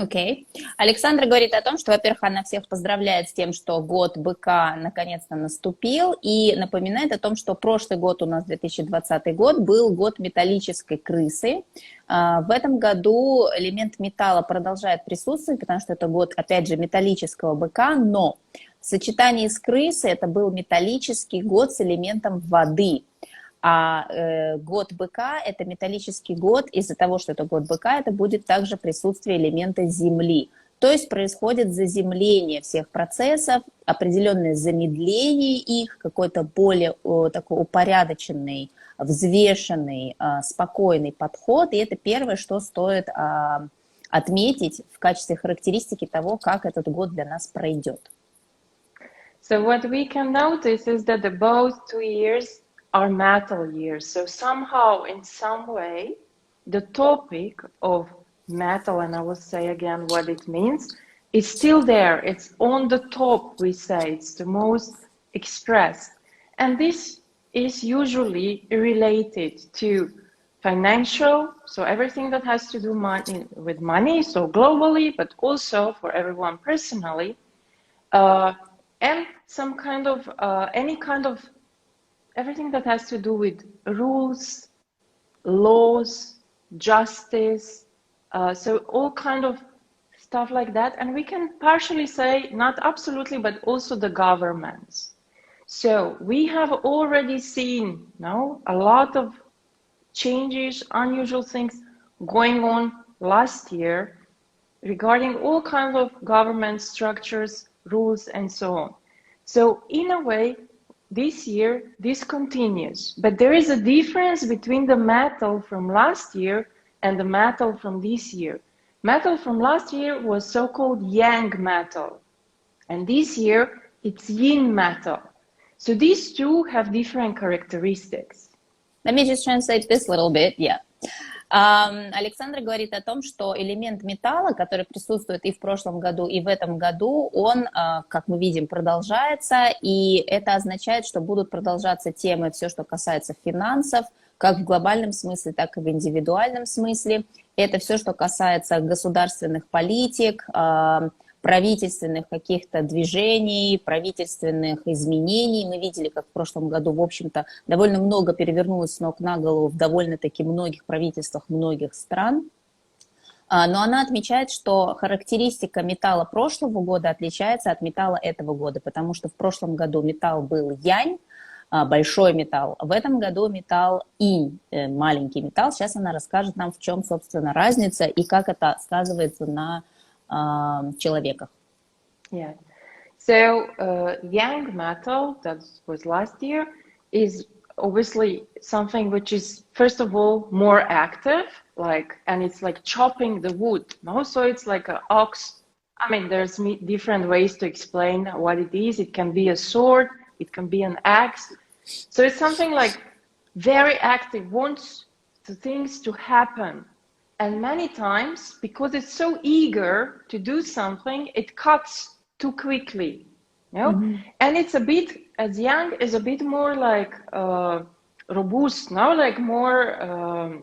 Окей. Александра говорит о том, что, во-первых, она всех поздравляет с тем, что год быка наконец-то наступил, и напоминает о том, что прошлый год у нас, 2020 год, был год металлической крысы. В этом году элемент металла продолжает присутствовать, потому что это год, опять же, металлического быка, но в сочетании с крысой это был металлический год с элементом воды. А год быка – это металлический год, из-за того, что это год быка, это будет также присутствие элемента земли. То есть происходит заземление всех процессов, определенное замедление их, какой-то более такой упорядоченный, взвешенный, спокойный подход. И это первое, что стоит отметить в качестве характеристики того, как этот год для нас пройдет. So what we can notice is that both 2 years are metal years. So somehow, in some way, the topic of metal, and I will say again what it means, is still there. It's on the top, we say. It's the most expressed. And this is usually related to financial, so everything that has to do with money, so globally, but also for everyone personally, and some kind of, any kind of everything that has to do with rules, laws, justice, so all kind of stuff like that. And we can partially say, not absolutely, but also the governments. So we have already seen now a lot of changes, unusual things going on last year regarding all kinds of government structures, rules, and so on. So in a way, this year, this continues, but there is a difference between the metal from last year and the metal from this year. Metal from last year was so-called yang metal, and this year it's yin metal. So these two have different characteristics. Let me just translate this a little bit, yeah. Александра говорит о том, что элемент металла, который присутствует и в прошлом году, и в этом году, он, как мы видим, продолжается, и это означает, что будут продолжаться темы, все, что касается финансов, как в глобальном смысле, так и в индивидуальном смысле. Это все, что касается государственных политик, правительственных каких-то движений, правительственных изменений. Мы видели, как в прошлом году, в общем-то, довольно много перевернулось с ног на голову в довольно-таки многих правительствах многих стран. Но она отмечает, что характеристика металла прошлого года отличается от металла этого года, потому что в прошлом году металл был янь, большой металл, в этом году металл инь, маленький металл. Сейчас она расскажет нам, в чем, собственно, разница и как это сказывается на человеках. Yeah. So yang metal, that was last year, is obviously something which is, first of all, more active, and it's like chopping the wood. No, so it's like an ox. I mean, there's different ways to explain what it is. It can be a sword, it can be an axe. So it's something like very active, wants the things to happen. And many times, because it's so eager to do something, it cuts too quickly, you know? Mm-hmm. And it's a bit, as yang is a bit more like robust, no? Like more,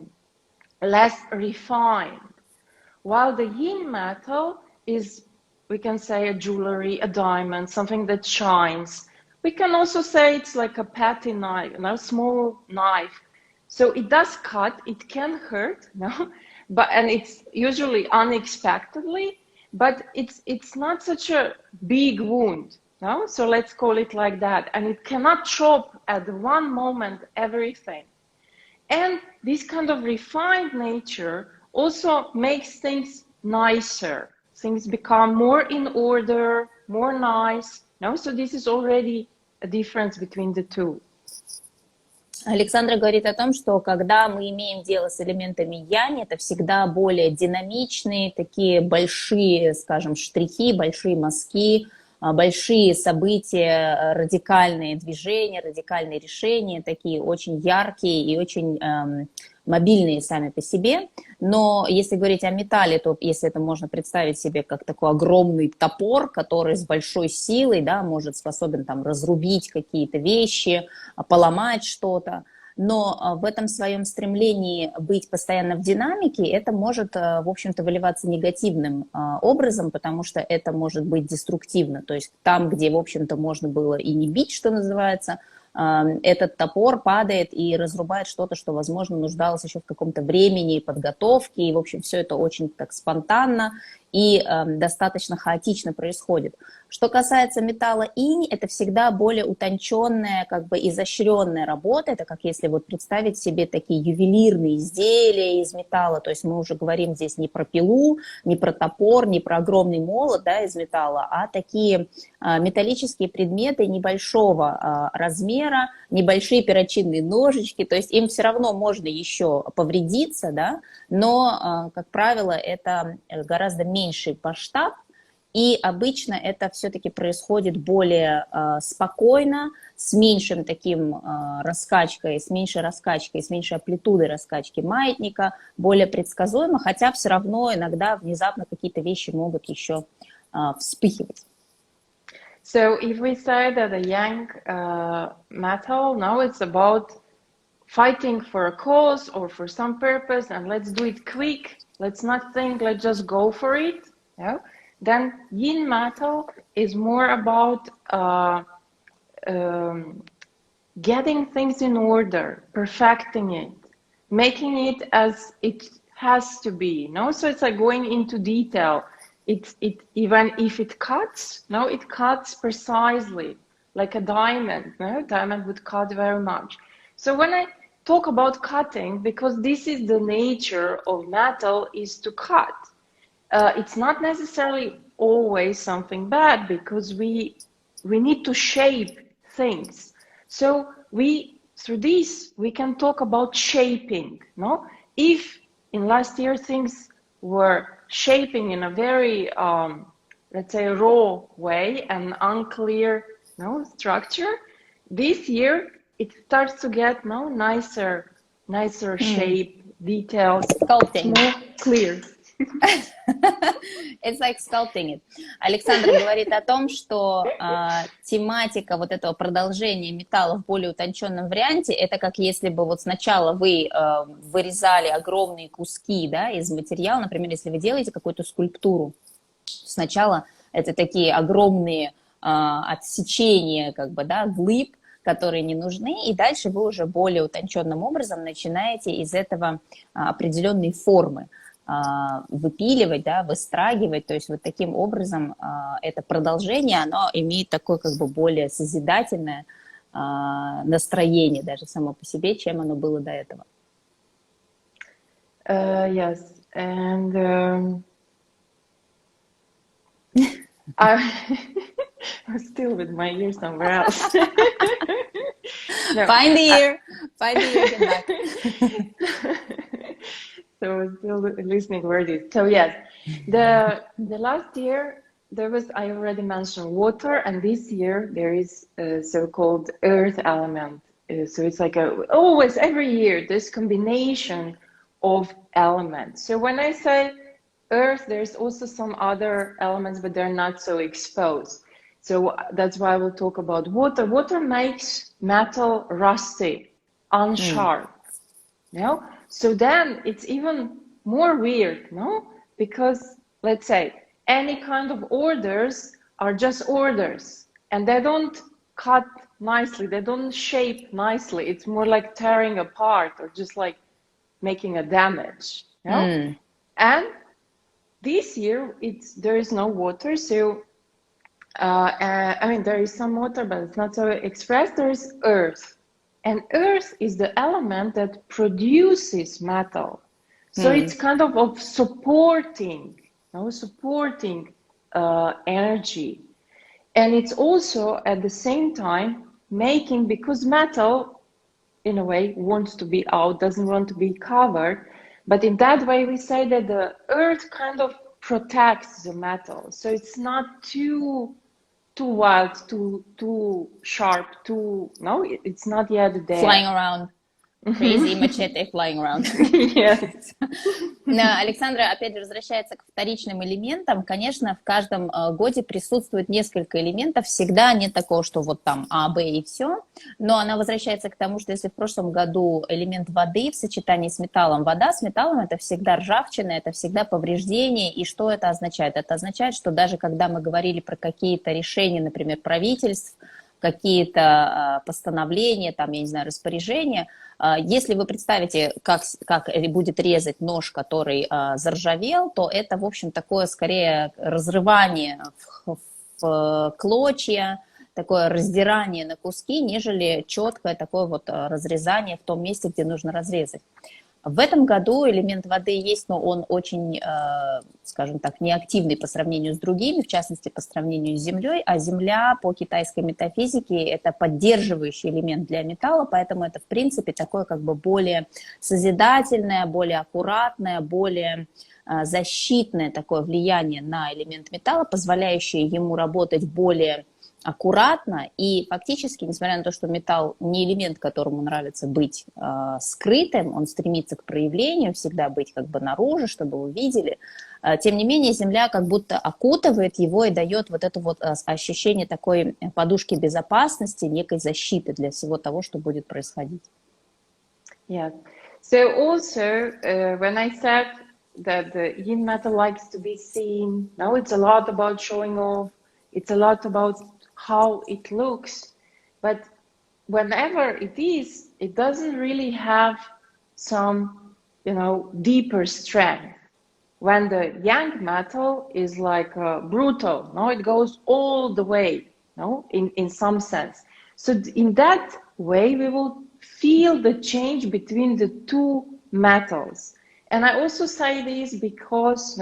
less refined. While the yin metal is, we can say, a jewelry, a diamond, something that shines. We can also say it's like a petty knife, a small knife. So it does cut, it can hurt, no? And it's usually unexpectedly, but it's not such a big wound, no? So let's call it like that. And it cannot chop at one moment everything. And this kind of refined nature also makes things nicer. Things become more in order, more nice, no? So this is already a difference between the two. Александра говорит о том, что когда мы имеем дело с элементами янь, это всегда более динамичные, такие большие, скажем, штрихи, большие мазки, большие события, радикальные движения, радикальные решения, такие очень яркие и очень мобильные сами по себе. Но если говорить о металле, то если это можно представить себе как такой огромный топор, который с большой силой, да, может способен там разрубить какие-то вещи, поломать что-то. но в этом своем стремлении быть постоянно в динамике, это может, в общем-то, выливаться негативным образом, потому что это может быть деструктивно. То есть там, где, в общем-то, можно было и не бить, что называется, этот топор падает и разрубает что-то, что, возможно, нуждалось еще в каком-то времени, подготовке, и, в общем, все это очень так спонтанно и достаточно хаотично происходит. Что касается металла инь, это всегда более утонченная, как бы изощренная работа, это как если вот представить себе такие ювелирные изделия из металла, то есть мы уже говорим здесь не про пилу, не про топор, не про огромный молот, да, из металла, а такие металлические предметы небольшого размера, небольшие перочинные ножички, то есть им все равно можно еще повредиться, да, но, как правило, это гораздо меньший масштаб, и обычно это все-таки происходит более спокойно, с меньшим таким раскачкой, с меньшей раскачкой, с меньшей амплитудой раскачки маятника, более предсказуемо, хотя все равно иногда внезапно какие-то вещи могут еще вспыхивать. So if we say that a young metal, now it's about fighting for a cause or for some purpose, and let's do it quick, let's not think, let's just go for it. Yeah? Then yin metal is more about getting things in order, perfecting it, making it as it has to be. No, so it's like going into detail. It even if it cuts, no, it cuts precisely like a diamond. No, diamond would cut very much. So when I talk about cutting, because this is the nature of metal, is to cut. It's not necessarily always something bad, because we need to shape things. So through this we can talk about shaping. No, if in last year things were shaping in a very let's say raw way and unclear structure, this year it starts to get nicer shape, details, Sculpting. more clear. It's like sculpting it. Александра говорит о том, что тематика вот этого продолжения металла в более утонченном варианте, это как если бы вот сначала вы вырезали огромные куски, да, из материала, например, если вы делаете какую-то скульптуру, сначала это такие огромные отсечения, как бы, да, глыб, которые не нужны, и дальше вы уже более утонченным образом начинаете из этого определенные формы выпиливать, да, выстрагивать, то есть вот таким образом это продолжение, оно имеет такое как бы более созидательное настроение даже само по себе, чем оно было до этого. Yes, and I'm still with my ear somewhere else. No, Find the ear, get back. So I'm still listening where it is. So yes, the last year there was, I already mentioned water, and this year there is a so-called earth element. So it's like always every year this combination of elements. So when I say earth, there's also some other elements, but they're not so exposed. So that's why we'll talk about water. Water makes metal rusty, unsharp. You know? So then it's even more weird, no? Because let's say any kind of orders are just orders, and they don't cut nicely, they don't shape nicely. It's more like tearing apart or just like making a damage. You know? And this year there is no water, so I mean there is some water, but it's not so expressed. There is earth. And earth is the element that produces metal. So it's kind of supporting, energy. And it's also at the same time making, because metal in a way wants to be out, doesn't want to be covered. But in that way we say that the earth kind of protects the metal. So it's not too wild, too sharp, it's not yet there. Flying around. Crazy machete flying around. Yes. Александра, опять же, возвращается к вторичным элементам. Конечно, в каждом годе присутствует несколько элементов. Всегда нет такого, что вот там А, Б и все. Но она возвращается к тому, что если в прошлом году элемент воды в сочетании с металлом, вода с металлом, это всегда ржавчина, это всегда повреждение. И что это означает? Это означает, что даже когда мы говорили про какие-то решения, например, правительств, какие-то постановления, там, я не знаю, распоряжения, если вы представите, как будет резать нож, который заржавел, то это, в общем, такое скорее разрывание в клочья, такое раздирание на куски, нежели четкое такое вот разрезание в том месте, где нужно разрезать. В этом году элемент воды есть, но он очень, скажем так, неактивный по сравнению с другими, в частности, по сравнению с Землей, а Земля по китайской метафизике – это поддерживающий элемент для металла, поэтому это, в принципе, такое как бы более созидательное, более аккуратное, более защитное такое влияние на элемент металла, позволяющее ему работать более аккуратно, и фактически, несмотря на то, что металл не элемент, которому нравится быть скрытым, он стремится к проявлению, всегда быть как бы наружу, чтобы его видели, тем не менее Земля как будто окутывает его и дает вот это вот ощущение такой подушки безопасности, некой защиты для всего того, что будет происходить. Yeah. So also, when I said that the yin metal likes to be seen, now it's a lot about showing off, it's a lot about how it looks, but whenever it is, it doesn't really have some, deeper strength. When the yang metal is like brutal, no, it goes all the way, no, in some sense. So in that way, we will feel the change between the two metals. And I also say this because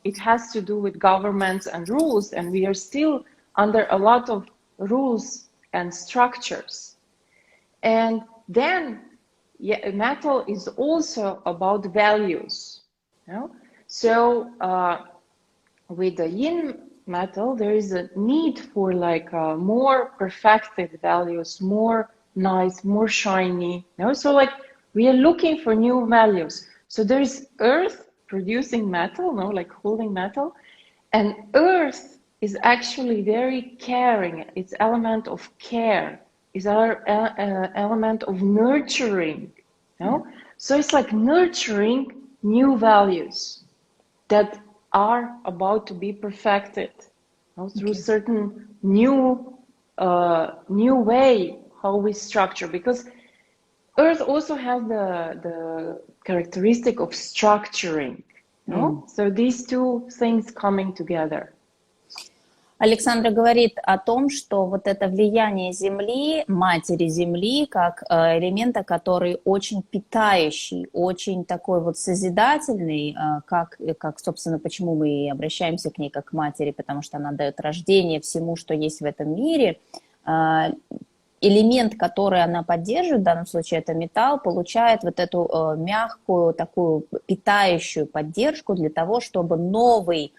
it has to do with governments and rules, and we are still under a lot of rules and structures. And then metal is also about values. So with the yin metal, there is a need for like more perfected values, more nice, more shiny. So like we are looking for new values. So there is earth producing metal, like holding metal, and earth is actually very caring. It's element of care. It's our element of nurturing. So it's like nurturing new values that are about to be perfected through certain new way how we structure, because earth also has the characteristic of structuring. So these two things coming together. Александра говорит о том, что вот это влияние Земли, матери Земли, как элемента, который очень питающий, очень такой вот созидательный, как собственно, почему мы и обращаемся к ней как к матери, потому что она дает рождение всему, что есть в этом мире. Элемент, который она поддерживает, в данном случае это металл, получает вот эту мягкую, такую питающую поддержку для того, чтобы новая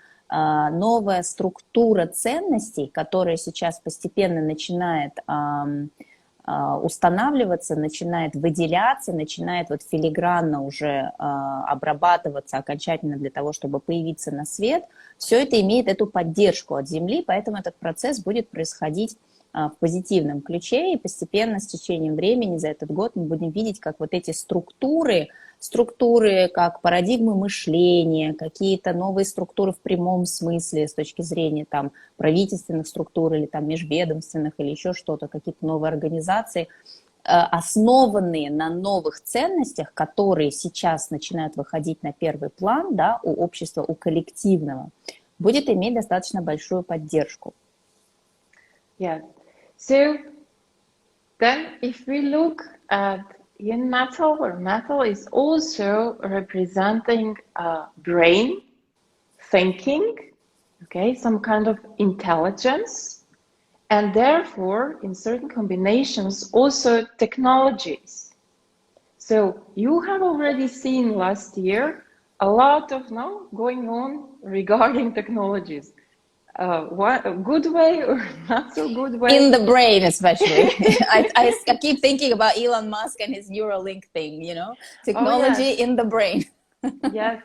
структура ценностей, которая сейчас постепенно начинает устанавливаться, начинает выделяться, начинает вот филигранно уже обрабатываться окончательно для того, чтобы появиться на свет, все это имеет эту поддержку от Земли, поэтому этот процесс будет происходить в позитивном ключе, и постепенно с течением времени за этот год мы будем видеть, как вот эти структуры, как парадигмы мышления, какие-то новые структуры в прямом смысле с точки зрения там правительственных структур или там межведомственных или еще что-то, какие-то новые организации, основанные на новых ценностях, которые сейчас начинают выходить на первый план, да, у общества, у коллективного, будет иметь достаточно большую поддержку. Yeah. So then if we look at yin metal, or metal is also representing brain, thinking, okay, some kind of intelligence, and therefore in certain combinations also technologies. So you have already seen last year a lot of going on regarding technologies. what a good way or not so good way? In the brain, especially. I keep thinking about Elon Musk and his Neuralink thing, you know, technology yes. in the brain. Yes,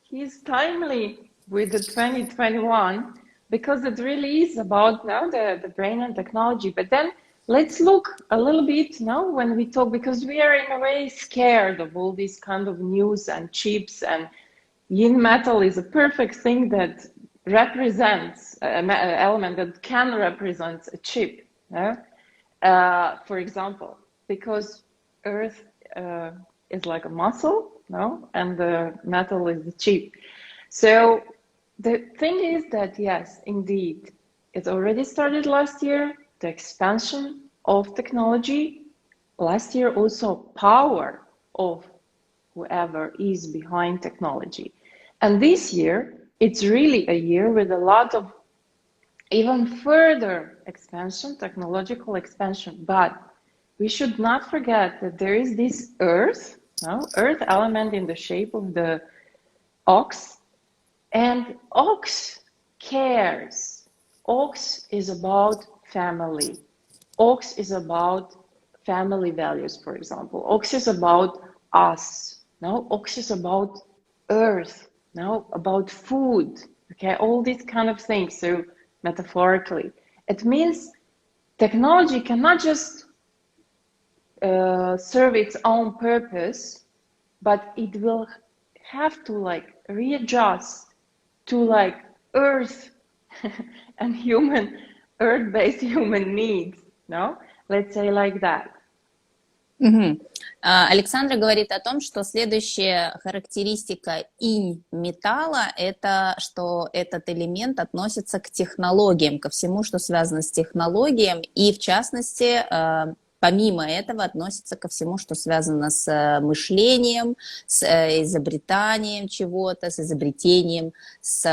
he's timely with the 2021 because it really is about now the brain and technology. But then let's look a little bit now when we talk, because we are in a way scared of all these kind of news and chips, and yin metal is a perfect thing that represents an element that can represent a chip. Yeah? For example, because Earth is like a muscle, no, and the metal is the chip. So the thing is that yes, indeed, it already started last year. The expansion of technology last year, also power of whoever is behind technology, and this year it's really a year with a lot of even further expansion, technological expansion. But we should not forget that there is this earth, no? Earth element in the shape of the ox, and ox cares. Ox is about family. Ox is about family values, for example. Ox is about us. No, ox is about earth. No, about food. Okay, all these kind of things. So metaphorically, it means technology cannot just serve its own purpose, but it will have to like readjust to like earth and human, earth-based human needs, no? Let's say like that. Александра говорит о том, что следующая характеристика инь-металла – это что этот элемент относится к технологиям, ко всему, что связано с технологией, и в частности, помимо этого, относится ко всему, что связано с мышлением, с изобретанием чего-то, с изобретением, с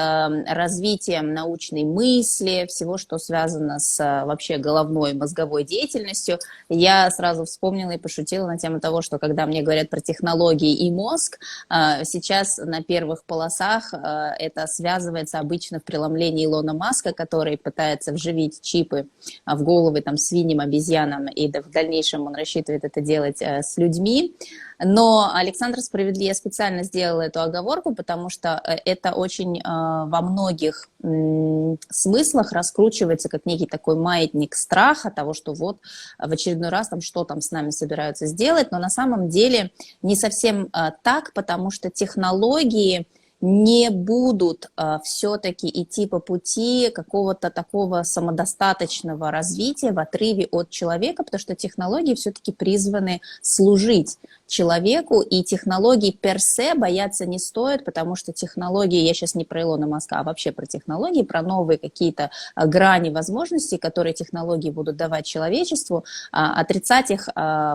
развитием научной мысли, всего, что связано с вообще головной мозговой деятельностью. Я сразу вспомнила и пошутила на тему того, что когда мне говорят про технологии и мозг, сейчас на первых полосах это связывается обычно в преломлении Илона Маска, который пытается вживить чипы в головы там свиньям, обезьянам, и в дальнейшем он рассчитывает это делать с людьми. Но Александр справедливо, я специально сделала эту оговорку, потому что это очень во многих смыслах раскручивается как некий такой маятник страха того, что вот в очередной раз там что там с нами собираются сделать, но на самом деле не совсем так, потому что технологии не будут все-таки идти по пути какого-то такого самодостаточного развития в отрыве от человека, потому что технологии все-таки призваны служить человеку, и технологий персе бояться не стоит, потому что технологии, я сейчас не про Илона Маска, а вообще про технологии, про новые какие-то грани возможностей, которые технологии будут давать человечеству, отрицать их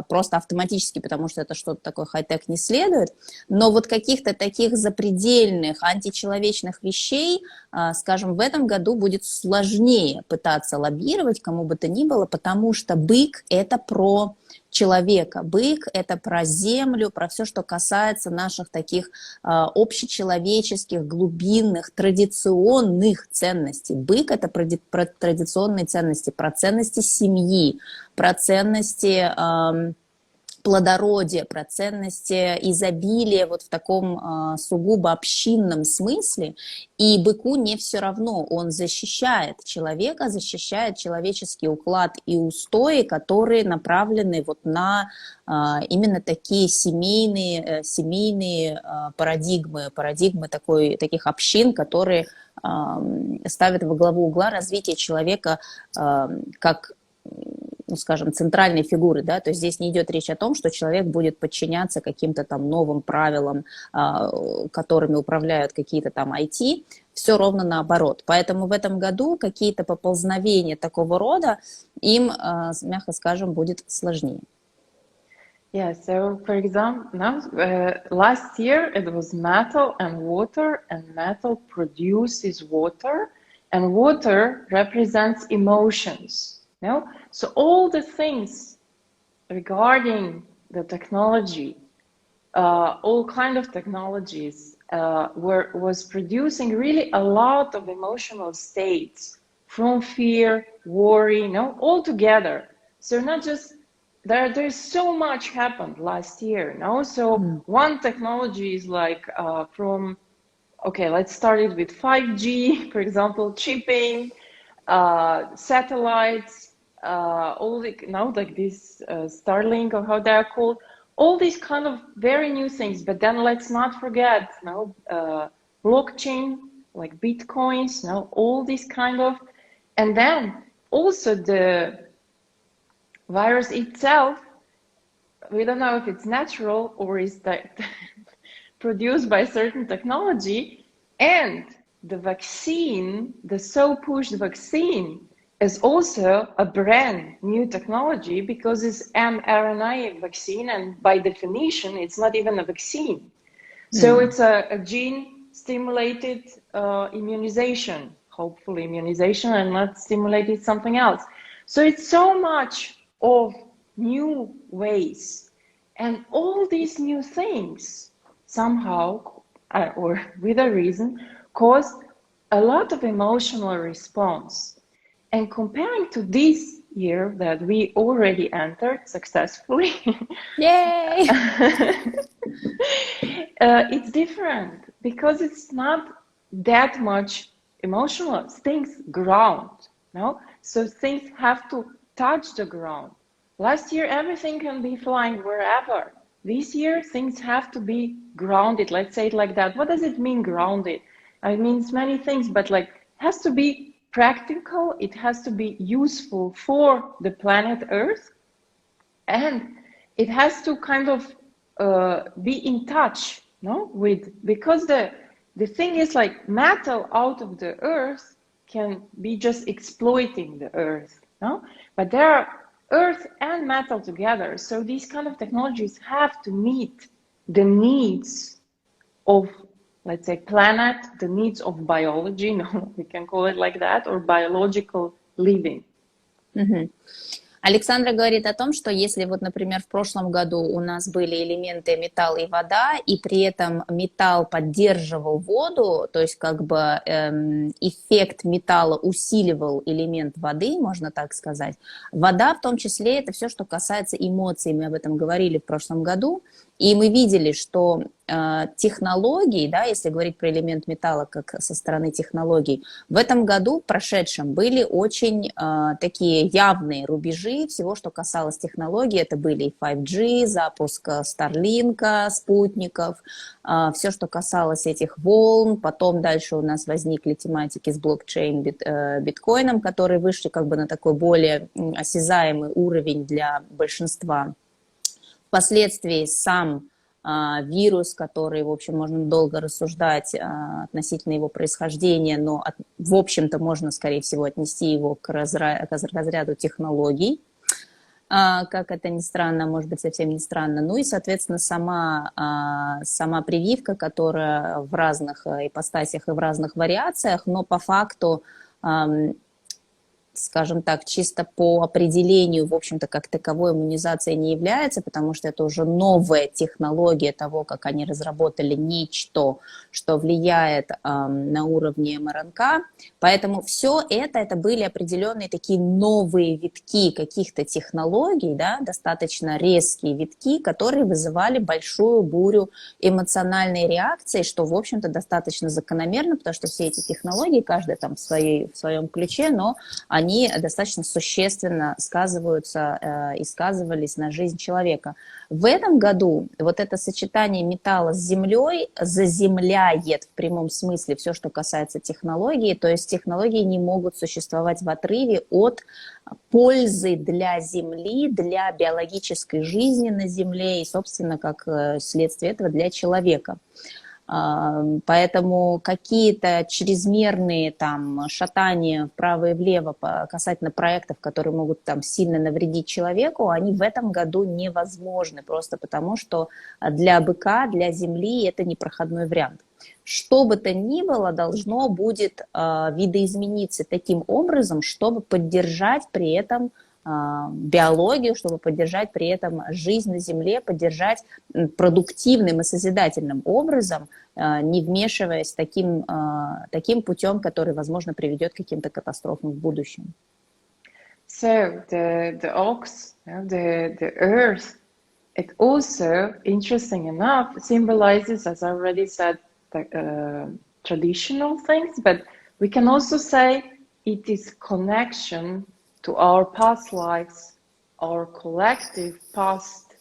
просто автоматически, потому что это что-то такое хай-тек не следует, но вот каких-то таких запредельных, античеловечных вещей, скажем, в этом году будет сложнее пытаться лоббировать кому бы то ни было, потому что бык – это про человека. Бык – это про землю, про все, что касается наших таких общечеловеческих, глубинных, традиционных ценностей. Бык – это про традиционные ценности, про ценности семьи, про ценности плодородия, про ценности изобилия вот в таком сугубо общинном смысле. И быку не все равно, он защищает человека, защищает человеческий уклад и устои, которые направлены вот на именно такие семейные парадигмы таких общин, которые ставят во главу угла развитие человека как, ну, скажем, центральной фигуры, да, то есть здесь не идет речь о том, что человек будет подчиняться каким-то там новым правилам, которыми управляют какие-то там IT, все ровно наоборот. Поэтому в этом году какие-то поползновения такого рода им, мягко скажем, будет сложнее. Yeah, so for example, now, last year it was metal and metal produces water, and water represents emotions. No? So all the things regarding the technology, all kind of technologies was producing really a lot of emotional states from fear, worry, all together. So not just there's so much happened last year, So one technology is like okay, let's start it with 5G, for example, chipping, satellites, all the like this Starlink or how they are called, all these kind of very new things. But then let's not forget, blockchain, like bitcoins, all these kind of, and then also the virus itself. We don't know if it's natural or is that produced by certain technology, and the vaccine, the so pushed vaccine, is also a brand new technology because it's mRNA vaccine, and by definition, it's not even a vaccine. So it's a gene stimulated immunization, hopefully immunization, and not stimulated something else. So it's so much of new ways, and all these new things somehow, or with a reason, caused a lot of emotional response. And comparing to this year that we already entered successfully, Yay! It's different because it's not that much emotional. Things ground, so things have to touch the ground. Last year, everything can be flying wherever. This year, things have to be grounded. Let's say it like that. What does it mean, grounded? It means many things, but like, it has to be practical. It has to be useful for the planet Earth, and it has to kind of be in touch, with, because the thing is like metal out of the earth can be just exploiting the earth, but there are earth and metal together. So these kind of technologies have to meet the needs of, let's say, planet, the needs of biology, we can call it like that, or biological living. Александра говорит о том, что если вот, например, в прошлом году у нас были элементы металл и вода, и при этом металл поддерживал воду, то есть как бы эффект металла усиливал элемент воды, можно так сказать. Вода в том числе это все, что касается эмоций, мы об этом говорили в прошлом году, и мы видели, что технологии, да, если говорить про элемент металла как со стороны технологий, в этом году, прошедшем, были очень такие явные рубежи всего, что касалось технологий. Это были и 5G, запуск Starlink, спутников, все, что касалось этих волн. Потом дальше у нас возникли тематики с блокчейн, биткоином, которые вышли как бы на такой более осязаемый уровень для большинства. Впоследствии сам вирус, который, в общем, можно долго рассуждать относительно его происхождения, но, в общем-то, можно, скорее всего, отнести его к разряду технологий, как это ни странно, может быть, совсем не странно. Ну и, соответственно, сама прививка, которая в разных ипостасях и в разных вариациях, но по факту, скажем так, чисто по определению, в общем-то, как таковой иммунизация не является, потому что это уже новая технология того, как они разработали нечто, что влияет на уровне МРНК. Поэтому все это были определенные такие новые витки каких-то технологий, да, достаточно резкие витки, которые вызывали большую бурю эмоциональной реакции, что, в общем-то, достаточно закономерно, потому что все эти технологии, каждая там в своем ключе, но они достаточно существенно сказываются и сказывались на жизнь человека. В этом году вот это сочетание металла с землей заземляет в прямом смысле все, что касается технологий, то есть технологии не могут существовать в отрыве от пользы для Земли, для биологической жизни на Земле и, собственно, как следствие этого для человека. Поэтому какие-то чрезмерные там шатания вправо и влево касательно проектов, которые могут там сильно навредить человеку, они в этом году невозможны, просто потому что для быка, для Земли это непроходной вариант. Что бы то ни было, должно будет видоизмениться таким образом, чтобы поддержать при этом биологию, чтобы поддержать при этом жизнь на Земле, поддержать продуктивным и созидательным образом, не вмешиваясь таким путем, который, возможно, приведет к каким-то катастрофам в будущем. So the ox, the earth, it also, interesting enough, symbolizes, as I already said, traditional things, but we can also say it is connection to our past lives, our collective past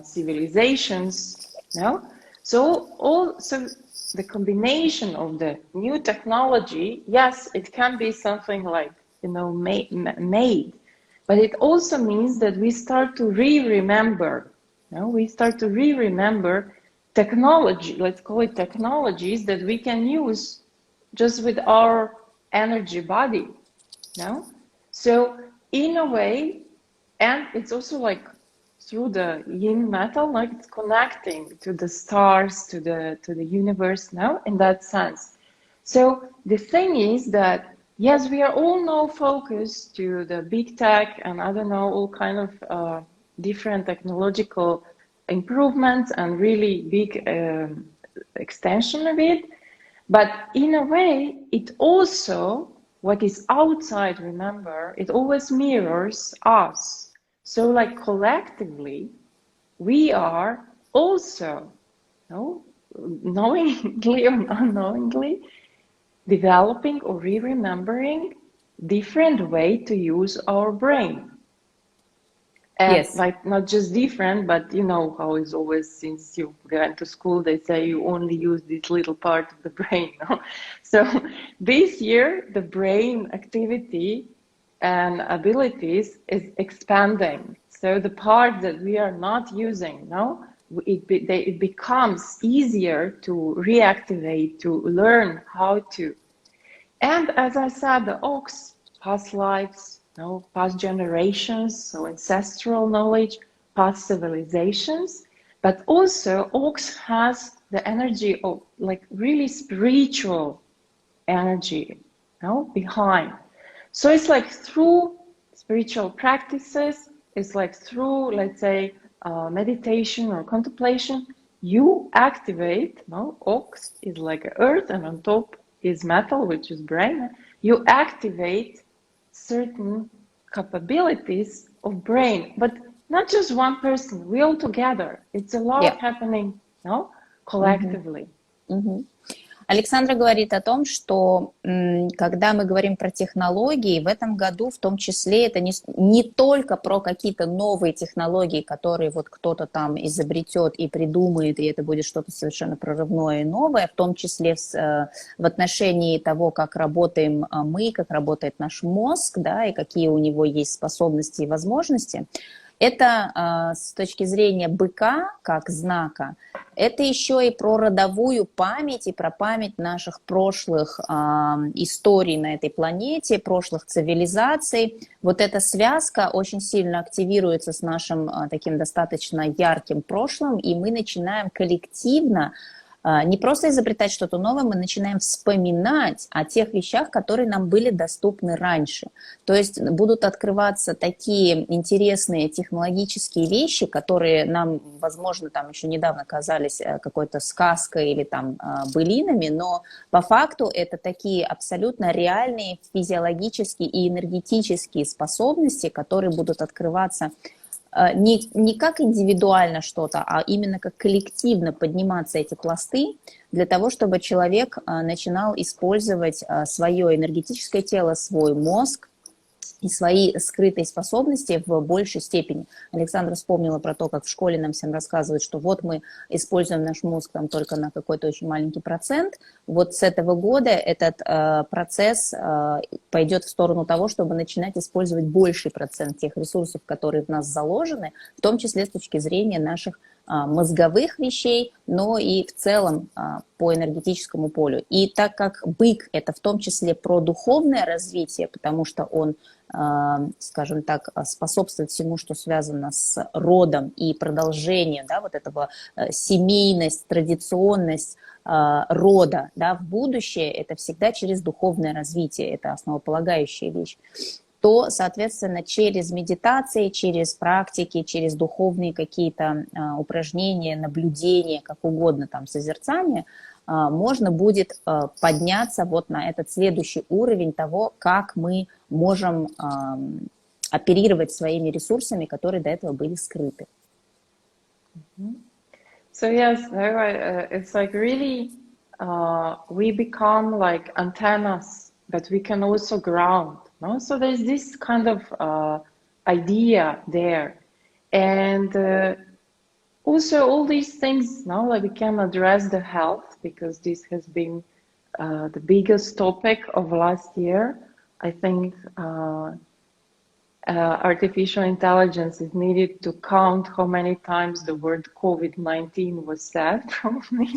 civilizations. No? So also the combination of the new technology, yes, it can be something like, made, but it also means that we start to re-remember. We start to re-remember technology, let's call it technologies that we can use just with our energy body. So in a way, and it's also like through the yin metal, like it's connecting to the stars, to the universe now, in that sense. So the thing is that yes, we are all now focused to the big tech and I don't know, all kind of different technological improvements and really big extension of it. But in a way, it also, what is outside, remember, it always mirrors us. So like collectively, we are also, knowingly or unknowingly, developing or re-remembering different way to use our brain. And yes. like not just different, but you know how it's always, since you went to school, they say you only use this little part of the brain. So this year, the brain activity and abilities is expanding. So the part that we are not using, it becomes easier to reactivate, to learn how to. And as I said, the ox, past lives, past generations, so ancestral knowledge, past civilizations, but also ox has the energy of like really spiritual energy, behind. So it's like through spiritual practices, it's like through, let's say, meditation or contemplation, you activate, ox is like earth and on top is metal, which is brain. You activate certain capabilities of brain, but not just one person, we all together. It's a lot happening, collectively. Александра говорит о том, что когда мы говорим про технологии, в этом году в том числе это не только про какие-то новые технологии, которые вот кто-то там изобретет и придумает, и это будет что-то совершенно прорывное и новое, в том числе в отношении того, как работаем мы, как работает наш мозг, да, и какие у него есть способности и возможности. Это с точки зрения быка, как знака, это еще и про родовую память и про память наших прошлых историй на этой планете, прошлых цивилизаций. Вот эта связка очень сильно активируется с нашим таким достаточно ярким прошлым, и мы начинаем коллективно не просто изобретать что-то новое, мы начинаем вспоминать о тех вещах, которые нам были доступны раньше. То есть будут открываться такие интересные технологические вещи, которые нам, возможно, там еще недавно казались какой-то сказкой или там былинами, но по факту это такие абсолютно реальные физиологические и энергетические способности, которые будут открываться не как индивидуально что-то, а именно как коллективно подниматься эти пласты для того, чтобы человек начинал использовать свое энергетическое тело, свой мозг и свои скрытые способности в большей степени. Александра вспомнила про то, как в школе нам всем рассказывают, что вот мы используем наш мозг там только на какой-то очень маленький процент. Вот с этого года этот процесс пойдет в сторону того, чтобы начинать использовать больший процент тех ресурсов, которые в нас заложены, в том числе с точки зрения наших мозговых вещей, но и в целом по энергетическому полю. И так как бык – это в том числе про духовное развитие, потому что он, скажем так, способствует всему, что связано с родом и продолжением, да, вот этого семейность, традиционность рода, да, в будущее, это всегда через духовное развитие, это основополагающая вещь, то, соответственно, через медитации, через практики, через духовные какие-то упражнения, наблюдения, как угодно, там, созерцание, можно будет подняться вот на этот следующий уровень того, как мы можем оперировать своими ресурсами, которые до этого были скрыты. So yes, it's like really we become like antennas, but we can also ground. No? So there's this kind of idea there, and also all these things. Now, like we can address the health because this has been the biggest topic of last year. I think. Artificial intelligence is needed to count how many times the word COVID-19 was said, probably,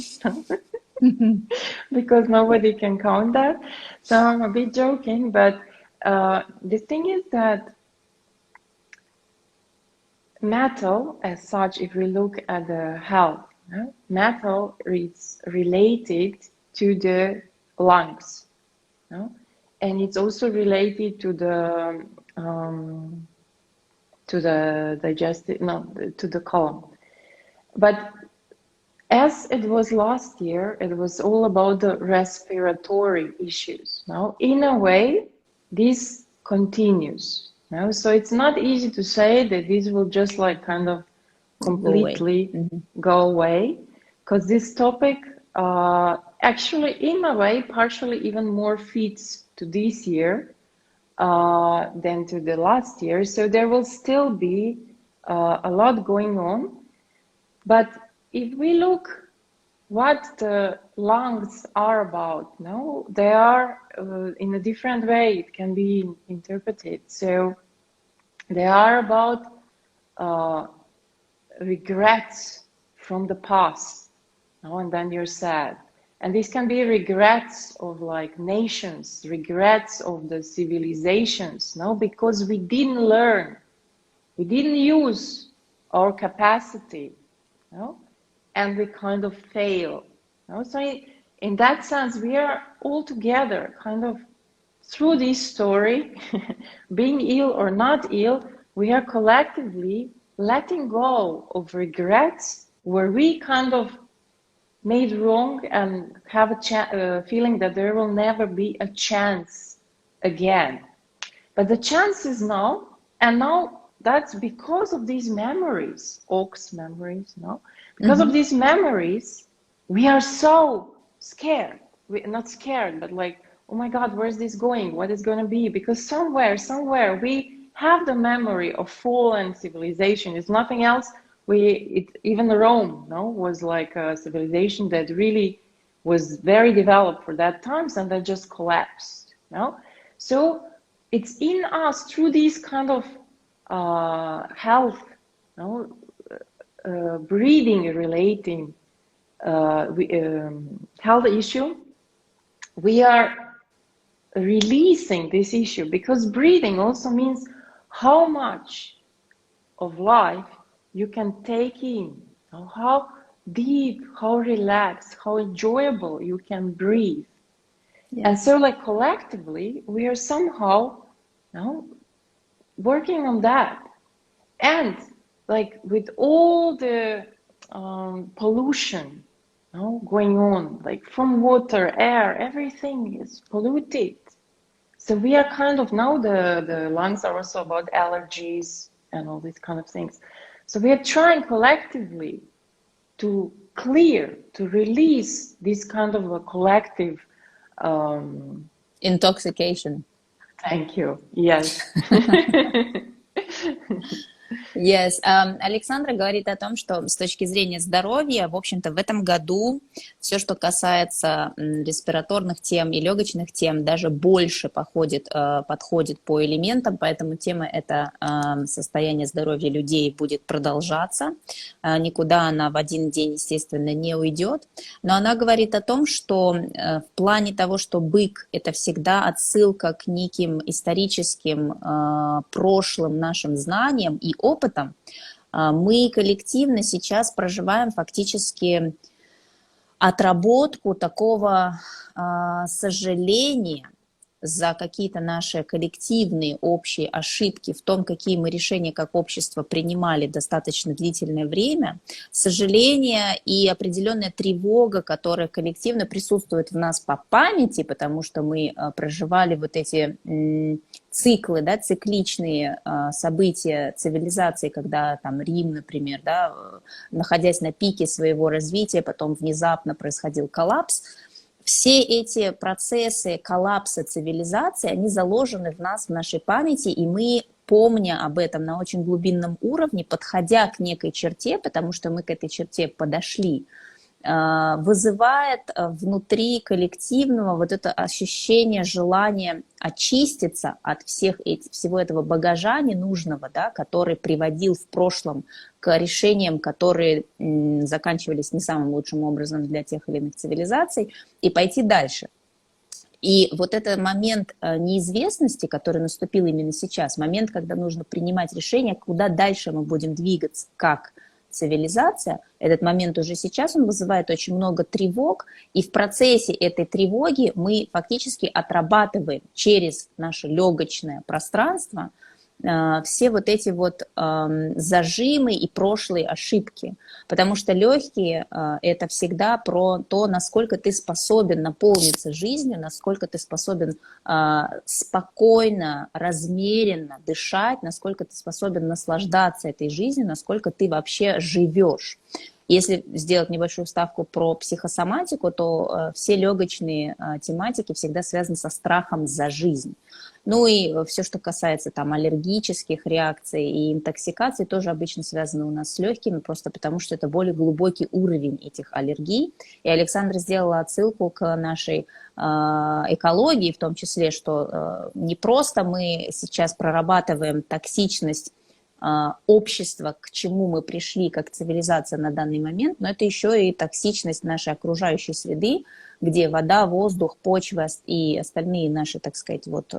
because nobody can count that. So I'm a bit joking, but the thing is that metal, as such, if we look at the health, metal is related to the lungs, and it's also related to the digestive, to the colon. But as it was last year, it was all about the respiratory issues. Now, in a way, this continues. So it's not easy to say that this will just like kind of completely go away, because this topic actually, in a way, partially even more fits to this year than to the last year. So there will still be a lot going on. But if we look what the lungs are about, they are in a different way. It can be interpreted. So they are about regrets from the past, and then you're sad. And this can be regrets of like nations, regrets of the civilizations, because we didn't learn, we didn't use our capacity, and we kind of fail. So in that sense, we are all together, kind of through this story, being ill or not ill, we are collectively letting go of regrets where we kind of made wrong and have a feeling that there will never be a chance again. But the chance is now, and now that's because of these memories, Oak's memories, because of these memories, we are so scared. We're not scared, but like, oh my God, where's this going? What is going to be? Because somewhere we have the memory of fallen civilization. It's nothing else. Even Rome, was like a civilization that really was very developed for that times, and then just collapsed. So it's in us through these kind of health, breathing relating health issue. We are releasing this issue, because breathing also means how much of life you can take in, how deep, how relaxed, how enjoyable you can breathe. Yes. And so like collectively, we are somehow working on that. And like with all the pollution going on, like from water, air, everything is polluted. So we are kind of, now the lungs are also about allergies and all these kind of things. So we are trying collectively to clear, to release this kind of a collective intoxication. Thank you. Yes. Yes. Александра говорит о том, что с точки зрения здоровья, в общем-то, в этом году все, что касается респираторных тем и легочных тем, даже больше подходит по элементам, поэтому тема это состояние здоровья людей будет продолжаться. Никуда она в один день, естественно, не уйдет. Но она говорит о том, что в плане того, что бык – это всегда отсылка к неким историческим прошлым нашим знаниям и опытом, мы коллективно сейчас проживаем фактически отработку такого сожаления за какие-то наши коллективные общие ошибки в том, какие мы решения как общество принимали достаточно длительное время, сожаление и определенная тревога, которая коллективно присутствует в нас по памяти, потому что мы проживали вот эти циклы, да, цикличные события цивилизации, когда там Рим, например, да, находясь на пике своего развития, потом внезапно происходил коллапс. Все эти процессы коллапса цивилизации, они заложены в нас, в нашей памяти, и мы, помня об этом на очень глубинном уровне, подходя к некой черте, потому что мы к этой черте подошли, вызывает внутри коллективного вот это ощущение, желание очиститься от всего этого багажа ненужного, да, который приводил в прошлом к решениям, которые заканчивались не самым лучшим образом для тех или иных цивилизаций, и пойти дальше. И вот этот момент неизвестности, который наступил именно сейчас, момент, когда нужно принимать решение, куда дальше мы будем двигаться, как цивилизация, этот момент уже сейчас, он вызывает очень много тревог, и в процессе этой тревоги мы фактически отрабатываем через наше легочное пространство все вот эти вот зажимы и прошлые ошибки, потому что легкие это всегда про то, насколько ты способен наполниться жизнью, насколько ты способен спокойно, размеренно дышать, насколько ты способен наслаждаться этой жизнью, насколько ты вообще живешь. Если сделать небольшую вставку про психосоматику, то все легочные тематики всегда связаны со страхом за жизнь. Ну и все, что касается там аллергических реакций и интоксикаций, тоже обычно связано у нас с легкими, просто потому что это более глубокий уровень этих аллергий. И Александра сделала отсылку к нашей экологии, в том числе, что не просто мы сейчас прорабатываем токсичность общества, к чему мы пришли как цивилизация на данный момент, но это еще и токсичность нашей окружающей среды, где вода, воздух, почва и остальные наши, так сказать, вот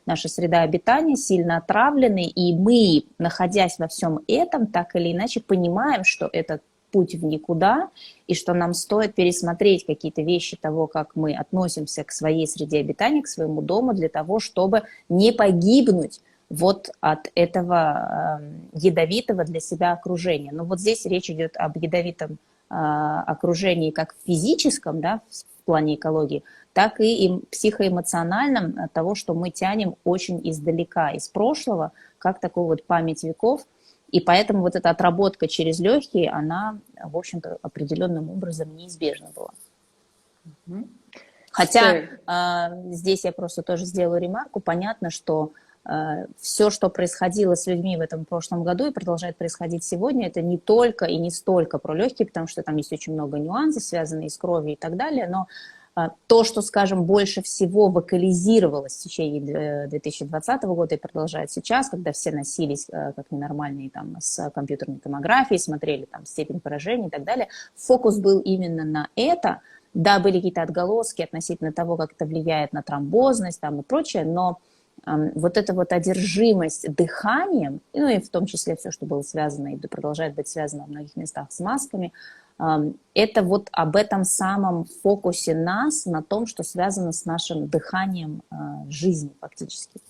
наша среда обитания сильно отравлены, и мы, находясь во всем этом, так или иначе понимаем, что это путь в никуда, и что нам стоит пересмотреть какие-то вещи того, как мы относимся к своей среде обитания, к своему дому, для того, чтобы не погибнуть вот от этого ядовитого для себя окружения. Но вот здесь речь идет об ядовитом окружении как в физическом, да, в плане экологии, так и психоэмоциональном, от того, что мы тянем очень издалека, из прошлого, как такую вот память веков. И поэтому вот эта отработка через легкие, она, в общем-то, определенным образом неизбежна была. Хотя здесь я просто тоже сделаю ремарку. Понятно, что все, что происходило с людьми в этом прошлом году и продолжает происходить сегодня, это не только и не столько про легкие, потому что там есть очень много нюансов, связанных с кровью и так далее, но то, что, скажем, больше всего вокализировалось в течение 2020 года и продолжает сейчас, когда все носились как ненормальные там, с компьютерной томографией, смотрели там степень поражения и так далее, фокус был именно на это. Да, были какие-то отголоски относительно того, как это влияет на тромбозность там, и прочее, но вот эта вот одержимость дыханием, ну и в том числе все, что было связано и продолжает быть связано в многих местах с масками, это вот об этом самом фокусе нас, на том, что связано с нашим дыханием жизни фактически.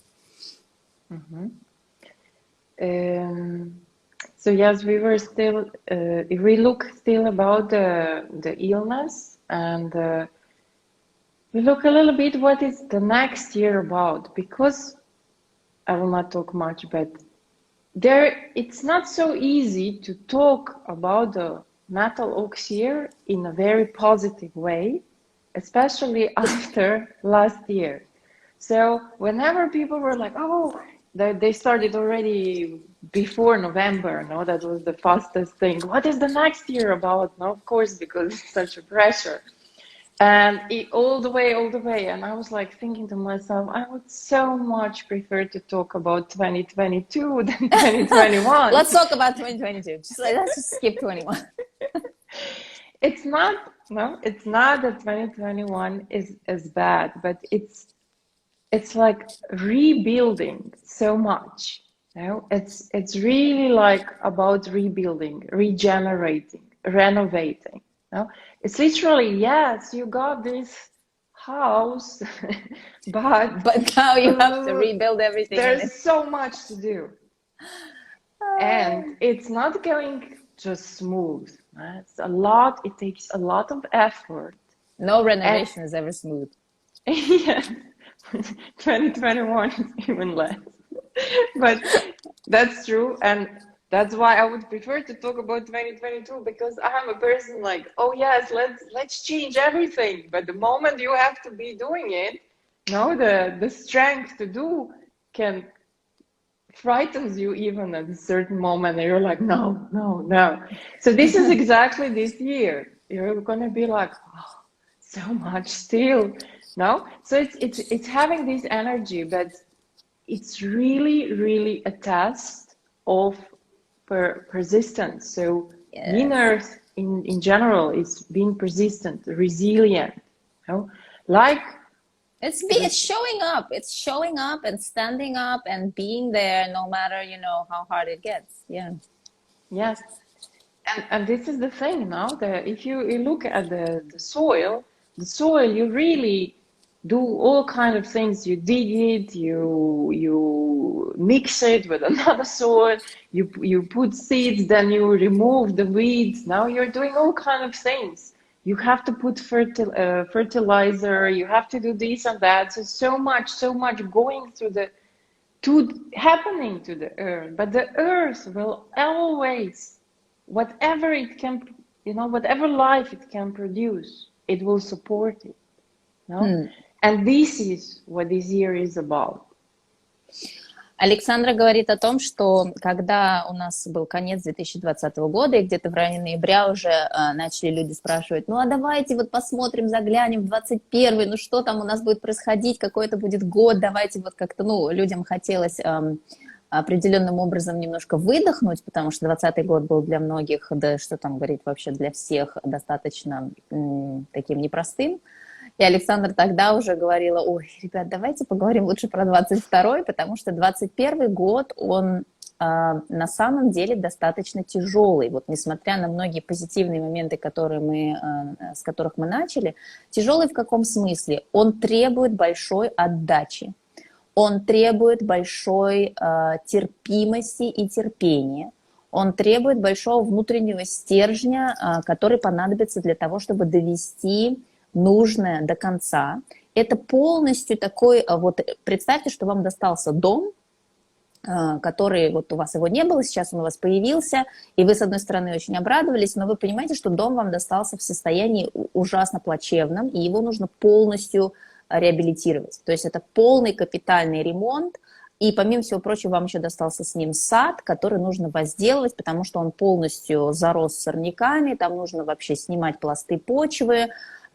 So yes, we were still, if we look still about the illness and we look a little bit what is the next year about, because I will not talk much, but it's not so easy to talk about the metal ox year in a very positive way, especially after last year. So whenever people were like, oh, they started already before November, no, that was the fastest thing. What is the next year about? No, of course, because it's such a pressure. And all the way, and I was like thinking to myself, I would so much prefer to talk about 2022 than 2021. Let's talk about 2022. Let's just skip 21. It's not that 2021 is as bad, but it's like rebuilding so much. You know? It's really like about rebuilding, regenerating, renovating. You know? It's literally, yes, you got this house, but now you have to rebuild everything. There's so much to do. And it's not going just smooth. It's a lot. It takes a lot of effort. No renovation is ever smooth. Yeah, 2021 is even less. But that's true, and that's why I would prefer to talk about 2022, because I'm a person like, oh yes, let's change everything. But the moment you have to be doing it, no, the strength to do can frightens you even at a certain moment, and you're like, no. So this is exactly this year. You're gonna be like, oh, so much still, no. So it's having this energy, but it's really a test of persistence. So Yes. winners in general is being persistent, resilient, you know? Like it's showing up. It's showing up and standing up and being there, no matter how hard it gets. Yeah. Yes, and this is the thing now, that if you look at the soil, you really do all kind of things. You dig it, you mix it with another soil, you put seeds, then you remove the weeds. Now you're doing all kind of things. You have to put fertilizer, you have to do this and that. So much going through happening to the earth. But the earth will always, whatever it can, whatever life it can produce, it will support it. No? And this is what this year is about. Александра говорит о том, что когда у нас был конец 2020 года, и где-то в районе ноября уже начали люди спрашивать, ну а давайте вот посмотрим, заглянем в 21-й, ну что там у нас будет происходить, какой это будет год, давайте вот как-то, людям хотелось определенным образом немножко выдохнуть, потому что 2020 год был для многих, да что там говорить, вообще для всех достаточно таким непростым. И Александра тогда уже говорила, ой, ребят, давайте поговорим лучше про 22-й, потому что 21-й год, он на самом деле достаточно тяжелый. Вот несмотря на многие позитивные моменты, с которых мы начали, тяжелый в каком смысле? Он требует большой отдачи, он требует большой терпимости и терпения, он требует большого внутреннего стержня, который понадобится для того, чтобы довести нужное до конца. Это полностью такой, вот представьте, что вам достался дом, который, вот у вас его не было, сейчас он у вас появился, и вы, с одной стороны, очень обрадовались, но вы понимаете, что дом вам достался в состоянии ужасно плачевном, и его нужно полностью реабилитировать. То есть это полный капитальный ремонт, и, помимо всего прочего, вам еще достался с ним сад, который нужно возделывать, потому что он полностью зарос сорняками, там нужно вообще снимать пласты почвы.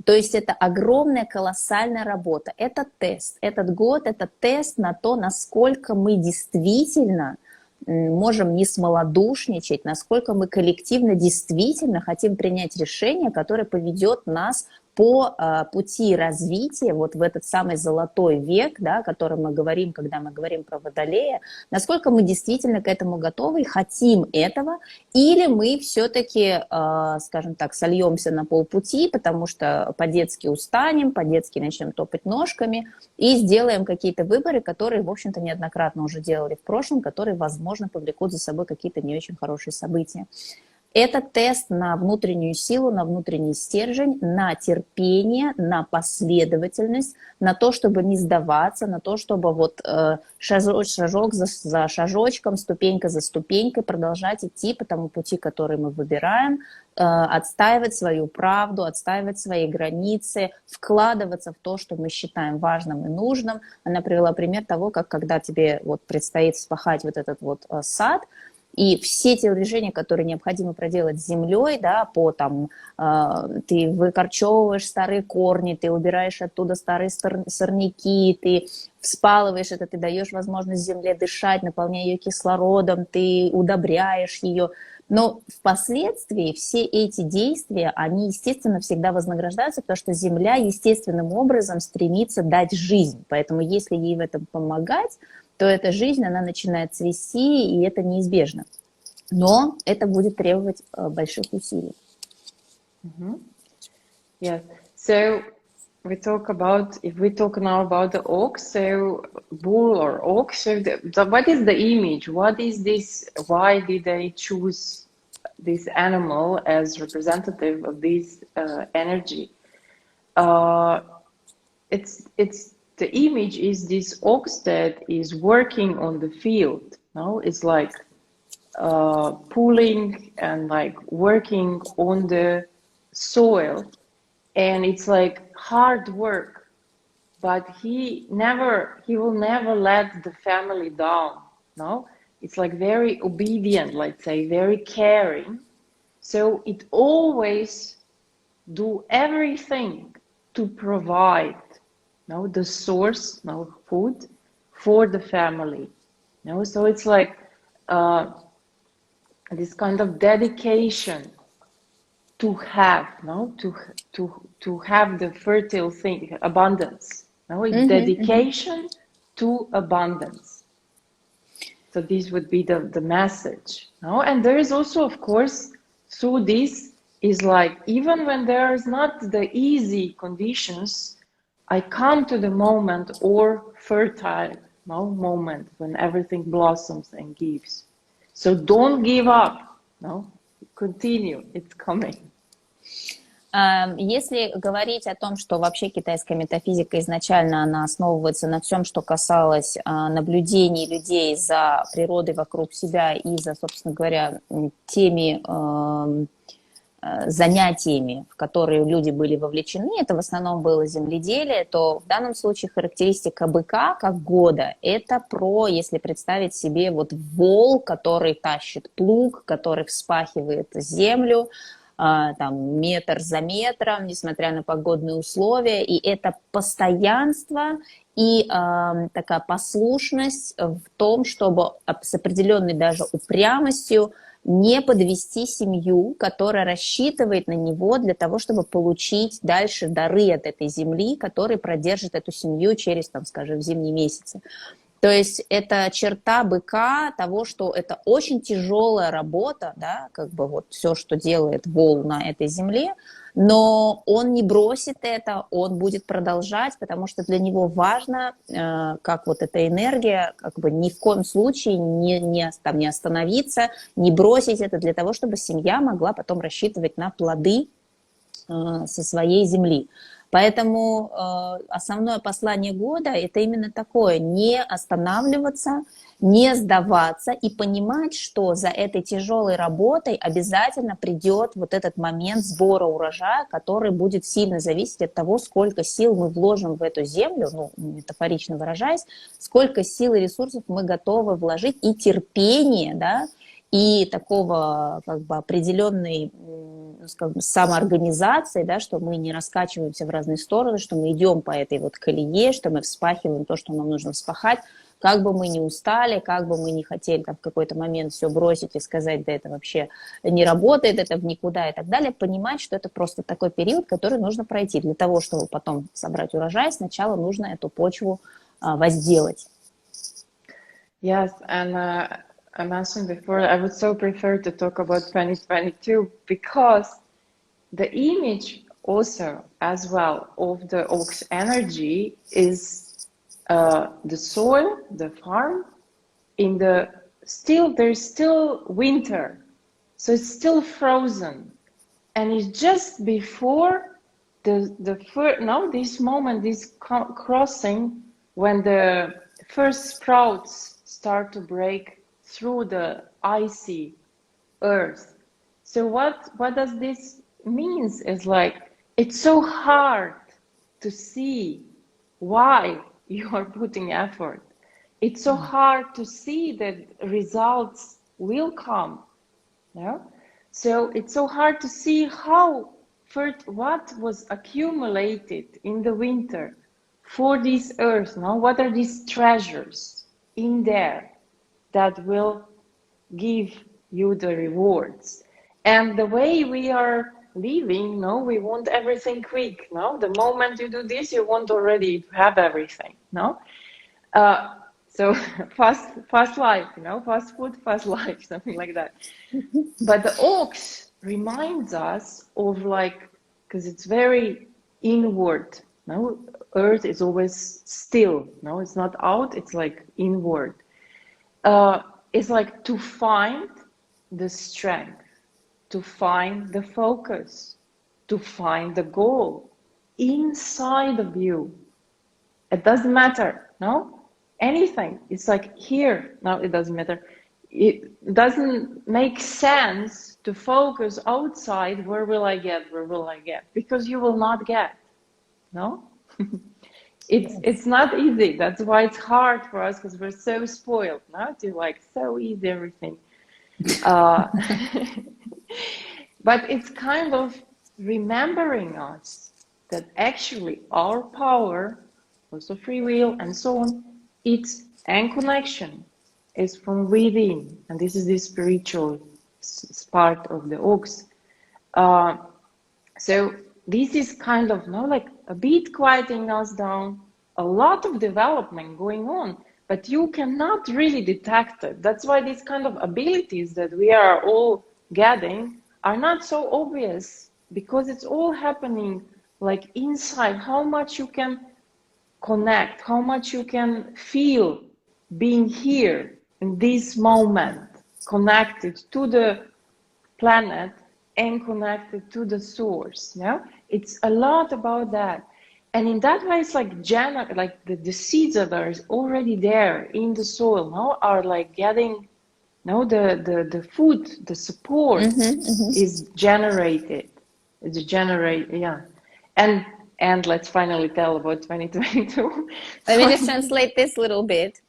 То есть это огромная, колоссальная работа. Это тест. Этот год – это тест на то, насколько мы действительно можем не смолодушничать, насколько мы коллективно действительно хотим принять решение, которое поведет нас по пути развития вот в этот самый золотой век, да, о котором мы говорим, когда мы говорим про Водолея, насколько мы действительно к этому готовы и хотим этого, или мы все-таки, скажем так, сольемся на полпути, потому что по-детски устанем, по-детски начнем топать ножками и сделаем какие-то выборы, которые, в общем-то, неоднократно уже делали в прошлом, которые, возможно, повлекут за собой какие-то не очень хорошие события. Это тест на внутреннюю силу, на внутренний стержень, на терпение, на последовательность, на то, чтобы не сдаваться, на то, чтобы вот шажок за шажочком, ступенька за ступенькой продолжать идти по тому пути, который мы выбираем, отстаивать свою правду, отстаивать свои границы, вкладываться в то, что мы считаем важным и нужным. Она привела пример того, как когда тебе вот предстоит вспахать вот этот вот сад, и все те движения, которые необходимо проделать с землей, да, ты выкорчевываешь старые корни, ты убираешь оттуда старые сорняки, ты вспалываешь это, ты даешь возможность земле дышать, наполняя ее кислородом, ты удобряешь ее. Но впоследствии все эти действия, они, естественно, всегда вознаграждаются, потому что земля естественным образом стремится дать жизнь. Поэтому если ей в этом помогать, то эта жизнь, она начинает цвести, и это неизбежно. Но это будет требовать больших усилий. Yes. So we talk about, if we talk now about the ox, so bull or ox, so what is the image? What is this? Why did they choose this animal as representative of this energy? It's the image is this ox that is working on the field. No, it's like pulling and like working on the soil, and it's like hard work, but he will never let the family down. No, it's like very obedient, let's say, very caring. So it always do everything to provide, no, the source, no, food for the family. No, so it's like this kind of dedication to have, no, to have the fertile thing, abundance. No, it's dedication to abundance. So this would be the message. No, and there is also, of course, through this is like, even when there is not the easy conditions, I come to the moment or fertile, no, moment when everything blossoms and gives. So don't give up, no, continue, it's coming. Если говорить о том, что вообще китайская метафизика изначально она основывается на всем, что касалось наблюдений людей за природой вокруг себя и за, собственно говоря, теми занятиями, в которые люди были вовлечены, это в основном было земледелие, то в данном случае характеристика быка как года, это про, если представить себе вот вол, который тащит плуг, который вспахивает землю, там, метр за метром, несмотря на погодные условия, и это постоянство и такая послушность в том, чтобы с определенной даже упрямостью не подвести семью, которая рассчитывает на него для того, чтобы получить дальше дары от этой земли, которые продержат эту семью через, там, скажем, зимние месяцы. То есть это черта быка того, что это очень тяжелая работа, да, как бы вот все, что делает вол на этой земле, но он не бросит это, он будет продолжать, потому что для него важно, как вот эта энергия, как бы ни в коем случае не остановиться, не бросить это для того, чтобы семья могла потом рассчитывать на плоды со своей земли. Поэтому основное послание года – это именно такое: не останавливаться, не сдаваться и понимать, что за этой тяжелой работой обязательно придет вот этот момент сбора урожая, который будет сильно зависеть от того, сколько сил мы вложим в эту землю, ну, метафорично выражаясь, сколько сил и ресурсов мы готовы вложить, и терпение, да, и такого как бы определенной, скажем, самоорганизации, да, что мы не раскачиваемся в разные стороны, что мы идем по этой вот колее, что мы вспахиваем то, что нам нужно вспахать, как бы мы ни устали, как бы мы ни хотели там в какой-то момент все бросить и сказать, да это вообще не работает, это в никуда и так далее, понимать, что это просто такой период, который нужно пройти. Для того, чтобы потом собрать урожай, сначала нужно эту почву возделать. Yes, and I mentioned before, I would so prefer to talk about 2022 because the image also as well of the ox energy is the soil, the farm, there's still winter, so it's still frozen, and it's just before this moment, this crossing, when the first sprouts start to break through the icy earth. So what does this means is like, it's so hard to see why you are putting effort. It's so hard to see that results will come. Yeah? So it's so hard to see what was accumulated in the winter for this earth. Now, what are these treasures in there that will give you the rewards? And the way we are living, no, we want everything quick, no? The moment you do this, you want already to have everything, no? So fast life, you know, fast food, fast life, something like that. But the ox reminds us of, like, because it's very inward No, earth is always still. No, it's not out, it's like inward. It's like to find the strength, to find the focus, to find the goal inside of you. It doesn't matter, no? Anything. It's like here. No, it doesn't matter. It doesn't make sense to focus outside. Where will I get? Where will I get? Because you will not get. No? It's not easy. That's why it's hard for us, because we're so spoiled. No? To like so easy everything. But it's kind of remembering us that actually our power, also free will and so on, it's and connection is from within, and this is the spiritual part of the ox. So this is kind of like a bit quieting us down, a lot of development going on, but you cannot really detect it. That's why these kind of abilities that we are all getting are not so obvious, because it's all happening like inside. How much you can connect, how much you can feel being here in this moment, connected to the planet and connected to the source. It's a lot about that. And in that way, it's like like the seeds that are already there in the soil now are like getting the food, the support is generated. And let's finally tell about 2022. Let me just translate this a little bit.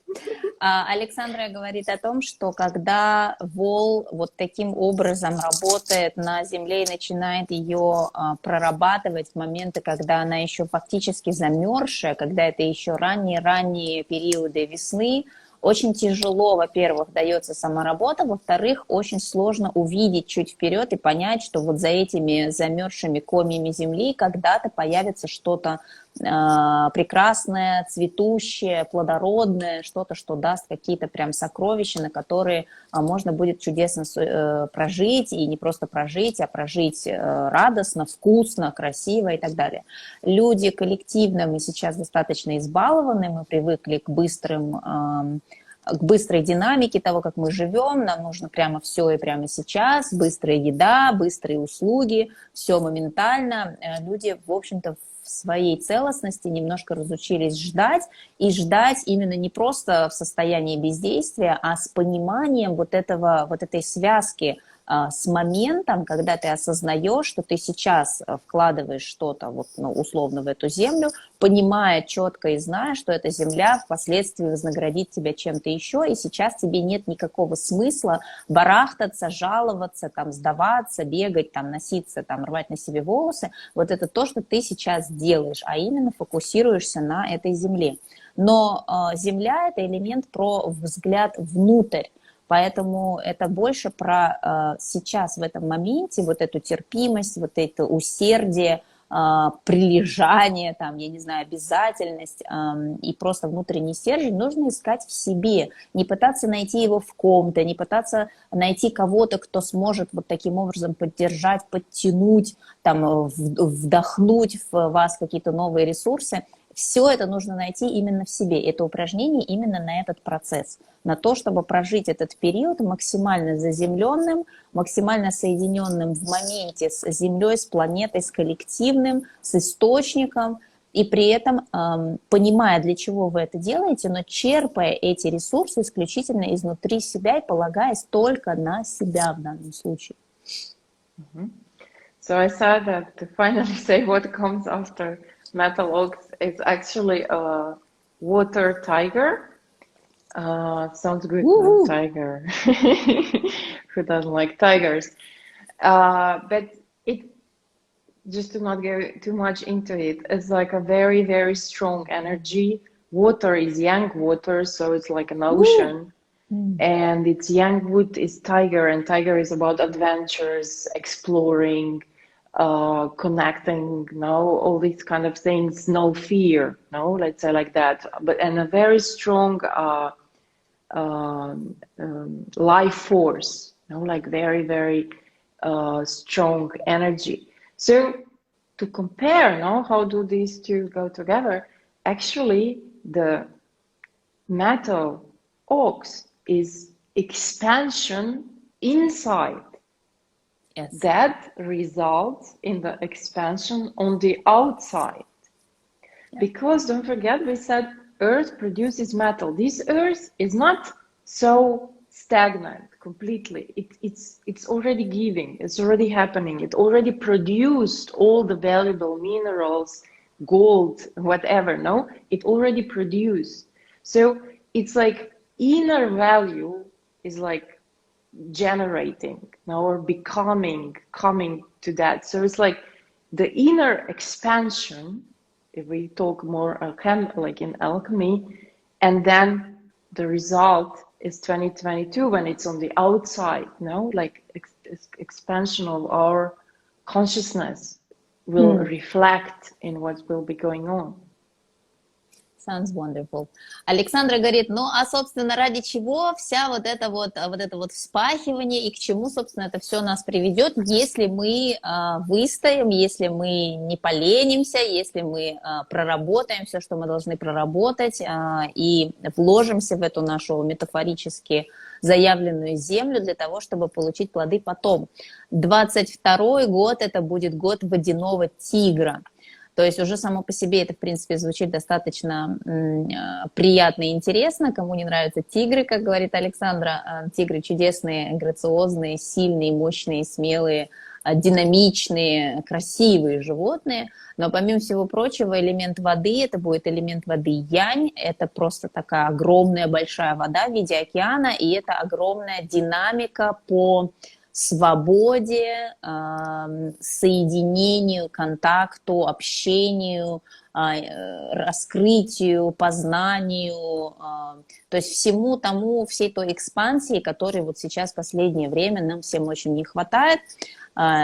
Александра говорит о том, что когда вол вот таким образом работает на Земле и начинает ее прорабатывать в моменты, когда она еще фактически замерзшая, когда это еще ранние периоды весны, очень тяжело, во-первых, дается сама работа, во-вторых, очень сложно увидеть чуть вперед и понять, что вот за этими замерзшими комьями земли когда-то появится что-то прекрасное, цветущее, плодородное, что-то, что даст какие-то прям сокровища, на которые можно будет чудесно прожить, и не просто прожить, а прожить радостно, вкусно, красиво и так далее. Люди коллективно, мы сейчас достаточно избалованы, мы привыкли к быстрой динамике того, как мы живем, нам нужно прямо все и прямо сейчас, быстрая еда, быстрые услуги, все моментально. Люди, в общем-то, в своей целостности немножко разучились ждать, и ждать именно не просто в состоянии бездействия, а с пониманием вот этой связки с моментом, когда ты осознаешь, что ты сейчас вкладываешь что-то условно в эту землю, понимая четко и зная, что эта земля впоследствии вознаградит тебя чем-то еще, и сейчас тебе нет никакого смысла барахтаться, жаловаться, сдаваться, бегать, носиться, рвать на себе волосы. Вот это то, что ты сейчас делаешь, а именно фокусируешься на этой земле. Но земля – это элемент про взгляд внутрь. Поэтому это больше про сейчас, в этом моменте, вот эту терпимость, вот это усердие, прилежание, я не знаю, обязательность и просто внутренний стержень нужно искать в себе, не пытаться найти его в ком-то, не пытаться найти кого-то, кто сможет вот таким образом поддержать, подтянуть, вдохнуть в вас какие-то новые ресурсы. Все это нужно найти именно в себе. Это упражнение именно на этот процесс, на то, чтобы прожить этот период максимально заземленным, максимально соединенным в моменте с Землей, с планетой, с коллективным, с источником, и при этом понимая, для чего вы это делаете, но черпая эти ресурсы исключительно изнутри себя и полагаясь только на себя в данном случае. So I said that to finally say what comes after metal ox is actually a water tiger. Sounds good, no? Tiger. Who doesn't like tigers? But it, just to not go too much into it, it's like a very, very strong energy. Water is yang water, so it's like an ocean. And its yang wood is tiger, and tiger is about adventures, exploring, connecting, all these kind of things, no fear, let's say like that. And a very strong life force, like very, very strong energy. So to compare, no, how do these two go together? Actually, the metal ox is expansion inside. Yes. That results in the expansion on the outside. Yeah. Because don't forget, we said Earth produces metal. This Earth is not so stagnant completely. It's already giving, it's already happening. It already produced all the valuable minerals, gold, whatever, no? It already produced. So it's like inner value is like generating, no, or becoming, coming to that. So it's like the inner expansion, if we talk more like in alchemy, and then the result is 2022 when it's on the outside, no, like expansion of our consciousness will reflect in what will be going on. Sounds wonderful. Александра говорит, ну, а, собственно, ради чего вся вот это вот вспахивание и к чему, собственно, это все нас приведет, если мы выстоим, если мы не поленимся, если мы проработаем все, что мы должны проработать, и вложимся в эту нашу метафорически заявленную землю для того, чтобы получить плоды потом. 22-й год – это будет год водяного тигра. То есть уже само по себе это, в принципе, звучит достаточно приятно и интересно. Кому не нравятся тигры, как говорит Александра, тигры чудесные, грациозные, сильные, мощные, смелые, динамичные, красивые животные. Но помимо всего прочего, элемент воды, это будет элемент воды янь, это просто такая огромная большая вода в виде океана, и это огромная динамика по свободе, соединению, контакту, общению, раскрытию, познанию, то есть всему тому, всей той экспансии, которой вот сейчас в последнее время нам всем очень не хватает,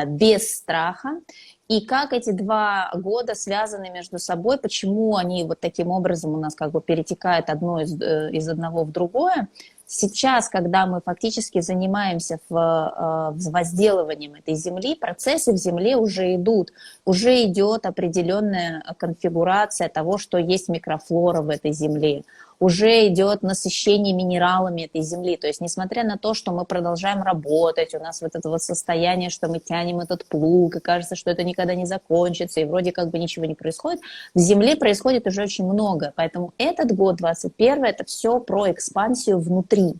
без страха. И как эти 2 года связаны между собой, почему они вот таким образом у нас как бы перетекают из одного в другое. Сейчас, когда мы фактически занимаемся возделыванием этой земли, процессы в земле уже идут, уже идет определенная конфигурация того, что есть микрофлора в этой земле, уже идет насыщение минералами этой земли. То есть, несмотря на то, что мы продолжаем работать, у нас вот это вот состояние, что мы тянем этот плуг, и кажется, что это никогда не закончится, и вроде как бы ничего не происходит, в земле происходит уже очень много. Поэтому этот год, 21, это все про экспансию внутри,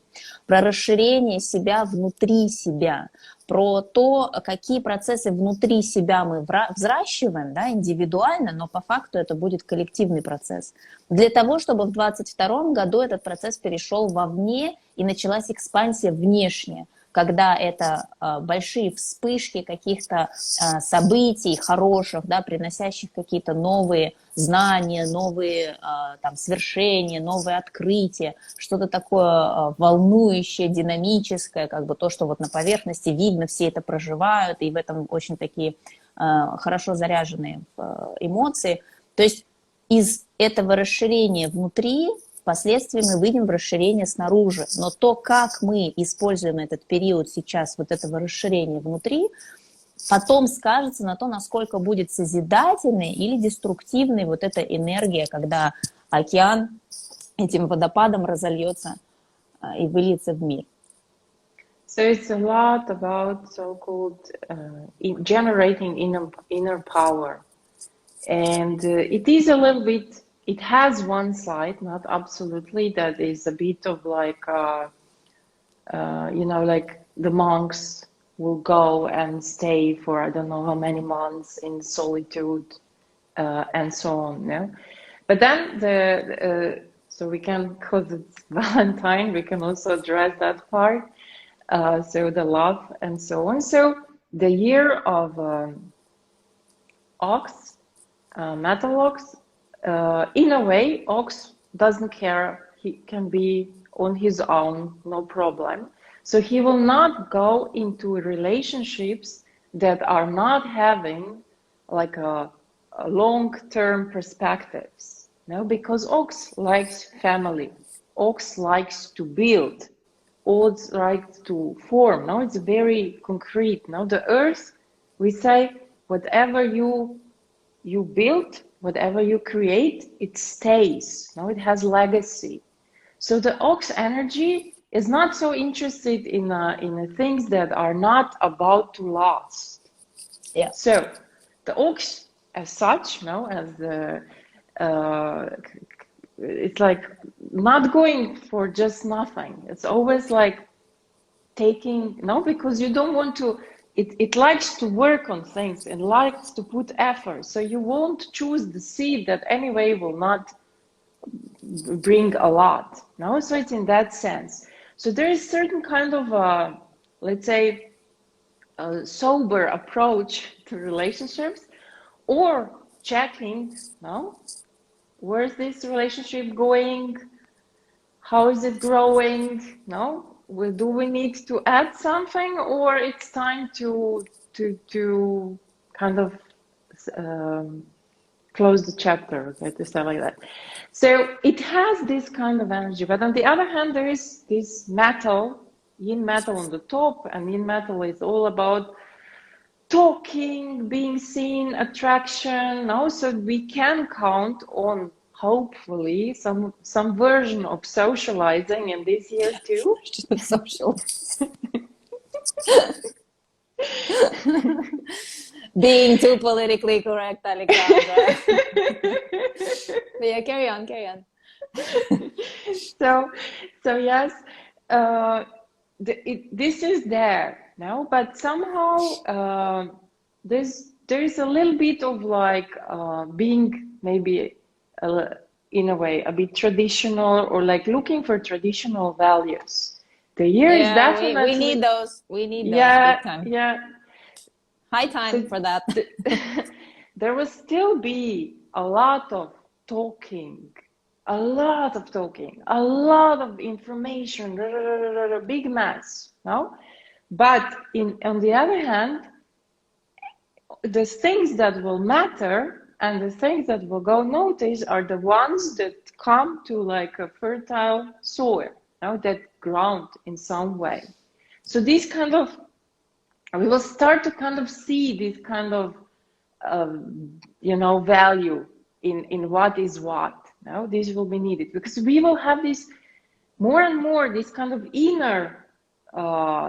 про расширение себя внутри себя, про то, какие процессы внутри себя мы взращиваем, да, индивидуально, но по факту это будет коллективный процесс. Для того, чтобы в 2022 году этот процесс перешел вовне и началась экспансия внешняя, когда это большие вспышки каких-то событий хороших, да, приносящих какие-то новые знания, новые там свершения, новые открытия, что-то такое волнующее, динамическое, как бы то, что вот на поверхности видно, все это проживают, и в этом очень такие хорошо заряженные эмоции. То есть из этого расширения внутри впоследствии мы выйдем в расширение снаружи. Но то, как мы используем этот период сейчас, вот этого расширения внутри, потом скажется на то, насколько будет созидательной или деструктивной вот эта энергия, когда океан этим водопадом разольется и выльется в мир. So it's a lot about so-called generating inner power. And it is a little bit, it has one side, not absolutely, that is a bit of like, you know, like the monks will go and stay for I don't know how many months in solitude and so on. No? But then so we can, because it's Valentine, we can also address that part. So the love and so on. So the year of ox, metal ox, in a way, ox doesn't care. He can be on his own, no problem. So he will not go into relationships that are not having like a long-term perspectives. No, because ox likes family. Ox likes to build. Ox likes to form. No, it's very concrete. No, the earth, we say, whatever you you build, whatever you create, it stays. No, it has legacy. So the ox energy is not so interested in things that are not about to last. Yeah. So the ox, as such, no, as the it's like not going for just nothing. It's always like taking, no, because you don't want to. It likes to work on things and likes to put effort. So you won't choose the seed that anyway will not bring a lot. No, so it's in that sense. So there is certain kind of let's say a sober approach to relationships, or checking, no, where's this relationship going, how is it growing, no, do we need to add something, or it's time to kind of close the chapter, okay, to say like that. So it has this kind of energy, but on the other hand, there is this metal, yin metal on the top, and yin metal is all about talking, being seen, attraction. Also, we can count on hopefully some version of socializing in this year too. Social. Being too politically correct, Alexandra. Yeah, carry on. So yes, this is there now, but somehow there's a little bit of like being maybe in a way a bit traditional, or like looking for traditional values. The year is definitely we need those. We need those big time. Yeah. High time for that. There will still be a lot of talking, a lot of information, big mess, no? But on the other hand, the things that will matter and the things that will go noticed are the ones that come to like a fertile soil, no? That ground in some way. So these kind of, we will start to kind of see this kind of value in what is what. Now this will be needed because we will have this more and more, this kind of inner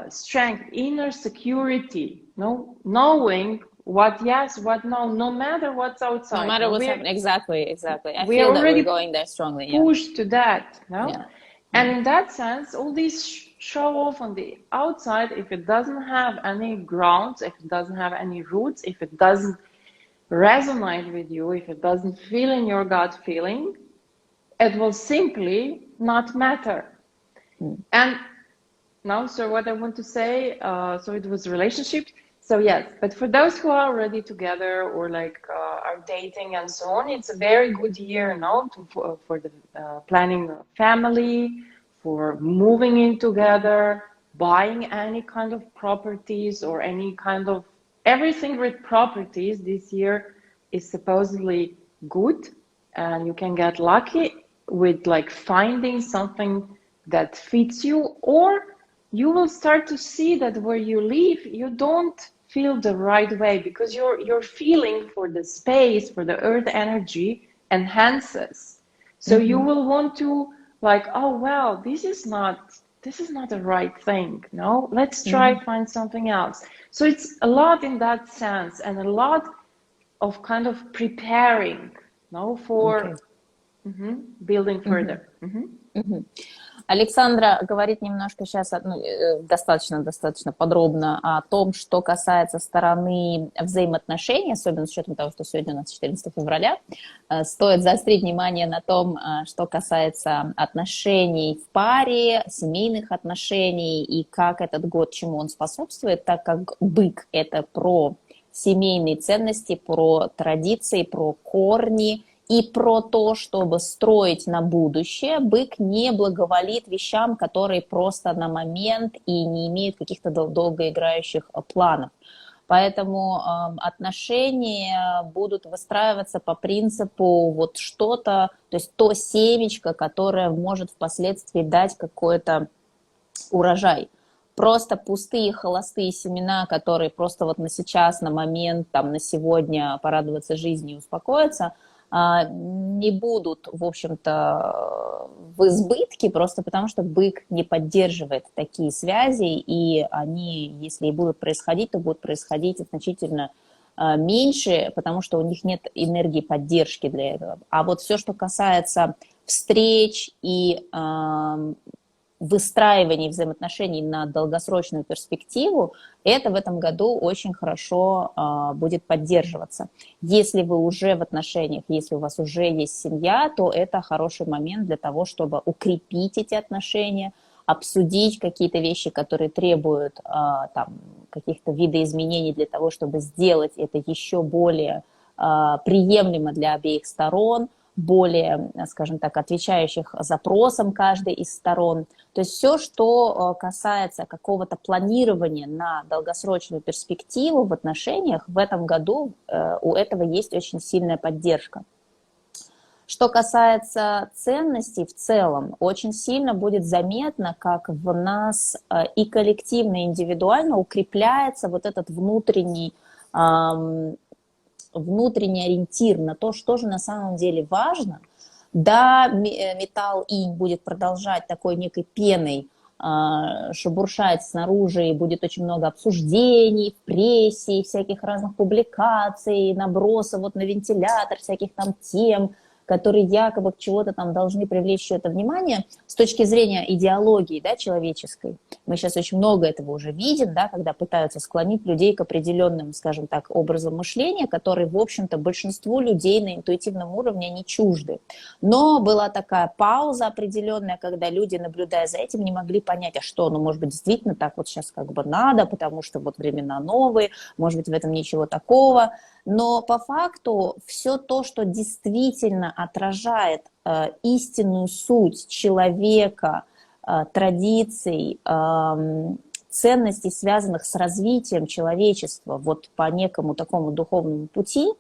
strength, inner security, knowing what yes, what no, no matter what's outside. No matter what's happening. Exactly. I we feel that already we're going there strongly. Pushed to that, no? Yeah. And in that sense, all these show off on the outside, if it doesn't have any grounds, if it doesn't have any roots, if it doesn't resonate with you, if it doesn't feel in your gut feeling, it will simply not matter. And now, so what I want to say, so it was relationships. So yes, but for those who are already together or like are dating and so on, it's a very good year now for the planning a family, for moving in together, buying any kind of properties or any kind of everything with properties this year is supposedly good, and you can get lucky with like finding something that fits you, or you will start to see that where you live, you don't feel the right way because your feeling for the space, for the earth energy enhances. So you will want to like, oh well, this is not the right thing. No, let's try find something else. So it's a lot in that sense, and a lot of kind of preparing, for building further. Александра говорит немножко сейчас достаточно подробно о том, что касается стороны взаимоотношений, особенно с учетом того, что сегодня у нас 14 февраля. Стоит заострить внимание на том, что касается отношений в паре, семейных отношений и как этот год чему он способствует, так как бык – это про семейные ценности, про традиции, про корни, и про то, чтобы строить на будущее. Бык не благоволит вещам, которые просто на момент и не имеют каких-то долгоиграющих планов. Поэтому отношения будут выстраиваться по принципу вот что-то, то есть то семечко, которое может впоследствии дать какой-то урожай. просто пустые, холостые семена, которые просто вот на сейчас, на момент, там, на сегодня порадоваться жизни и успокоиться, не будут, в общем-то, в избытке, просто потому что бык не поддерживает такие связи, и они, если и будут происходить, то будут происходить значительно меньше, потому что у них нет энергии поддержки для этого. А вот все, что касается встреч и выстраивания взаимоотношений на долгосрочную перспективу, это в этом году очень хорошо будет поддерживаться. Если вы уже в отношениях, если у вас уже есть семья, то это хороший момент для того, чтобы укрепить эти отношения, обсудить какие-то вещи, которые требуют там, каких-то видоизменений для того, чтобы сделать это еще более приемлемо для обеих сторон, более, скажем так, отвечающих запросам каждой из сторон. То есть все, что касается какого-то планирования на долгосрочную перспективу в отношениях, в этом году у этого есть очень сильная поддержка. Что касается ценностей в целом, очень сильно будет заметно, как в нас и коллективно, и индивидуально укрепляется вот этот внутренний ориентир на то, что же на самом деле важно. Да, металл инь будет продолжать такой некой пеной шебуршать снаружи, и будет очень много обсуждений в прессе, всяких разных публикаций, набросов вот на вентилятор, всяких там тем, которые якобы к чего-то там должны привлечь чье-то внимание с точки зрения идеологии, да, человеческой. Мы сейчас очень много этого уже видим, да, когда пытаются склонить людей к определенным, скажем так, образам мышления, которые, в общем-то, большинству людей на интуитивном уровне не чужды. Но была такая пауза определенная, когда люди, наблюдая за этим, не могли понять, а что, ну, может быть, действительно так вот сейчас как бы надо, потому что вот времена новые, может быть, в этом ничего такого. Но по факту все то, что действительно отражает истинную суть человека, традиций, ценностей, связанных с развитием человечества вот по некому такому духовному пути,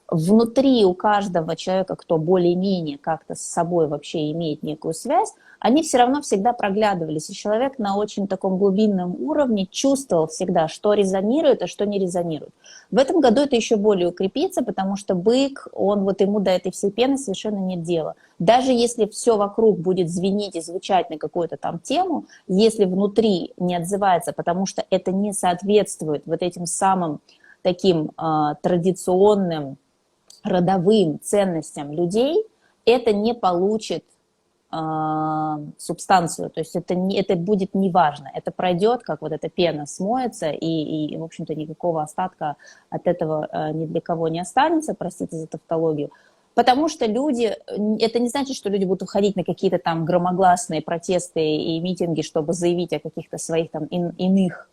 внутри у каждого человека, кто более-менее как-то с собой вообще имеет некую связь, они все равно всегда проглядывались. И человек на очень таком глубинном уровне чувствовал всегда, что резонирует, а что не резонирует. В этом году это еще более укрепится, потому что бык, он вот ему до этой всей пены совершенно нет дела. Даже если все вокруг будет звенеть и звучать на какую-то там тему, если внутри не отзывается, потому что это не соответствует вот этим самым таким традиционным, родовым ценностям людей, это не получит субстанцию, то есть это будет неважно, это пройдет, как вот эта пена смоется, и в общем-то, никакого остатка от этого ни для кого не останется, простите за тавтологию, потому что люди, это не значит, что люди будут выходить на какие-то там громогласные протесты и митинги, чтобы заявить о каких-то своих там иных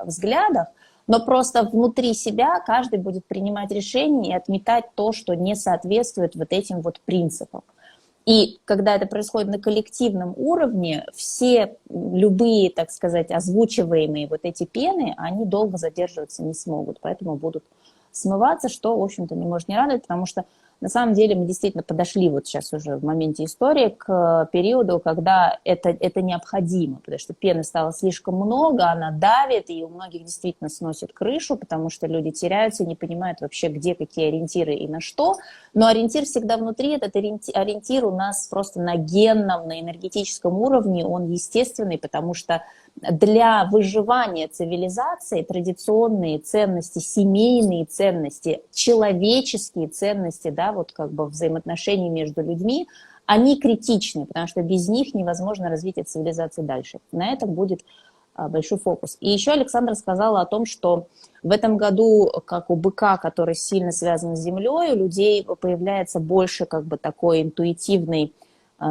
взглядах, но просто внутри себя каждый будет принимать решения и отметать то, что не соответствует вот этим вот принципам. И когда это происходит на коллективном уровне, все любые, так сказать, озвучиваемые вот эти пены, они долго задерживаться не смогут, поэтому будут смываться, что, в общем-то, не может не радовать, потому что на самом деле мы действительно подошли вот сейчас уже в моменте истории к периоду, когда это необходимо, потому что пены стало слишком много, она давит, и у многих действительно сносит крышу, потому что люди теряются и не понимают вообще, где какие ориентиры и на что. Но ориентир всегда внутри, этот ориентир у нас просто на генном, на энергетическом уровне, он естественный, потому что для выживания цивилизации традиционные ценности, семейные ценности, человеческие ценности, да, вот как бы взаимоотношения между людьми, они критичны, потому что без них невозможно развитие цивилизации дальше. На этом будет большой фокус. И еще Александра сказала о том, что в этом году, как у быка, который сильно связан с землей, у людей появляется больше как бы такой интуитивной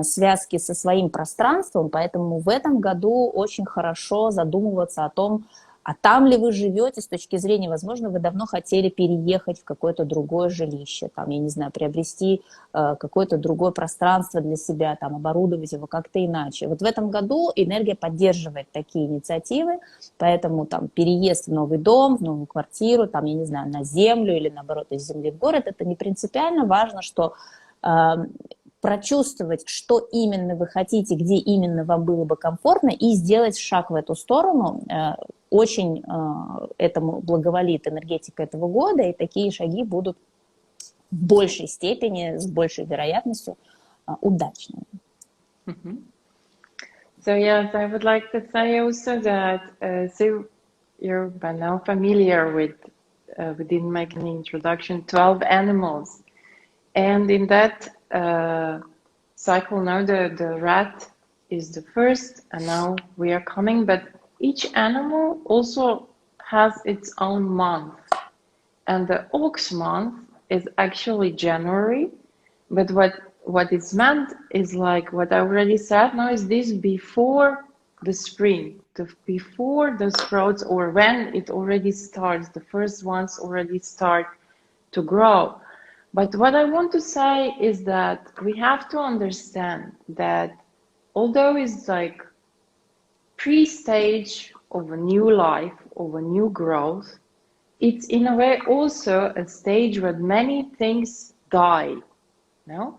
связки со своим пространством, поэтому в этом году очень хорошо задумываться о том, а там ли вы живете с точки зрения, возможно, вы давно хотели переехать в какое-то другое жилище, там, я не знаю, приобрести какое-то другое пространство для себя, там, оборудовать его как-то иначе. Вот в этом году энергия поддерживает такие инициативы, поэтому там переезд в новый дом, в новую квартиру, там, я не знаю, на землю или наоборот из земли в город, это не принципиально, важно, что прочувствовать, что именно вы хотите, где именно вам было бы комфортно, и сделать шаг в эту сторону. Очень этому благоволит энергетика этого года, и такие шаги будут в большей степени, с большей вероятностью удачными. So yes, I would like to say also that so you're by now familiar with, we didn't make an introduction, 12 animals. And in that cycle now the rat is the first, and now we are coming, but each animal also has its own month. And the ox month is actually January, but what is meant is like what I already said now is this before the spring, before the sprouts, or when it already starts, the first ones already start to grow. But what I want to say is that we have to understand that although it's like pre-stage of a new life, of a new growth, it's in a way also a stage where many things die, no?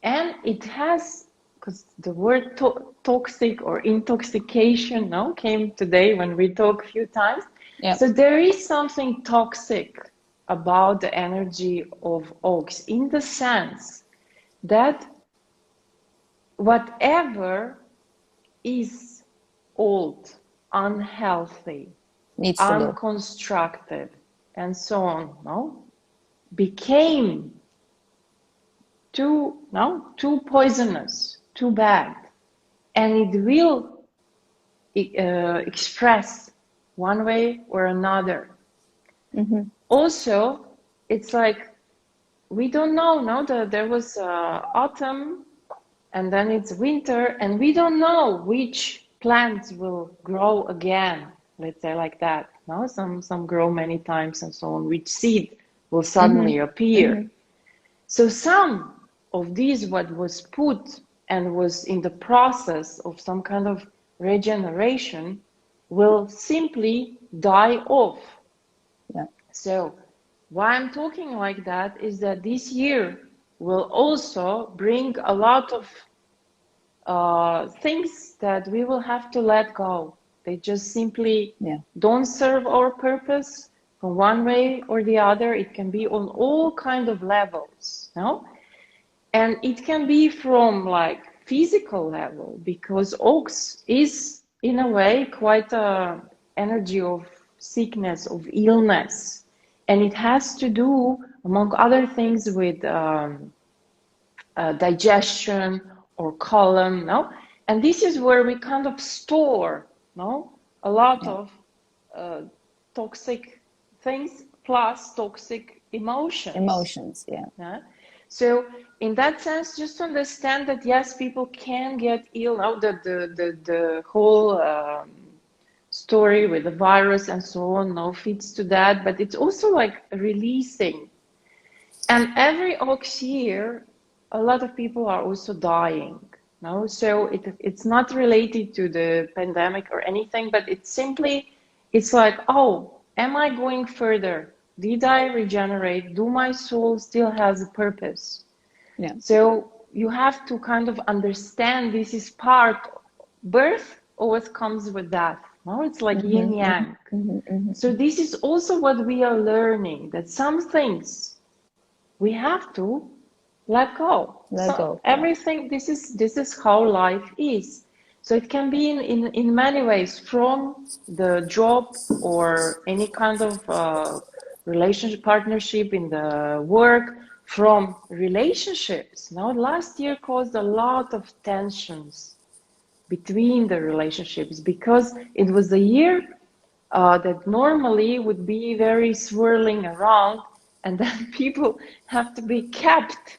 And it has, because the word toxic or intoxication, no, came today when we talked a few times. Yep. So there is something toxic about the energy of ox, in the sense that whatever is old, unhealthy, unconstructed, and so on, no, became too poisonous, too bad, and it will express one way or another. Also, it's like we don't know. No, there was autumn, and then it's winter, and we don't know which plants will grow again. Let's say like that. No, some grow many times and so on. Which seed will suddenly appear? So some of these, what was put and was in the process of some kind of regeneration, will simply die off. Yeah. So why I'm talking like that is that this year will also bring a lot of things that we will have to let go. They just simply don't serve our purpose from one way or the other. It can be on all kind of levels, no? And it can be from like physical level, because ox is in a way quite a energy of sickness, of illness, and it has to do, among other things, with digestion or colon, no? And this is where we kind of store, no, a lot of toxic things plus toxic emotions. Yeah. So in that sense, just understand that yes, people can get ill. Now the whole story with the virus and so on, no, fits to that, but it's also like releasing. And every ox year, a lot of people are also dying. No, so it's not related to the pandemic or anything, but it's simply, it's like, oh, am I going further? Did I regenerate? Do my soul still has a purpose? Yeah. So you have to kind of understand this is part. Birth always comes with death. No, it's like yin yang. So this is also what we are learning, that some things we have to let go. Everything. This is how life is. So it can be in many ways, from the job or any kind of relationship, partnership in the work, from relationships. Now, last year caused a lot of tensions between the relationships, because it was a year that normally would be very swirling around, and then people have to be kept,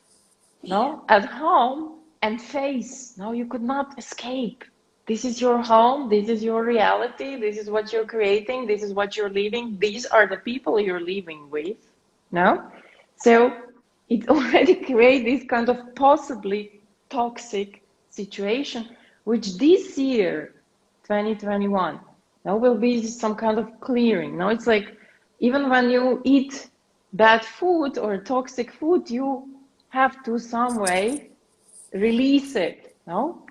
no, at home and face. No, you could not escape. This is your home. This is your reality. This is what you're creating. This is what you're living. These are the people you're living with. No, so it already creates this kind of possibly toxic situation, which this year, 2021, now will be some kind of clearing. Now it's like, even when you eat bad food or toxic food, you have to some way release it, no?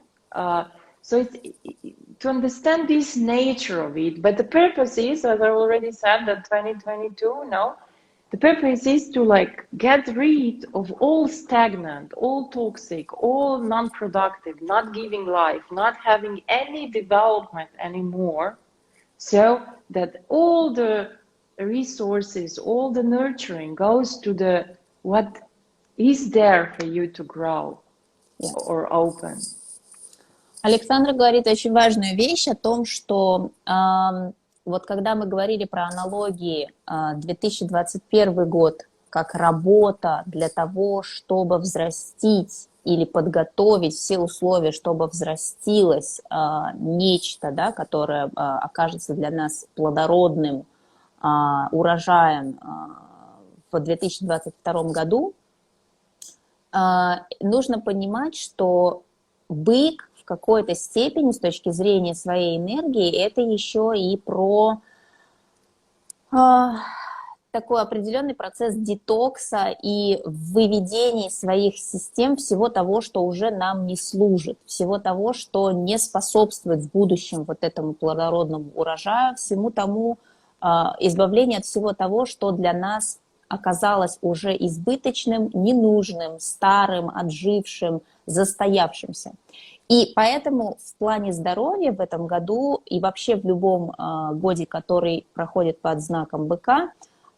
So it's to understand this nature of it, but the purpose is, as I already said, that 2022, no? The purpose is to like get rid of all stagnant, all toxic, all non-productive, not giving life, not having any development anymore, so that all the resources, all the nurturing goes to the what is there for you to grow or open. Александра говорит очень важную вещь о том, что вот когда мы говорили про аналогии 2021 год как работа для того, чтобы взрастить или подготовить все условия, чтобы взрастилось нечто, да, которое окажется для нас плодородным урожаем в 2022 году, нужно понимать, что бык в какой-то степени с точки зрения своей энергии это еще и про такой определенный процесс детокса и выведения из своих систем всего того, что уже нам не служит, всего того, что не способствует в будущем вот этому плодородному урожаю, всему тому избавление от всего того, что для нас оказалось уже избыточным, ненужным, старым, отжившим, застоявшимся. И поэтому в плане здоровья в этом году и вообще в любом годе, который проходит под знаком быка,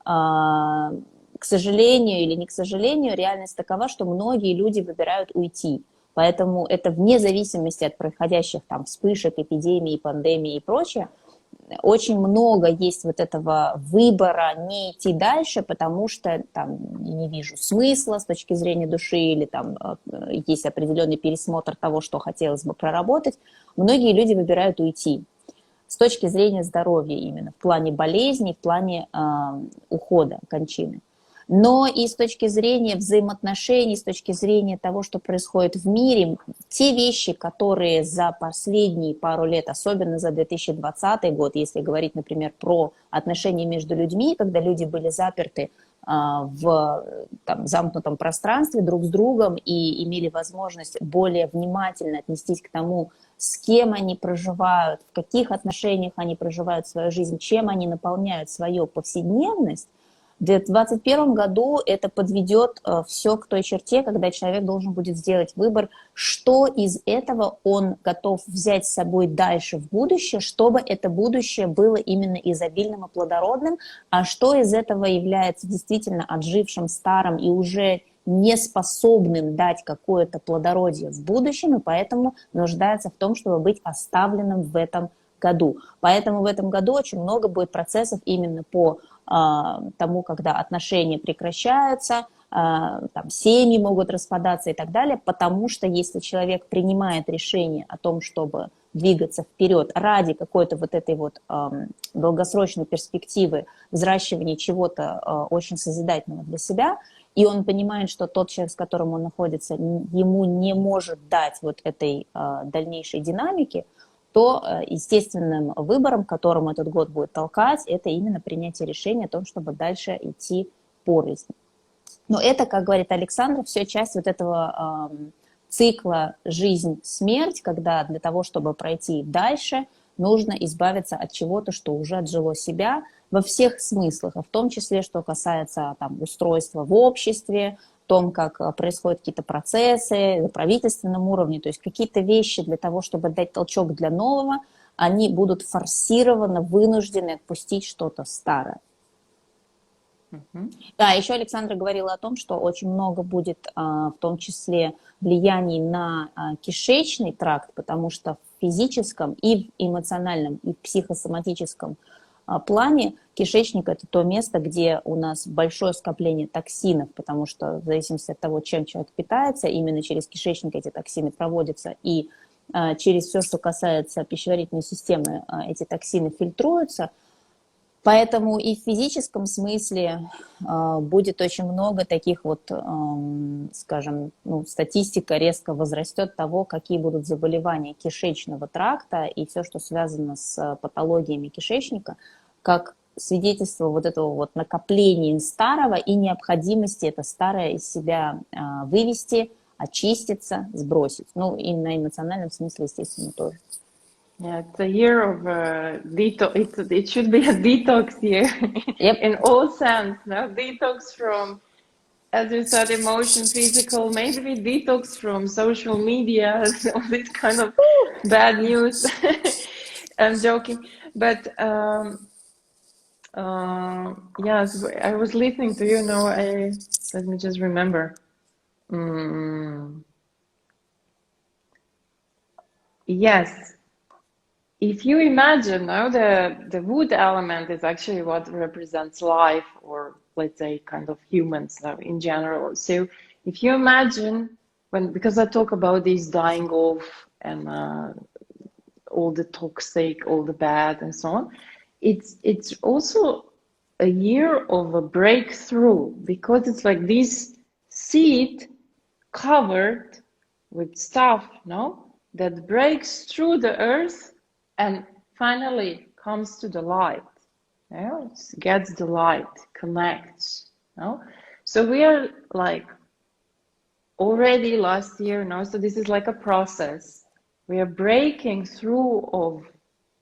к сожалению или не к сожалению, реальность такова, что многие люди выбирают уйти. Поэтому это вне зависимости от происходящих там вспышек, эпидемий, пандемий и прочее, очень много есть вот этого выбора не идти дальше, потому что там не вижу смысла с точки зрения души или там есть определенный пересмотр того, что хотелось бы проработать. Многие люди выбирают уйти с точки зрения здоровья именно, в плане болезней, в плане ухода, кончины. Но и с точки зрения взаимоотношений, с точки зрения того, что происходит в мире, те вещи, которые за последние пару лет, особенно за 2020 год, если говорить, например, про отношения между людьми, когда люди были заперты в там, замкнутом пространстве друг с другом и имели возможность более внимательно отнестись к тому, с кем они проживают, в каких отношениях они проживают свою жизнь, чем они наполняют свою повседневность, в 2021 году это подведет все к той черте, когда человек должен будет сделать выбор, что из этого он готов взять с собой дальше в будущее, чтобы это будущее было именно изобильным и плодородным, а что из этого является действительно отжившим, старым и уже неспособным дать какое-то плодородие в будущем, и поэтому нуждается в том, чтобы быть оставленным в этом году. Поэтому в этом году очень много будет процессов именно по тому, когда отношения прекращаются, там, семьи могут распадаться и так далее, потому что если человек принимает решение о том, чтобы двигаться вперед ради какой-то вот этой вот долгосрочной перспективы взращивания чего-то очень созидательного для себя, и он понимает, что тот человек, с которым он находится, ему не может дать вот этой дальнейшей динамики, то естественным выбором, которым этот год будет толкать, это именно принятие решения о том, чтобы дальше идти порознь. Но это, как говорит Александра, все часть вот этого цикла жизнь-смерть, когда для того, чтобы пройти дальше, нужно избавиться от чего-то, что уже отжило себя во всех смыслах, в том числе, что касается там, устройства в обществе, в том, как происходят какие-то процессы на правительственном уровне, то есть какие-то вещи для того, чтобы дать толчок для нового, они будут форсированно вынуждены отпустить что-то старое. Да, еще Александра говорила о том, что очень много будет, в том числе, влияний на кишечный тракт, потому что в физическом и в эмоциональном, и в психосоматическом плане кишечник – это то место, где у нас большое скопление токсинов, потому что в зависимости от того, чем человек питается, именно через кишечник эти токсины проводятся, и через все, что касается пищеварительной системы, эти токсины фильтруются. Поэтому и в физическом смысле будет очень много таких вот, скажем, статистика резко возрастет того, какие будут заболевания кишечного тракта и все, что связано с патологиями кишечника, как свидетельство вот этого вот накопления старого и необходимости это старое из себя вывести, очиститься, сбросить. Ну, и на эмоциональном смысле, естественно, тоже. Yeah, it's a year of detox. It should be a detox year Yep. in all sense. No, detox from, as you said, emotion, physical. Maybe we detox from social media, all this kind of bad news. I'm joking, but yes, I was listening to you. No, let me just remember. Yes. If you imagine now the wood element is actually what represents life, or let's say kind of humans now in general. So if you imagine because I talk about this dying off and all the toxic, all the bad and so on, it's also a year of a breakthrough, because it's like this seed covered with stuff, no, that breaks through the earth and finally comes to the light. It gets the light, connects. No? So we are like already last year, no? So this is like a process. We are breaking through of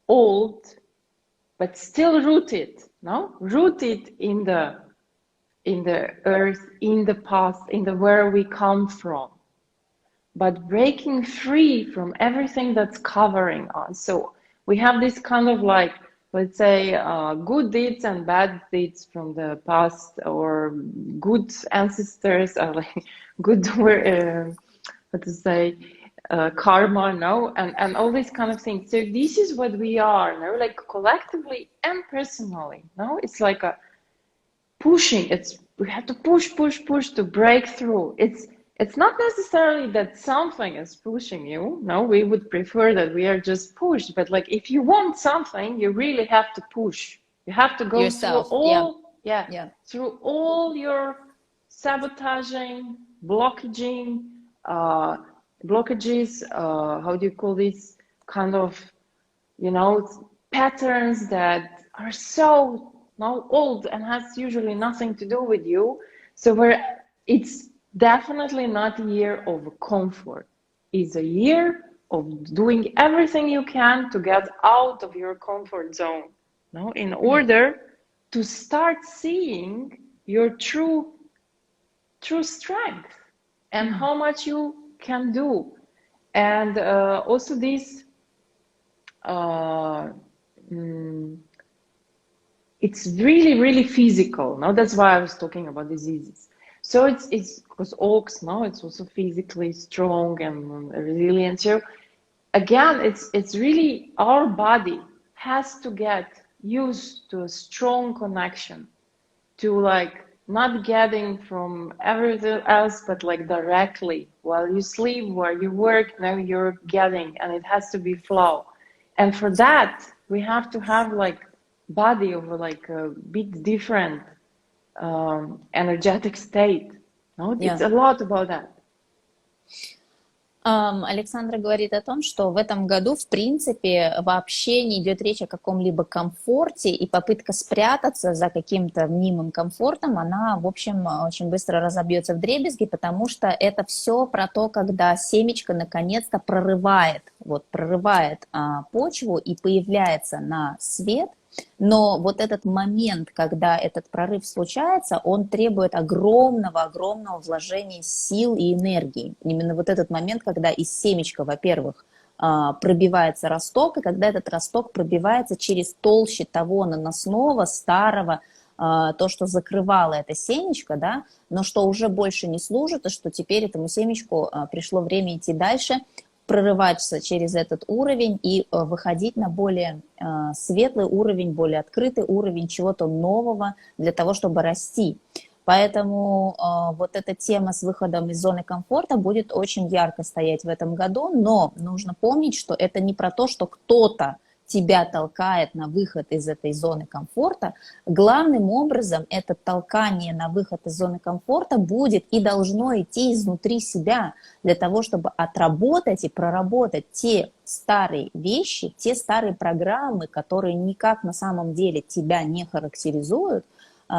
old, but still rooted, no? Rooted in the earth, in the past, in the where we come from, but breaking free from everything that's covering us. So we have this kind of like, let's say, good deeds and bad deeds from the past, or good ancestors, or like good, what to say, karma, no, and all these kind of things. So this is what we are, no, like collectively and personally, no. It's like a pushing. We have to push to break through. It's not necessarily that something is pushing you. No, we would prefer that we are just pushed. But like, if you want something, you really have to push. You have to go Yourself. through all, through all your sabotaging, blockages. How do you call this kind of, patterns that are so old and has usually nothing to do with you. So it's definitely not a year of comfort. It's a year of doing everything you can to get out of your comfort zone, in order to start seeing your true strength and how much you can do. And also this, it's really, really physical. That's why I was talking about diseases. So it's because oaks, it's also physically strong and resilient. So again, it's really, our body has to get used to a strong connection, to like not getting from everything else, but like directly while you sleep, while you work, now you're getting, and it has to be flow. And for that, we have to have like body of like a bit different energetic state. It's a lot about that. Александра говорит о том, что в этом году, в принципе, вообще не идет речь о каком-либо комфорте, и попытка спрятаться за каким-то мнимым комфортом, она, в общем, очень быстро разобьется вдребезги, потому что это все про то, когда семечко наконец-то прорывает почву и появляется на свет. Но вот этот момент, когда этот прорыв случается, он требует огромного вложения сил и энергии. Именно вот этот момент, когда из семечка, во-первых, пробивается росток, и когда этот росток пробивается через толще того наносного, старого, то, что закрывало это семечко, да, но что уже больше не служит, и что теперь этому семечку пришло время идти дальше, прорываться через этот уровень и выходить на более светлый уровень, более открытый уровень чего-то нового для того, чтобы расти. Поэтому вот эта тема с выходом из зоны комфорта будет очень ярко стоять в этом году, но нужно помнить, что это не про то, что кто-то тебя толкает на выход из этой зоны комфорта. Главным образом это толкание на выход из зоны комфорта будет и должно идти изнутри себя для того, чтобы отработать и проработать те старые вещи, те старые программы, которые никак на самом деле тебя не характеризуют,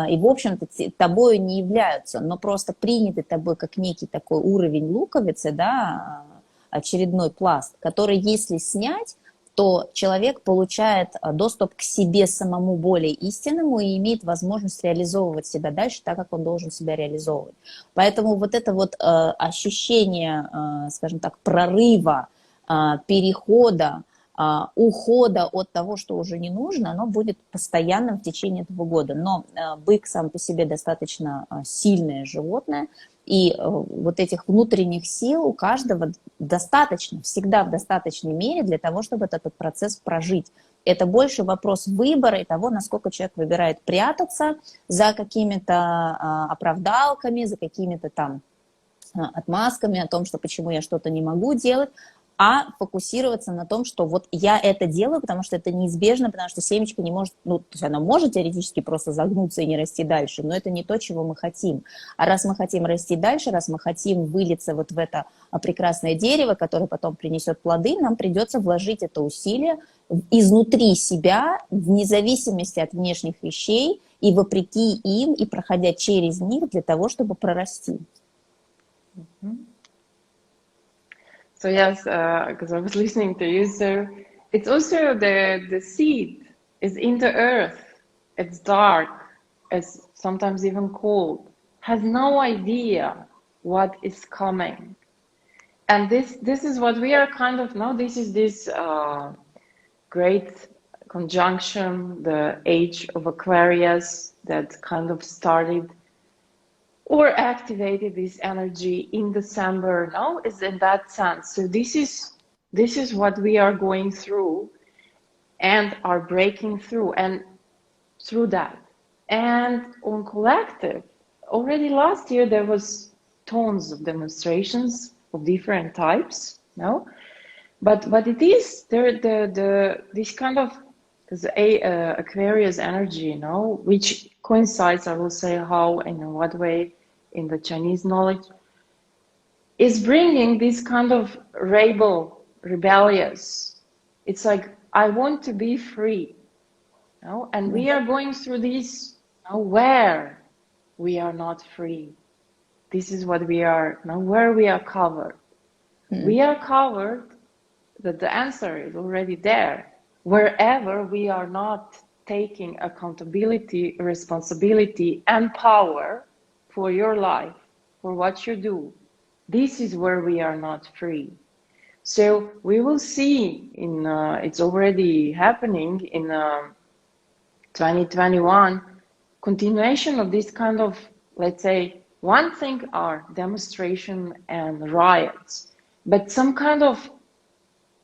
и, в общем-то, тобою не являются, но просто приняты тобой как некий такой уровень луковицы, да, очередной пласт, который, если снять, то человек получает доступ к себе самому более истинному и имеет возможность реализовывать себя дальше так, как он должен себя реализовывать. Поэтому вот это вот ощущение, скажем так, прорыва, перехода, ухода от того, что уже не нужно, оно будет постоянным в течение этого года. Но бык сам по себе достаточно сильное животное, и вот этих внутренних сил у каждого достаточно, всегда в достаточной мере для того, чтобы этот процесс прожить. Это больше вопрос выбора и того, насколько человек выбирает прятаться за какими-то оправдалками, за какими-то там отмазками о том, что почему я что-то не могу делать, а фокусироваться на том, что вот я это делаю, потому что это неизбежно, потому что семечко не может, ну, то есть оно может теоретически просто загнуться и не расти дальше, но это не то, чего мы хотим. А раз мы хотим расти дальше, раз мы хотим вылиться вот в это прекрасное дерево, которое потом принесет плоды, нам придется вложить это усилие изнутри себя, вне зависимости от внешних вещей, и вопреки им, и проходя через них для того, чтобы прорасти. So yes, because I was listening to you, so it's also the seed is in the earth. It's dark, it's sometimes even cold, has no idea what is coming. And this is what we are kind of now. This is this great conjunction, the age of Aquarius that kind of started or activated this energy in December. Now is in that sense. So this is what we are going through and are breaking through, and through that. And on collective, already last year there was tons of demonstrations of different types, no? But it is the this kind of Aquarius energy, you know, which coincides, I will say how and in what way in the Chinese knowledge, is bringing this kind of rebellious. It's like, I want to be free, you know? And we are going through this, you know, where we are not free. This is what we are now, where we are covered. We are covered, that the answer is already there. Wherever we are not taking accountability, responsibility, and power for your life, for what you do, this is where we are not free. So we will see in it's already happening in 2021, continuation of this kind of, let's say, one thing are demonstration and riots, but some kind of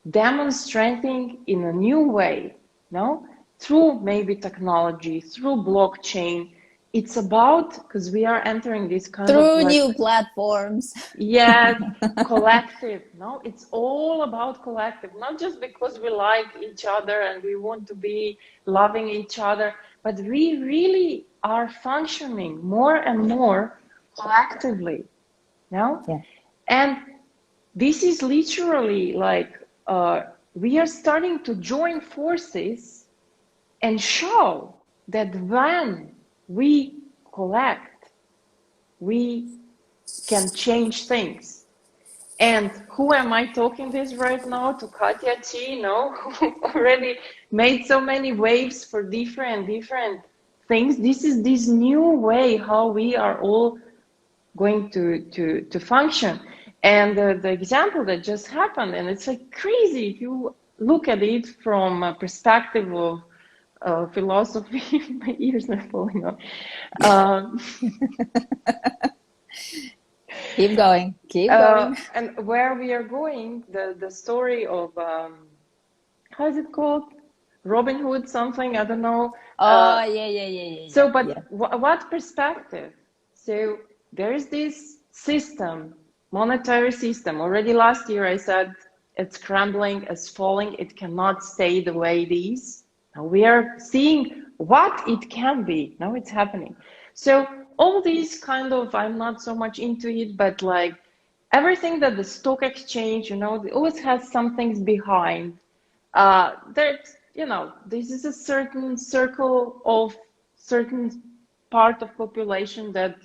demonstrating in a new way, no? Through maybe technology, through blockchain. It's about, because we are entering this kind of Through new platforms. Yes, collective, no? It's all about collective, not just because we like each other and we want to be loving each other, but we really are functioning more and more collectively, no? Yeah. And this is literally like, we are starting to join forces and show that when we collect, we can change things. And who am I talking this right now? To Katia T, no? Who already made so many waves for different things. This is this new way how we are all going to function. And the example that just happened, and it's like crazy if you look at it from a perspective of philosophy. My ears are falling off. Keep going. And where we are going, the story of, how is it called? Robin Hood something, I don't know. Yeah. So, but yeah. What perspective? So there is this system, monetary system. Already last year I said it's crumbling, it's falling, it cannot stay the way it is. Now we are seeing what it can be. Now it's happening. So all these kind of, I'm not so much into it, but like everything that the stock exchange, you know, it always has some things behind. That, you know, this is a certain circle of certain part of population that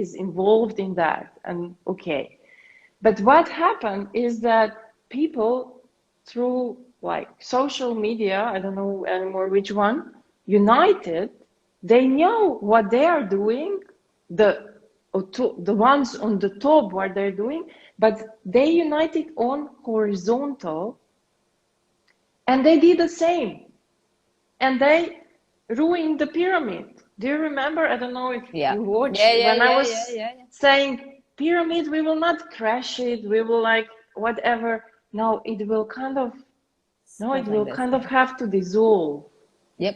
is involved in that, and okay. But what happened is that people, through like social media, I don't know anymore which one, united, they know what they are doing, the ones on the top, what they're doing, but they united on horizontal, and they did the same. And they ruined the pyramid. Do you remember? I don't know if you watched when I was saying pyramid, we will not crash it, we will like whatever. No, it will kind of have to dissolve. Yep.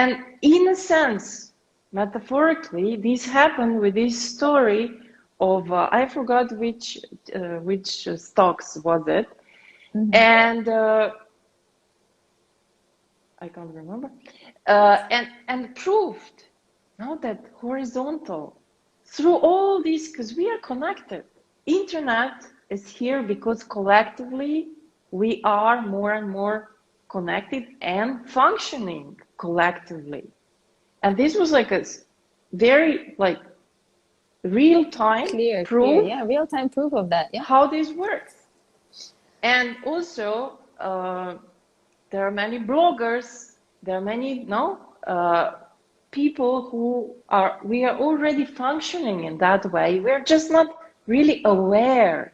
And in a sense, metaphorically, this happened with this story of I forgot which stocks was it, and I can't remember, and proved now that horizontal through all this, because we are connected. Internet is here because collectively we are more and more connected and functioning collectively. And this was like a very like real-time proof. Yeah, real-time proof of that. Yeah. How this works. And also there are many bloggers, there are many people we are already functioning in that way. We're just not really aware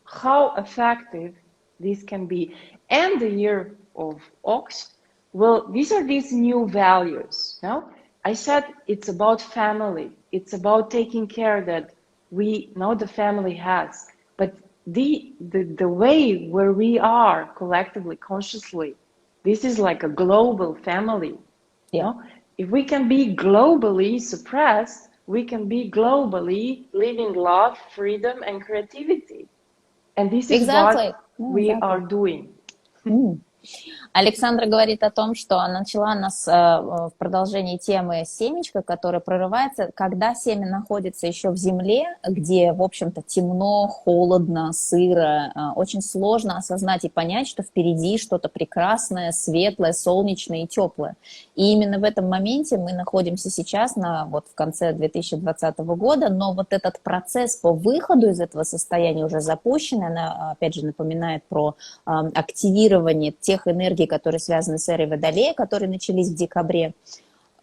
how effective this can be. And the year of Ox, well, these are these new values. Now, I said it's about family. It's about taking care that we know the family has. But the way where we are collectively, consciously, this is like a global family. Yeah. You know? If we can be globally suppressed, we can be globally living love, freedom, and creativity. And this is what we are doing. Александра говорит о том, что она начала нас в продолжении темы семечка, которая прорывается, когда семя находится еще в земле, где, в общем-то, темно, холодно, сыро, очень сложно осознать и понять, что впереди что-то прекрасное, светлое, солнечное и теплое. И именно в этом моменте мы находимся сейчас в конце 2020 года, но вот этот процесс по выходу из этого состояния уже запущен, она, опять же, напоминает про активирование тех энергий, которые связаны с эрой Водолея, которые начались в декабре.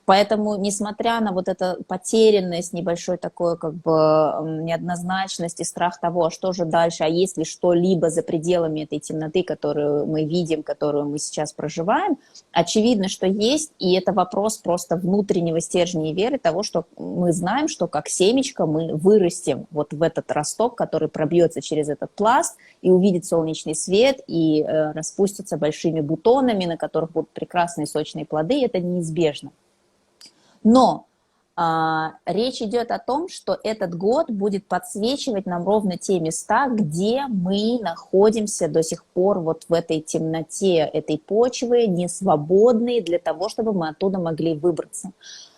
Поэтому, несмотря на вот эту потерянность, небольшой такой как бы неоднозначность и страх того, что же дальше, а есть ли что-либо за пределами этой темноты, которую мы видим, которую мы сейчас проживаем, очевидно, что есть, и это вопрос просто внутреннего стержня и веры того, что мы знаем, что как семечко мы вырастем вот в этот росток, который пробьется через этот пласт и увидит солнечный свет, и распустится большими бутонами, на которых будут прекрасные сочные плоды, и это неизбежно. Но речь идет о том, что этот год будет подсвечивать нам ровно те места, где мы находимся до сих пор вот в этой темноте этой почвы, несвободные, для того, чтобы мы оттуда могли выбраться.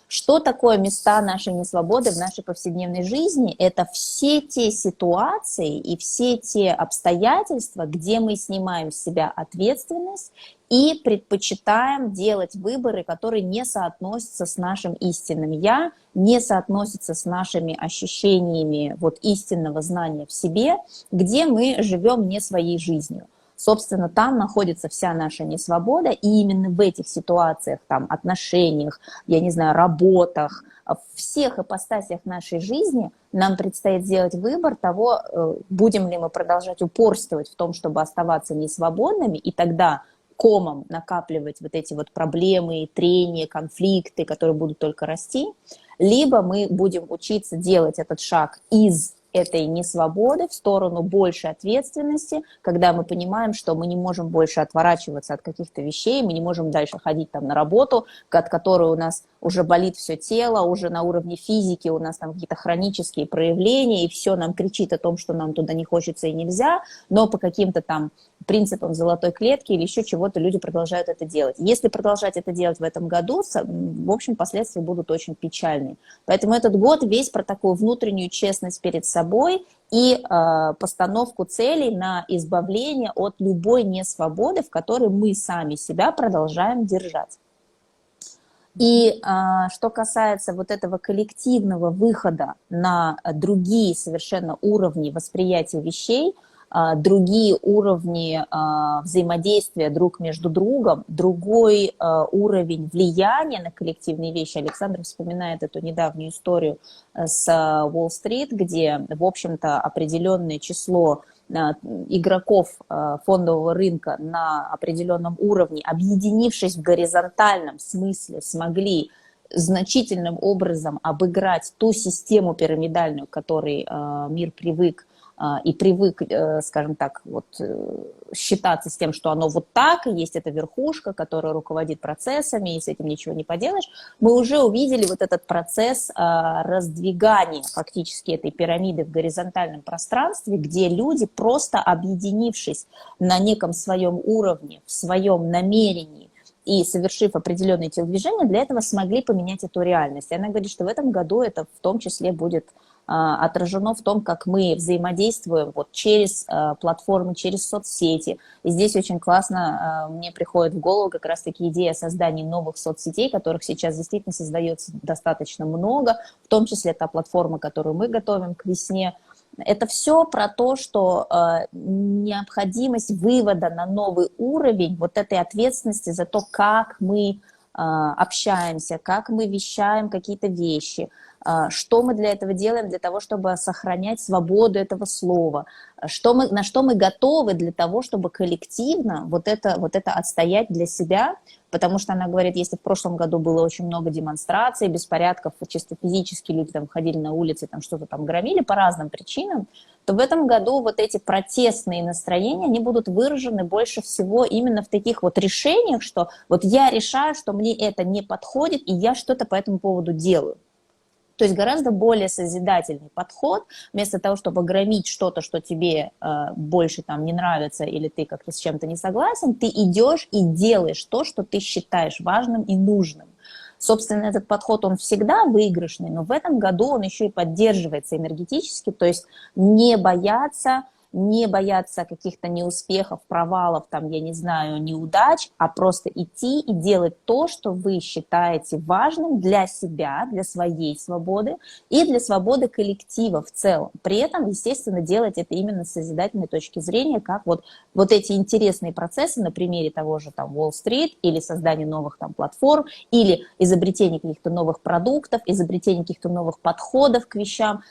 Что такое места нашей несвободы в нашей повседневной жизни? Это все те ситуации и все те обстоятельства, где мы снимаем с себя ответственность и предпочитаем делать выборы, которые не соотносятся с нашим истинным «я», не соотносятся с нашими ощущениями вот истинного знания в себе, где мы живем не своей жизнью. Собственно, там находится вся наша несвобода, и именно в этих ситуациях, там, отношениях, я не знаю, работах, в всех ипостасях нашей жизни нам предстоит сделать выбор того, будем ли мы продолжать упорствовать в том, чтобы оставаться несвободными, и тогда комом накапливать вот эти вот проблемы, трения, конфликты, которые будут только расти, либо мы будем учиться делать этот шаг из этой несвободы в сторону большей ответственности, когда мы понимаем, что мы не можем больше отворачиваться от каких-то вещей, мы не можем дальше ходить там на работу, от которой у нас уже болит все тело, уже на уровне физики у нас там какие-то хронические проявления, и все нам кричит о том, что нам туда не хочется и нельзя, но по каким-то там принципам золотой клетки или еще чего-то люди продолжают это делать. Если продолжать это делать в этом году, в общем, последствия будут очень печальные. Поэтому этот год весь про такую внутреннюю честность перед собой и постановку целей на избавление от любой несвободы, в которой мы сами себя продолжаем держать. И что касается вот этого коллективного выхода на другие совершенно уровни восприятия вещей, другие уровни взаимодействия друг между другом, другой уровень влияния на коллективные вещи. Александр вспоминает эту недавнюю историю с Уолл-стрит, где, в общем-то, определенное число игроков фондового рынка на определенном уровне, объединившись в горизонтальном смысле, смогли значительным образом обыграть ту систему пирамидальную, к которой мир привык, и привык, скажем так, вот, считаться с тем, что оно вот так, и есть эта верхушка, которая руководит процессами, и с этим ничего не поделаешь, мы уже увидели вот этот процесс раздвигания фактически этой пирамиды в горизонтальном пространстве, где люди, просто объединившись на неком своем уровне, в своем намерении, и совершив определенные телодвижения, для этого смогли поменять эту реальность. И она говорит, что в этом году это в том числе будет отражено в том, как мы взаимодействуем вот через платформы, через соцсети. И здесь очень классно мне приходит в голову как раз-таки идея создания новых соцсетей, которых сейчас действительно создается достаточно много, в том числе та платформа, которую мы готовим к весне. Это все про то, что необходимость вывода на новый уровень вот этой ответственности за то, как мы общаемся, как мы вещаем какие-то вещи, что мы для этого делаем, для того, чтобы сохранять свободу этого слова, на что мы готовы для того, чтобы коллективно вот это отстоять для себя, потому что она говорит, если в прошлом году было очень много демонстраций, беспорядков, чисто физически люди там ходили на улицы, там что-то там громили по разным причинам, то в этом году вот эти протестные настроения, они будут выражены больше всего именно в таких вот решениях, что вот я решаю, что мне это не подходит, и я что-то по этому поводу делаю. То есть гораздо более созидательный подход, вместо того, чтобы громить что-то, что тебе больше там не нравится, или ты как-то с чем-то не согласен, ты идешь и делаешь то, что ты считаешь важным и нужным. Собственно, этот подход, он всегда выигрышный, но в этом году он еще и поддерживается энергетически, то есть не бояться каких-то неуспехов, провалов, там, я не знаю, неудач, а просто идти и делать то, что вы считаете важным для себя, для своей свободы и для свободы коллектива в целом. При этом, естественно, делать это именно с созидательной точки зрения, как вот эти интересные процессы на примере того же там Уолл-стрит или создания новых там платформ, или изобретение каких-то новых продуктов, изобретение каких-то новых подходов к вещам.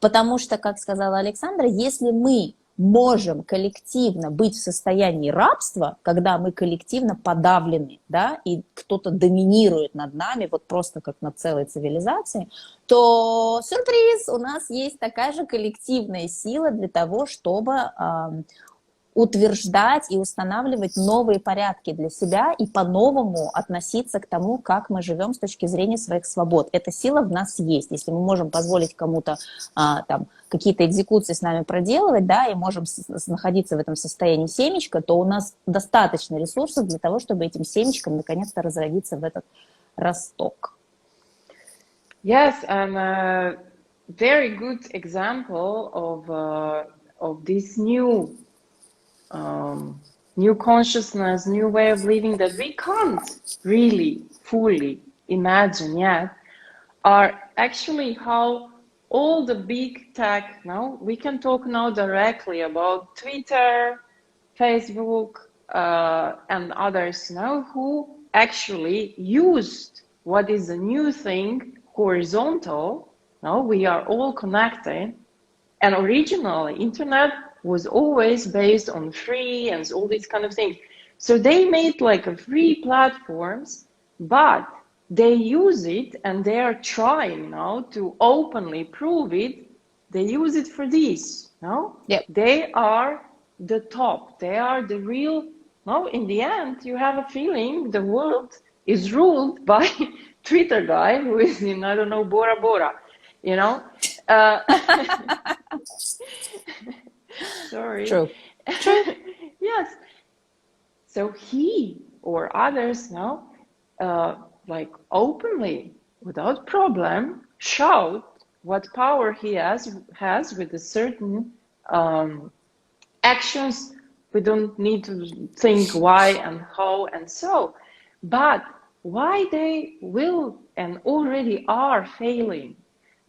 Потому что, как сказала Александра, если мы можем коллективно быть в состоянии рабства, когда мы коллективно подавлены, да, и кто-то доминирует над нами, вот просто как над целой цивилизацией, то, сюрприз, у нас есть такая же коллективная сила для того, чтобы утверждать и устанавливать новые порядки для себя и по-новому относиться к тому, как мы живем с точки зрения своих свобод. Эта сила в нас есть. Если мы можем позволить кому-то там какие-то экзекуции с нами проделывать, да, и можем находиться в этом состоянии семечка, то у нас достаточно ресурсов для того, чтобы этим семечком наконец-то разродиться в этот росток. Yes, and a very good example of this new consciousness, new way of living that we can't really fully imagine yet, are actually how all the big tech now, we can talk now directly about Twitter, Facebook, and others now, who actually used what is a new thing, horizontal. Now we are all connected, and originally internet was always based on free and all these kind of things. So they made like a free platforms, but they use it and they are trying now to openly prove it. They use it for this, no? Yep. They are the top. They are the real, no, in the end, you have a feeling the world is ruled by Twitter guy who is in, I don't know, Bora Bora, you know? Sorry. True. Yes. So he or others now, like openly, without problem, shout what power he has with a certain actions. We don't need to think why and how and so. But why they will and already are failing?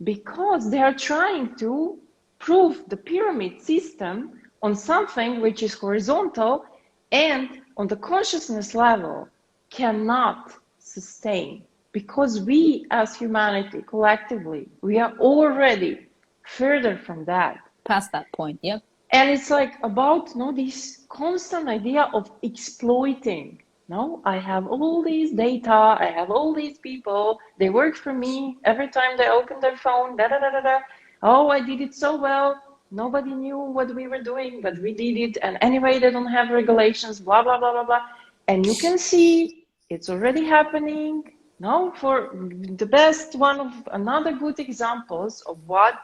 Because they are trying to prove the pyramid system on something which is horizontal and on the consciousness level cannot sustain. Because we as humanity collectively, we are already further from that. Past that point, yep. And it's like about this constant idea of exploiting. No, I have all these data, I have all these people, they work for me every time they open their phone, da da da da da. Oh, I did it so well. Nobody knew what we were doing, but we did it. And anyway, they don't have regulations, blah, blah, blah, blah, blah. And you can see it's already happening. No, for the best one of another good examples of what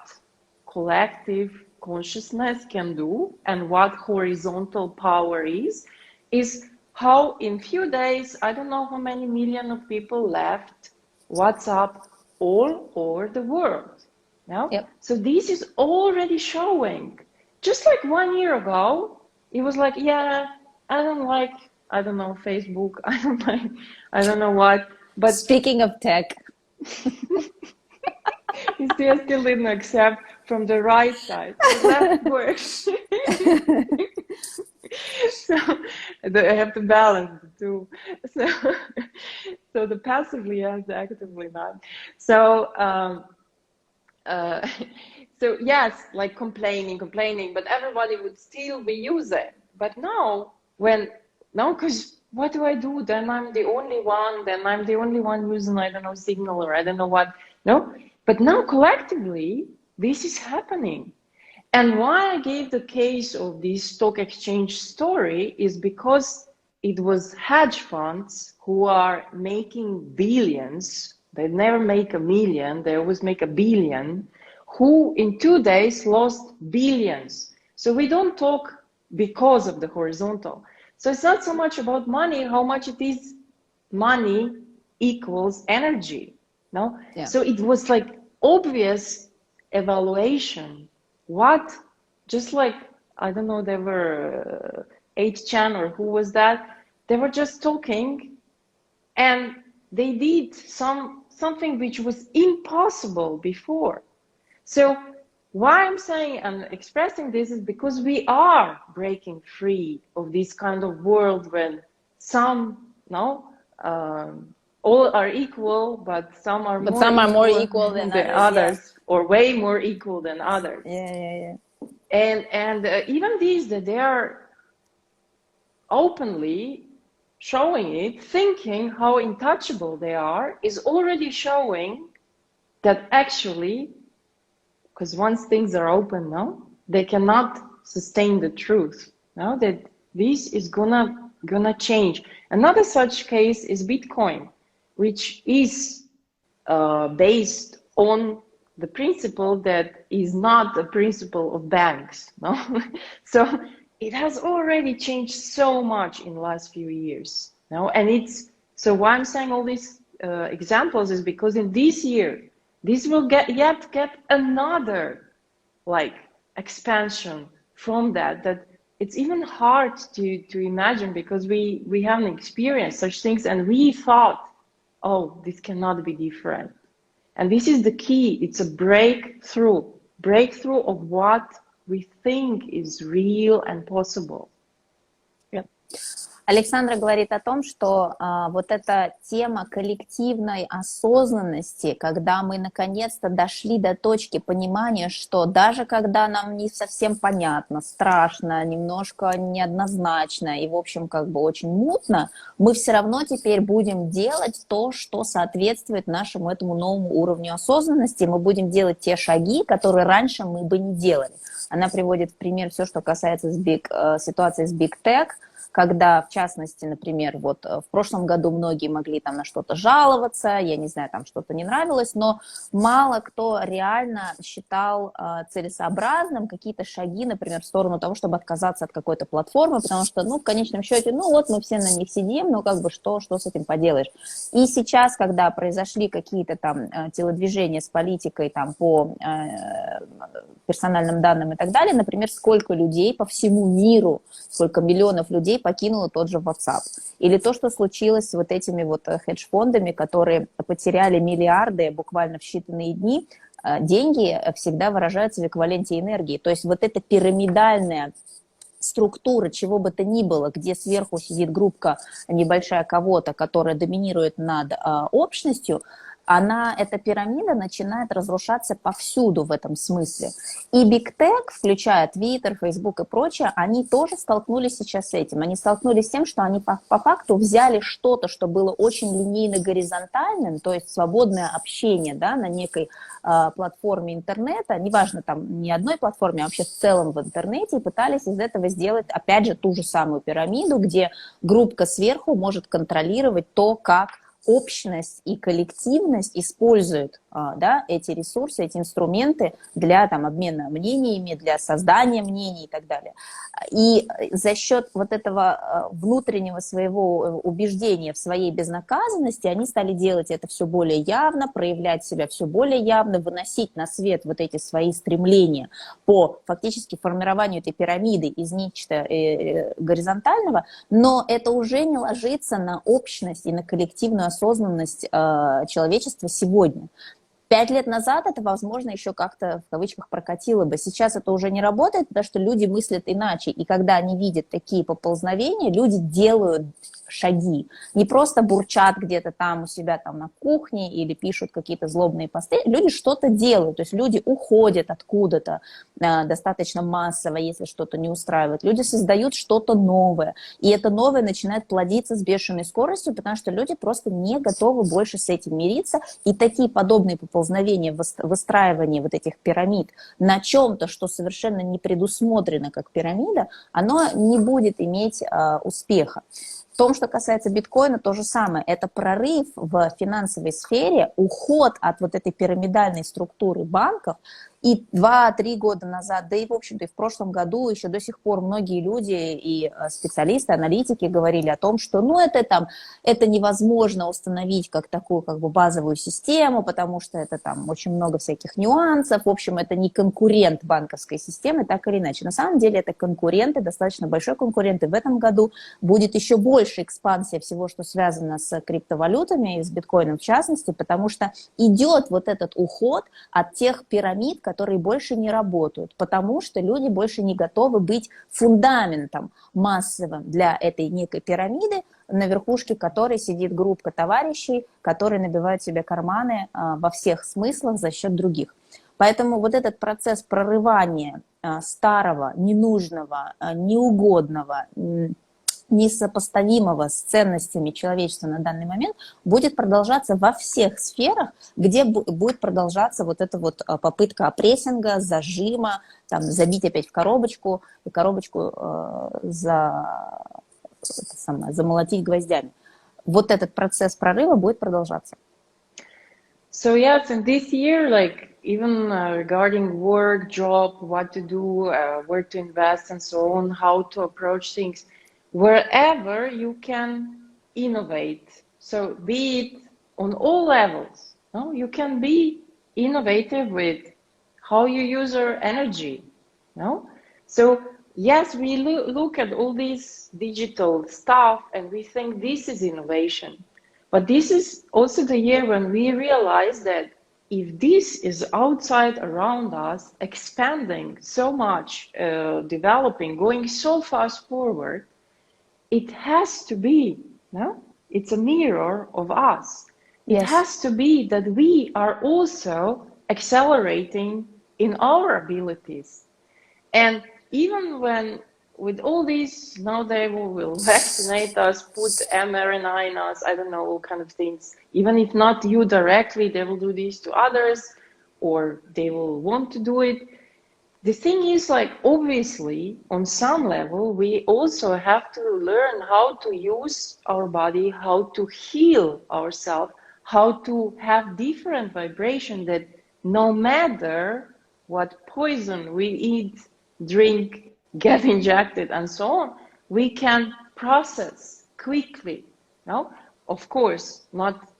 collective consciousness can do and what horizontal power is how in few days, I don't know how many million of people left WhatsApp all over the world. No? Yep. So this is already showing. Just like 1 year ago, it was like, yeah, I don't know, Facebook, I don't know what. But speaking of tech, he still didn't accept from the right side. The left works. So I have to balance the two. So the passively yes, the actively not. So so yes, like complaining, but everybody would still be using. But now, because what do I do? Then I'm the only one using, I don't know, Signal or I don't know what. No, but now collectively, this is happening. And why I gave the case of this stock exchange story is because it was hedge funds who are making billions. They never make a million, they always make a billion, who in 2 days lost billions. So we don't talk because of the horizontal. So it's not so much about money, how much it is money equals energy. No? Yeah. So it was like obvious evaluation. What, just like, I don't know, there were 8chan or who was that? They were just talking and they did something which was impossible before. So why I'm saying and expressing this is because we are breaking free of this kind of world when some, all are equal, but some are more equal than others, yes. Or way more equal than others. Yeah. And even these that they are openly showing it, thinking how untouchable they are, is already showing that actually, because once things are open now, they cannot sustain the truth. Now that this is gonna change. Another such case is Bitcoin, which is based on the principle that is not the principle of banks. No? So it has already changed so much in the last few years. No? And so why I'm saying all these examples is because in this year, this will get another expansion from that it's even hard to imagine because we haven't experienced such things and we thought, oh, this cannot be different. And this is the key. It's a breakthrough of what we think is real and possible. Yeah. Александра говорит о том, что вот эта тема коллективной осознанности, когда мы наконец-то дошли до точки понимания, что даже когда нам не совсем понятно, страшно, немножко неоднозначно и, в общем, очень мутно, мы все равно теперь будем делать то, что соответствует нашему этому новому уровню осознанности, мы будем делать те шаги, которые раньше мы бы не делали. Она приводит в пример все, что касается ситуации с Big Tech, когда, в частности, например, вот в прошлом году многие могли там на что-то жаловаться, я не знаю, там что-то не нравилось, но мало кто реально считал целесообразным какие-то шаги, например, в сторону того, чтобы отказаться от какой-то платформы, потому что, в конечном счете, вот мы все на них сидим, что с этим поделаешь. И сейчас, когда произошли какие-то там телодвижения с политикой там по персональным данным и так далее, например, сколько людей по всему миру, сколько миллионов людей людей покинуло тот же WhatsApp. Или то, что случилось с вот этими вот хедж-фондами, которые потеряли миллиарды буквально в считанные дни. Деньги всегда выражаются в эквиваленте энергии. То есть вот эта пирамидальная структура, чего бы то ни было, где сверху сидит группка небольшая кого-то, которая доминирует над общностью, эта пирамида начинает разрушаться повсюду в этом смысле. И Big Tech, включая Twitter, Facebook и прочее, они тоже столкнулись сейчас с этим. Они столкнулись с тем, что они по факту взяли что-то, что было очень линейно-горизонтальным, то есть свободное общение, да, на некой платформе интернета, неважно, там, не одной платформе, а вообще в целом в интернете, и пытались из этого сделать, опять же, ту же самую пирамиду, где группка сверху может контролировать то, как общность и коллективность используют, да, эти ресурсы, эти инструменты для там, обмена мнениями, для создания мнений и так далее. И за счет вот этого внутреннего своего убеждения в своей безнаказанности они стали делать это все более явно, проявлять себя все более явно, выносить на свет вот эти свои стремления по фактически формированию этой пирамиды из нечто горизонтального, но это уже не ложится на общность и на коллективную осознанность человечества сегодня. 5 лет назад это, возможно, еще как-то, в кавычках, прокатило бы. Сейчас это уже не работает, потому что люди мыслят иначе. И когда они видят такие поползновения, люди делают шаги. Не просто бурчат где-то там у себя там на кухне или пишут какие-то злобные посты. Люди что-то делают. То есть люди уходят откуда-то достаточно массово, если что-то не устраивает. Люди создают что-то новое. И это новое начинает плодиться с бешеной скоростью, потому что люди просто не готовы больше с этим мириться. И такие подобные поползновения, выстраивание вот этих пирамид на чем-то, что совершенно не предусмотрено как пирамида, оно не будет иметь успеха. В том, что касается биткоина, то же самое. Это прорыв в финансовой сфере, уход от вот этой пирамидальной структуры банков. И 2-3 года назад, да и, в общем-то, и в прошлом году еще до сих пор многие люди и специалисты, аналитики говорили о том, что ну, это невозможно установить как такую как бы базовую систему, потому что это там очень много всяких нюансов. В общем, это не конкурент банковской системы, так или иначе. На самом деле это конкуренты, достаточно большой конкурент, и в этом году будет еще больше экспансия всего, что связано с криптовалютами, и с биткоином в частности, потому что идет вот этот уход от тех пирамид, которые больше не работают, потому что люди больше не готовы быть фундаментом массовым для этой некой пирамиды, на верхушке которой сидит группа товарищей, которые набивают себе карманы во всех смыслах за счет других. Поэтому вот этот процесс прорывания старого, ненужного, неугодного, несопоставимого с ценностями человечества на данный момент будет продолжаться во всех сферах, где будет продолжаться вот эта вот попытка прессинга, зажима, там, забить опять в коробочку и коробочку замолотить гвоздями. Вот этот процесс прорыва будет продолжаться. So yes, in this year, like even regarding work, job, what to do, where to invest and so on, how to approach things, wherever you can innovate. So be it on all levels, no? You can be innovative with how you use your energy, no? So yes, we look at all this digital stuff and we think this is innovation. But this is also the year when we realize that if this is outside around us, expanding so much, developing, going so fast forward, it has to be, no? It's a mirror of us. It has to be that we are also accelerating in our abilities. And even when with all these, now they will vaccinate us, put mRNA in us, I don't know, all kind of things. Even if not you directly, they will do this to others, or they will want to do it. The thing is, like, obviously, on some level, we also have to learn how to use our body, how to heal ourselves, how to have different vibration that no matter what poison we eat, drink, get injected and so on, we can process quickly. No? Of course, not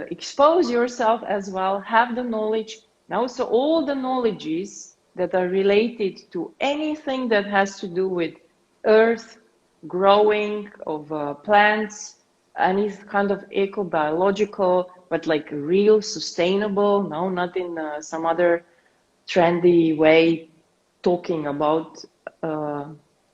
expose yourself as well, have the knowledge. Now, so all the knowledges that are related to anything that has to do with earth, growing of plants, any kind of eco-biological, but like real sustainable, no, not in some other trendy way talking about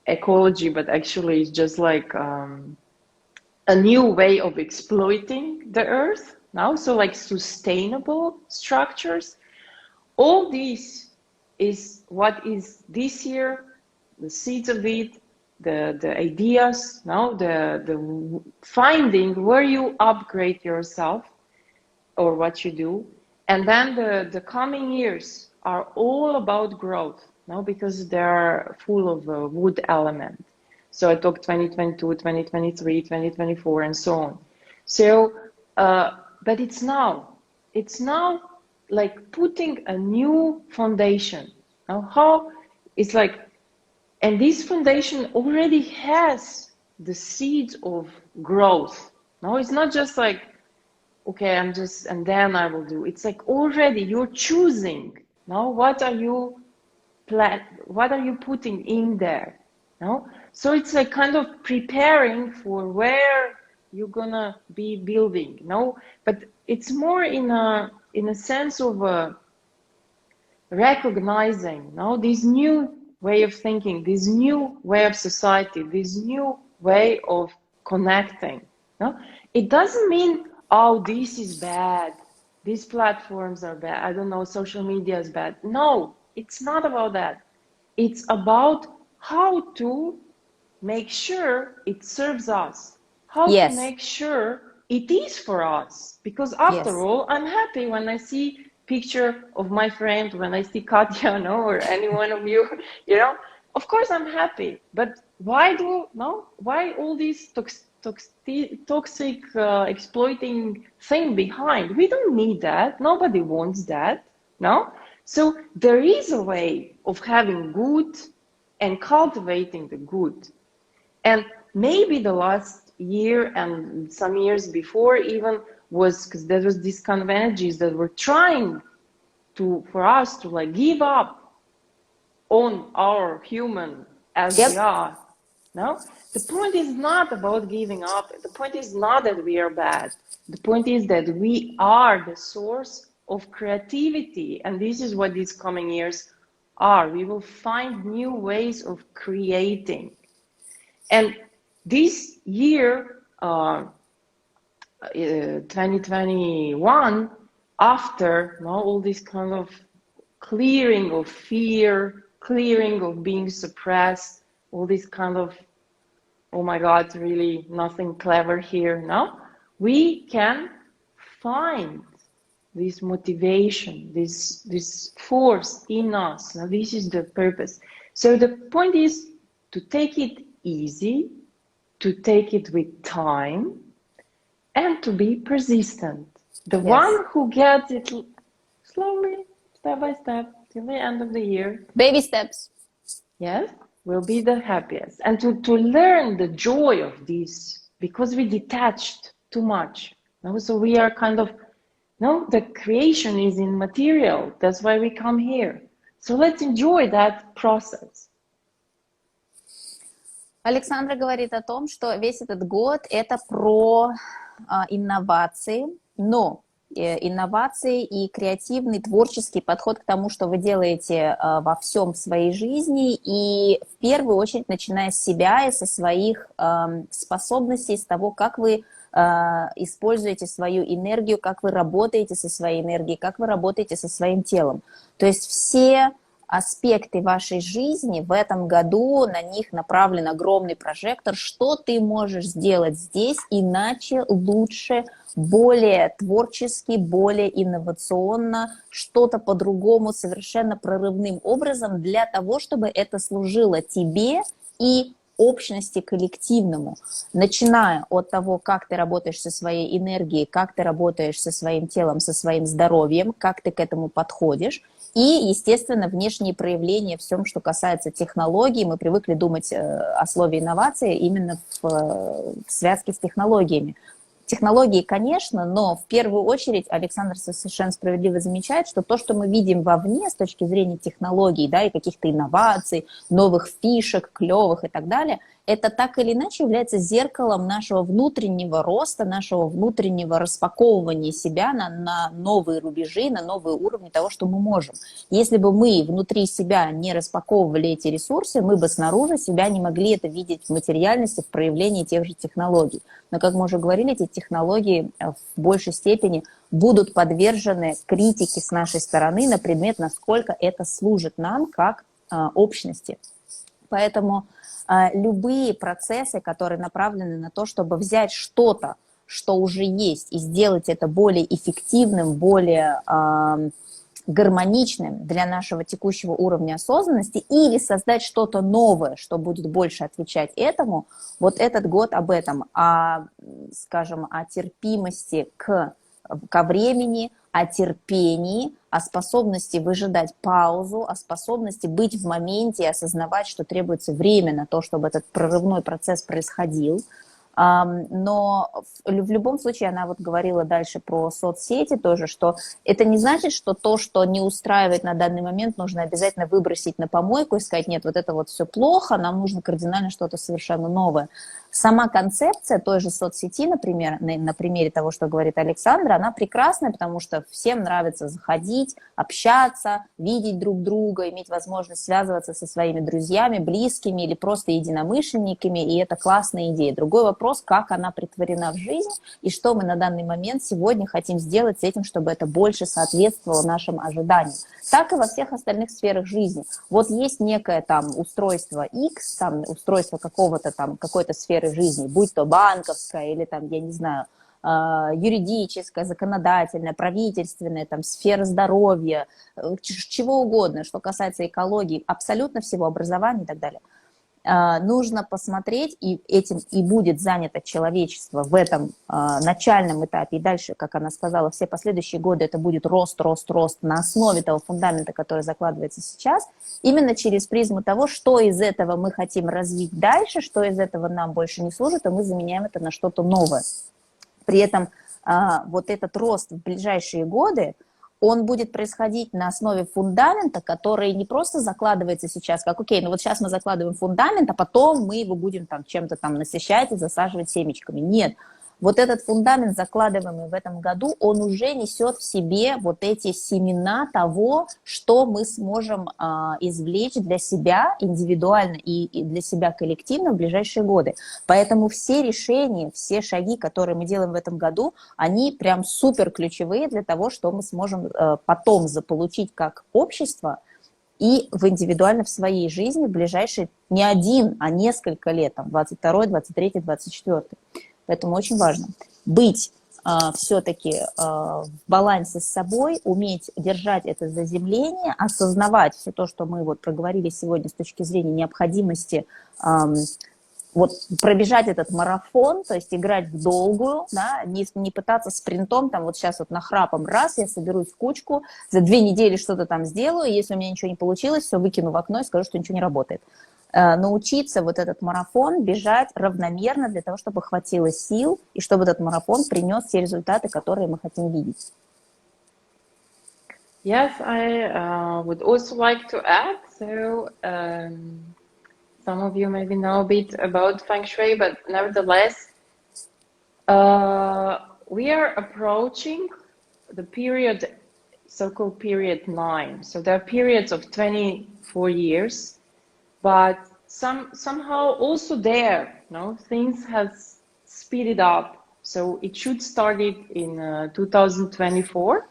ecology, but actually it's just like a new way of exploiting the earth now. So like sustainable structures, all these is what is this year, the seeds of it, the ideas, no, the finding where you upgrade yourself or what you do. And then the coming years are all about growth, no, because they're full of wood element. So I talked 2022, 2023, 2024, and so on. So, but it's now like putting a new foundation. Now, how it's like, and this foundation already has the seeds of growth. No, it's not just like, okay, I'm just, and then I will do. It's like already you're choosing. No, what are you putting in there? No, so it's like kind of preparing for where you're gonna be building. No, but it's more in a sense of recognizing, no, this new way of thinking, this new way of society, this new way of connecting. No, it doesn't mean, oh, this is bad, these platforms are bad, I don't know, social media is bad. No, it's not about that. It's about how to make sure it serves us, how to make sure it is for us. Because after all, I'm happy when I see picture of my friend, when I see Katia, no, or any one of you, you know, of course I'm happy. But why all these toxic exploiting thing behind? We don't need that. Nobody wants that. No. So there is a way of having good and cultivating the good. And maybe the last year and some years before even was because there was this kind of energies that were trying for us to like give up on our human as we are. No, the point is not about giving up. The point is not that we are bad. The point is that we are the source of creativity, and this is what these coming years are. We will find new ways of creating. And this year, 2021, after all this kind of clearing of fear, clearing of being suppressed, all this kind of, oh my God, really nothing clever here, no? We can find this motivation, this force in us. Now, this is the purpose. So the point is to take it easy, to take it with time, and to be persistent. The one who gets it slowly, step by step, till the end of the year. Baby steps. Yes, will be the happiest. And to learn the joy of this, because we detached too much. No? So we are kind of, no, the creation is in material. That's why we come here. So let's enjoy that process. Александра говорит о том, что весь этот год это про инновации, но инновации и креативный, творческий подход к тому, что вы делаете во всем в своей жизни, и в первую очередь начиная с себя и со своих способностей, с того, как вы используете свою энергию, как вы работаете со своей энергией, как вы работаете со своим телом. То есть все аспекты вашей жизни в этом году, на них направлен огромный прожектор, что ты можешь сделать здесь иначе, лучше, более творчески, более инновационно, что-то по-другому, совершенно прорывным образом для того, чтобы это служило тебе и общности коллективному, начиная от того, как ты работаешь со своей энергией, как ты работаешь со своим телом, со своим здоровьем, как ты к этому подходишь, и, естественно, внешние проявления в всем, что касается технологий. Мы привыкли думать о слове инновации именно в связке с технологиями. Технологии, конечно, но в первую очередь Александр совершенно справедливо замечает, что то, что мы видим вовне с точки зрения технологий, да, и каких-то инноваций, новых фишек, клевых и так далее, это так или иначе является зеркалом нашего внутреннего роста, нашего внутреннего распаковывания себя на новые рубежи, на новые уровни того, что мы можем. Если бы мы внутри себя не распаковывали эти ресурсы, мы бы снаружи себя не могли это видеть в материальности, в проявлении тех же технологий. Но, как мы уже говорили, эти технологии в большей степени будут подвержены критике с нашей стороны на предмет, насколько это служит нам как общности. Поэтому любые процессы, которые направлены на то, чтобы взять что-то, что уже есть, и сделать это более эффективным, более гармоничным для нашего текущего уровня осознанности, или создать что-то новое, что будет больше отвечать этому, вот этот год об этом, скажем, о терпимости ко времени, о терпении, о способности выжидать паузу, о способности быть в моменте и осознавать, что требуется время на то, чтобы этот прорывной процесс происходил. Но в любом случае она вот говорила дальше про соцсети тоже, что это не значит, что то, что не устраивает на данный момент, нужно обязательно выбросить на помойку и сказать, нет, вот это вот все плохо, нам нужно кардинально что-то совершенно новое. Сама концепция той же соцсети, например, на примере того, что говорит Александра, она прекрасная, потому что всем нравится заходить, общаться, видеть друг друга, иметь возможность связываться со своими друзьями, близкими или просто единомышленниками, и это классная идея. Другой вопрос, как она претворена в жизнь, и что мы на данный момент сегодня хотим сделать с этим, чтобы это больше соответствовало нашим ожиданиям. Так и во всех остальных сферах жизни. Вот есть некое там устройство X, там устройство какого-то там, какой-то сферы жизни, будь то банковская или там, я не знаю, юридическая, законодательная, правительственная, там, сфера здоровья, чего угодно, что касается экологии, абсолютно всего, образования и так далее. Нужно посмотреть, и этим и будет занято человечество в этом начальном этапе, и дальше, как она сказала, все последующие годы это будет рост, рост, рост на основе того фундамента, который закладывается сейчас, именно через призму того, что из этого мы хотим развить дальше, что из этого нам больше не служит, и мы заменяем это на что-то новое. При этом вот этот рост в ближайшие годы, он будет происходить на основе фундамента, который не просто закладывается сейчас, как, окей, ну вот сейчас мы закладываем фундамент, а потом мы его будем там чем-то там насыщать и засаживать семечками. Нет. Вот этот фундамент, закладываемый в этом году, он уже несет в себе вот эти семена того, что мы сможем извлечь для себя индивидуально и для себя коллективно в ближайшие годы. Поэтому все решения, все шаги, которые мы делаем в этом году, они прям супер ключевые для того, что мы сможем потом заполучить как общество и индивидуально в своей жизни в ближайшие не один, а несколько лет, там, 22, 23, 24. Поэтому очень важно быть все-таки в балансе с собой, уметь держать это заземление, осознавать все то, что мы вот проговорили сегодня с точки зрения необходимости вот пробежать этот марафон, то есть играть в долгую, да, не пытаться спринтом, там вот сейчас вот нахрапом раз, я соберусь в кучку, за 2 недели что-то там сделаю, если у меня ничего не получилось, все выкину в окно и скажу, что ничего не работает. Научиться вот этот марафон бежать равномерно для того, чтобы хватило сил и чтобы этот марафон принес те результаты, которые мы хотим видеть. Yes, I would also like to add. So some of you maybe know a bit about Feng Shui, but nevertheless, we are approaching the period, so-called period 9. So there are periods of 24 years. But somehow also there, no, things has speeded up. So it should start it in 2024.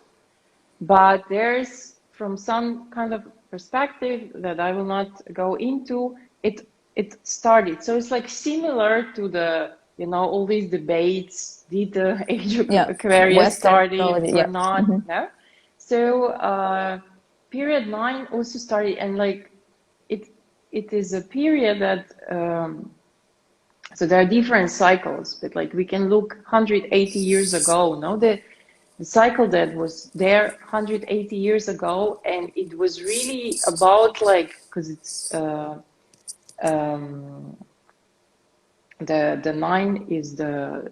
But there's, from some kind of perspective that I will not go into, it started. So it's like similar to the, you know, all these debates, did the age of Aquarius started or not? Mm-hmm. No. So period 9 also started, and like it is a period that, so there are different cycles, but like we can look 180 years ago, no? The cycle that was there 180 years ago, and it was really about like, because it's, the 9 is the,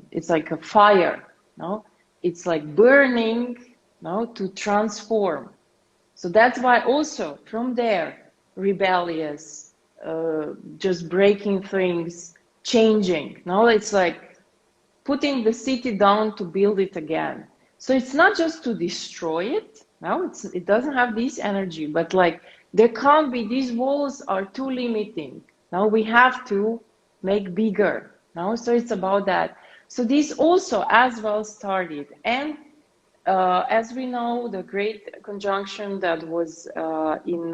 it's like a fire, no? It's like burning, no? To transform. So that's why also from there, rebellious, just breaking things, changing. No, it's like putting the city down to build it again. So it's not just to destroy it. No, it doesn't have this energy, but like there can't be, these walls are too limiting. Now we have to make bigger. No, so it's about that. So this also as well started. And as we know, the great conjunction that was in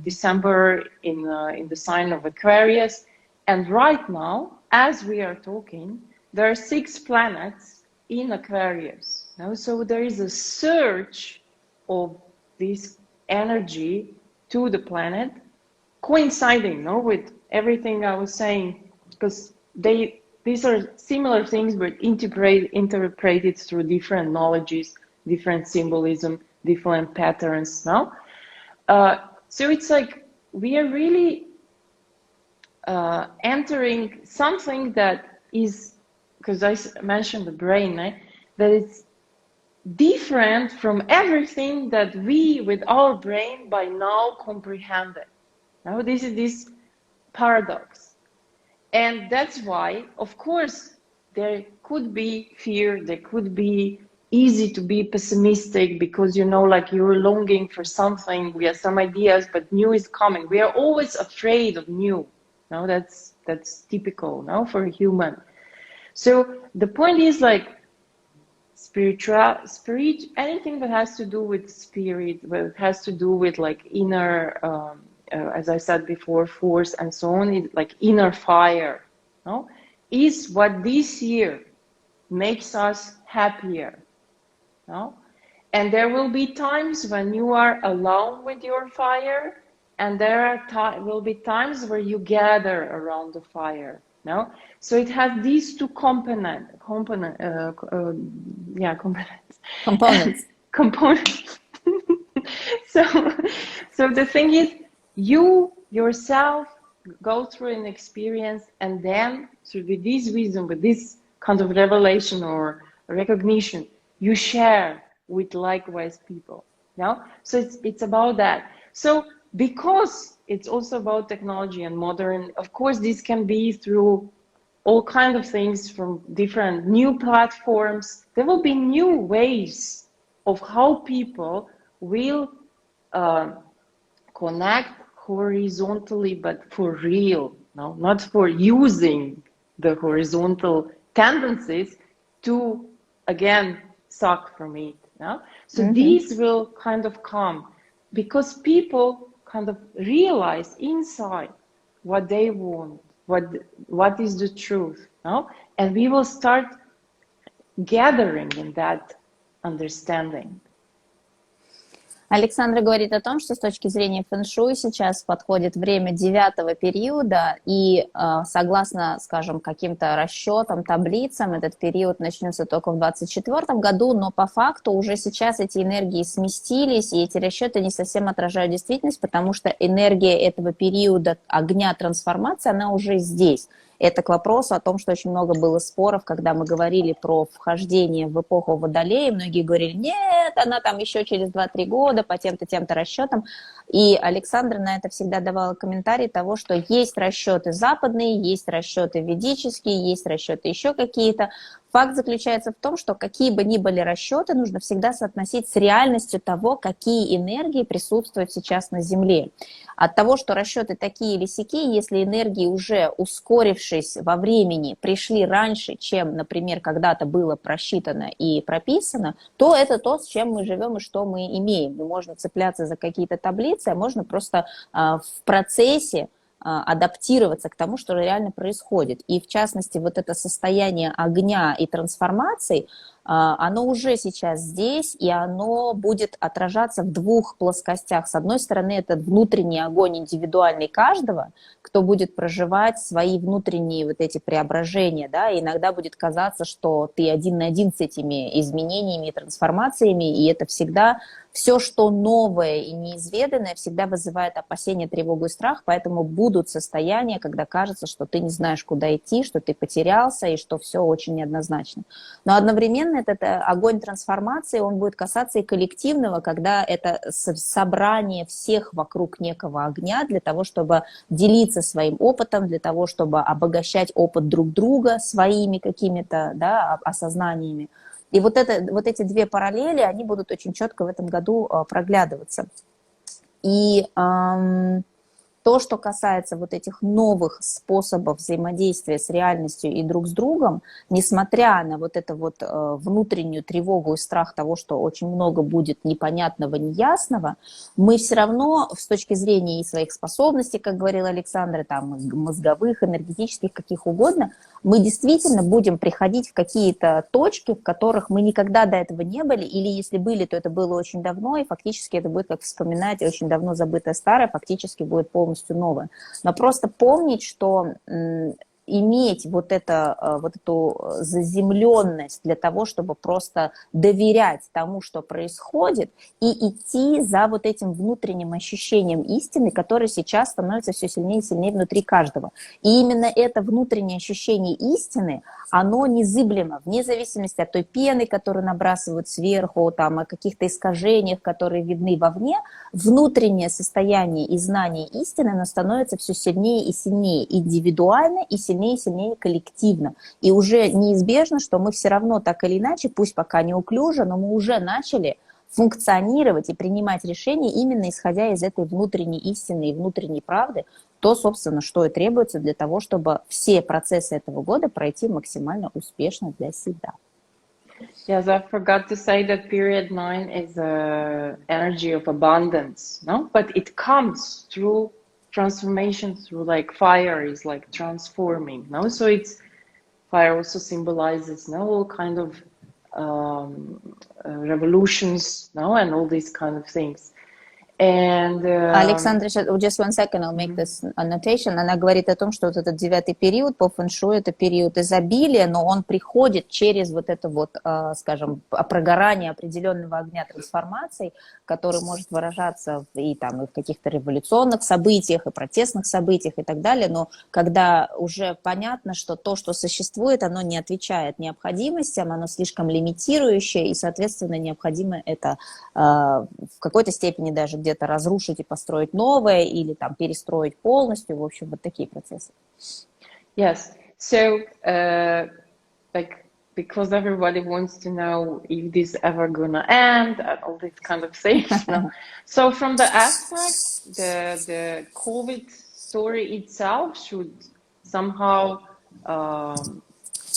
December in the sign of Aquarius, and right now, as we are talking, there are 6 planets in Aquarius. Now, so there is a surge of this energy to the planet, coinciding, no, with everything I was saying, because these are similar things, but interpreted through different knowledges, different symbolism, different patterns. No, so it's like we are really entering something that is, because I mentioned the brain, right? That it's different from everything that we, with our brain, by now comprehended. Now, this is this paradox. And that's why, of course, there could be fear, there could be easy to be pessimistic because, you know, like you're longing for something, we have some ideas, but new is coming. We are always afraid of new. No, that's typical, no, for a human. So the point is like anything that has to do with spirit, that has to do with like inner, as I said before, force and so on, like inner fire, no, is what this year makes us happier, no? And there will be times when you are alone with your fire, and there will be times where you gather around the fire, no? So it has these two components. So the thing is, you yourself go through an experience, and then through this wisdom, with this kind of revelation or recognition, you share with likewise people. No? So it's about that. So because it's also about technology and modern, of course, this can be through all kinds of things, from different new platforms. There will be new ways of how people will connect horizontally, but for real, no? Not for using the horizontal tendencies to, again, suck from it. No? So these will kind of come because people kind of realize inside what they want, what is the truth, no? And we will start gathering in that understanding. Александра говорит о том, что с точки зрения фэн-шуй сейчас подходит время 9-го периода, и согласно, скажем, каким-то расчетам, таблицам, этот период начнется только в 2024 году, но по факту уже сейчас эти энергии сместились, и эти расчеты не совсем отражают действительность, потому что энергия этого периода огня трансформации, она уже здесь. Это к вопросу о том, что очень много было споров, когда мы говорили про вхождение в эпоху Водолея. Многие говорили, нет, она там еще через 2-3 года по тем-то расчетам. И Александра на это всегда давала комментарий того, что есть расчеты западные, есть расчеты ведические, есть расчеты еще какие-то. Факт заключается в том, что какие бы ни были расчеты, нужно всегда соотносить с реальностью того, какие энергии присутствуют сейчас на Земле. От того, что расчеты такие или сякие, если энергии уже ускорившись во времени пришли раньше, чем, например, когда-то было просчитано и прописано, то это то, с чем мы живем и что мы имеем. Можно цепляться за какие-то таблицы, а можно просто в процессе адаптироваться к тому, что реально происходит. И в частности, вот это состояние огня и трансформаций, оно уже сейчас здесь, и оно будет отражаться в двух плоскостях. С одной стороны, это внутренний огонь индивидуальный каждого, кто будет проживать свои внутренние вот эти преображения, да, и иногда будет казаться, что ты один на один с этими изменениями и трансформациями, и это всегда все, что новое и неизведанное, всегда вызывает опасения, тревогу и страх, поэтому будут состояния, когда кажется, что ты не знаешь, куда идти, что ты потерялся и что все очень неоднозначно. Но одновременно это огонь трансформации, он будет касаться и коллективного, когда это собрание всех вокруг некого огня для того, чтобы делиться своим опытом, для того, чтобы обогащать опыт друг друга своими какими-то, да, осознаниями. И вот эти две параллели, они будут очень четко в этом году проглядываться. И то, что касается вот этих новых способов взаимодействия с реальностью и друг с другом, несмотря на вот эту вот внутреннюю тревогу и страх того, что очень много будет непонятного, неясного, мы все равно с точки зрения и своих способностей, как говорила Александра, там, мозговых, энергетических, каких угодно, мы действительно будем приходить в какие-то точки, в которых мы никогда до этого не были, или если были, то это было очень давно, и фактически это будет как вспоминать очень давно забытое старое, фактически будет полностью новое. Но просто помнить, что иметь вот эту заземленность для того, чтобы просто доверять тому, что происходит, и идти за вот этим внутренним ощущением истины, которое сейчас становится все сильнее и сильнее внутри каждого. И именно это внутреннее ощущение истины, оно незыблемо, вне зависимости от той пены, которую набрасывают сверху, там, о каких-то искажениях, которые видны вовне, внутреннее состояние и знание истины, оно становится все сильнее и сильнее индивидуально, и сильнее коллективно. И уже неизбежно, что мы все равно так или иначе, пусть пока неуклюже, но мы уже начали функционировать и принимать решения именно исходя из этой внутренней истины и внутренней правды, то, собственно, что и требуется для того, чтобы все процессы этого года пройти максимально успешно для себя. Yes, I forgot to say that period 9 is an energy of abundance, no? But it comes through transformation, through like fire is like transforming, no? So it's fire also symbolizes, no, all kind of revolutions, no, and all these kind of things. And Александра, just one second, I'll make this annotation. Она говорит о том, что вот этот 9-й период по фэн-шуй это период изобилия, но он приходит через вот это вот, скажем, прогорание определенного огня трансформаций, который может выражаться и там и в каких-то революционных событиях, и протестных событиях и так далее, но когда уже понятно, что то, что существует, оно не отвечает необходимостям, оно слишком лимитирующее, и, соответственно, необходимо это в какой-то степени даже где-то разрушить и построить новое, или там перестроить полностью, в общем, вот такие процессы. Yes, so like because everybody wants to know if this ever gonna end and all these kind of things. No? So from the aspect, the COVID story itself should somehow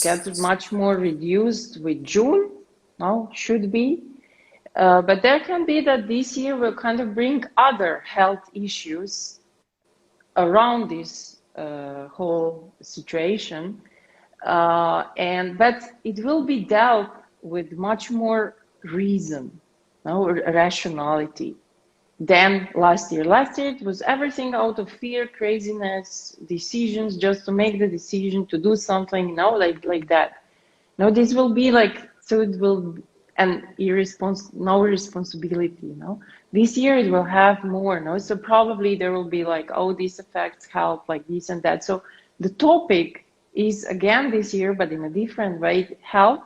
get much more reduced with June. No, should be. But there can be that this year will kind of bring other health issues around this whole situation, but it will be dealt with much more reason, no, rationality than last year. Last year it was everything out of fear, craziness, decisions just to make the decision to do something, you know, like that. No, this will be like, so it will. And no responsibility, you know. This year it will have more, no. So probably there will be like, oh, these effects help, like this and that. So the topic is again this year, but in a different way, help,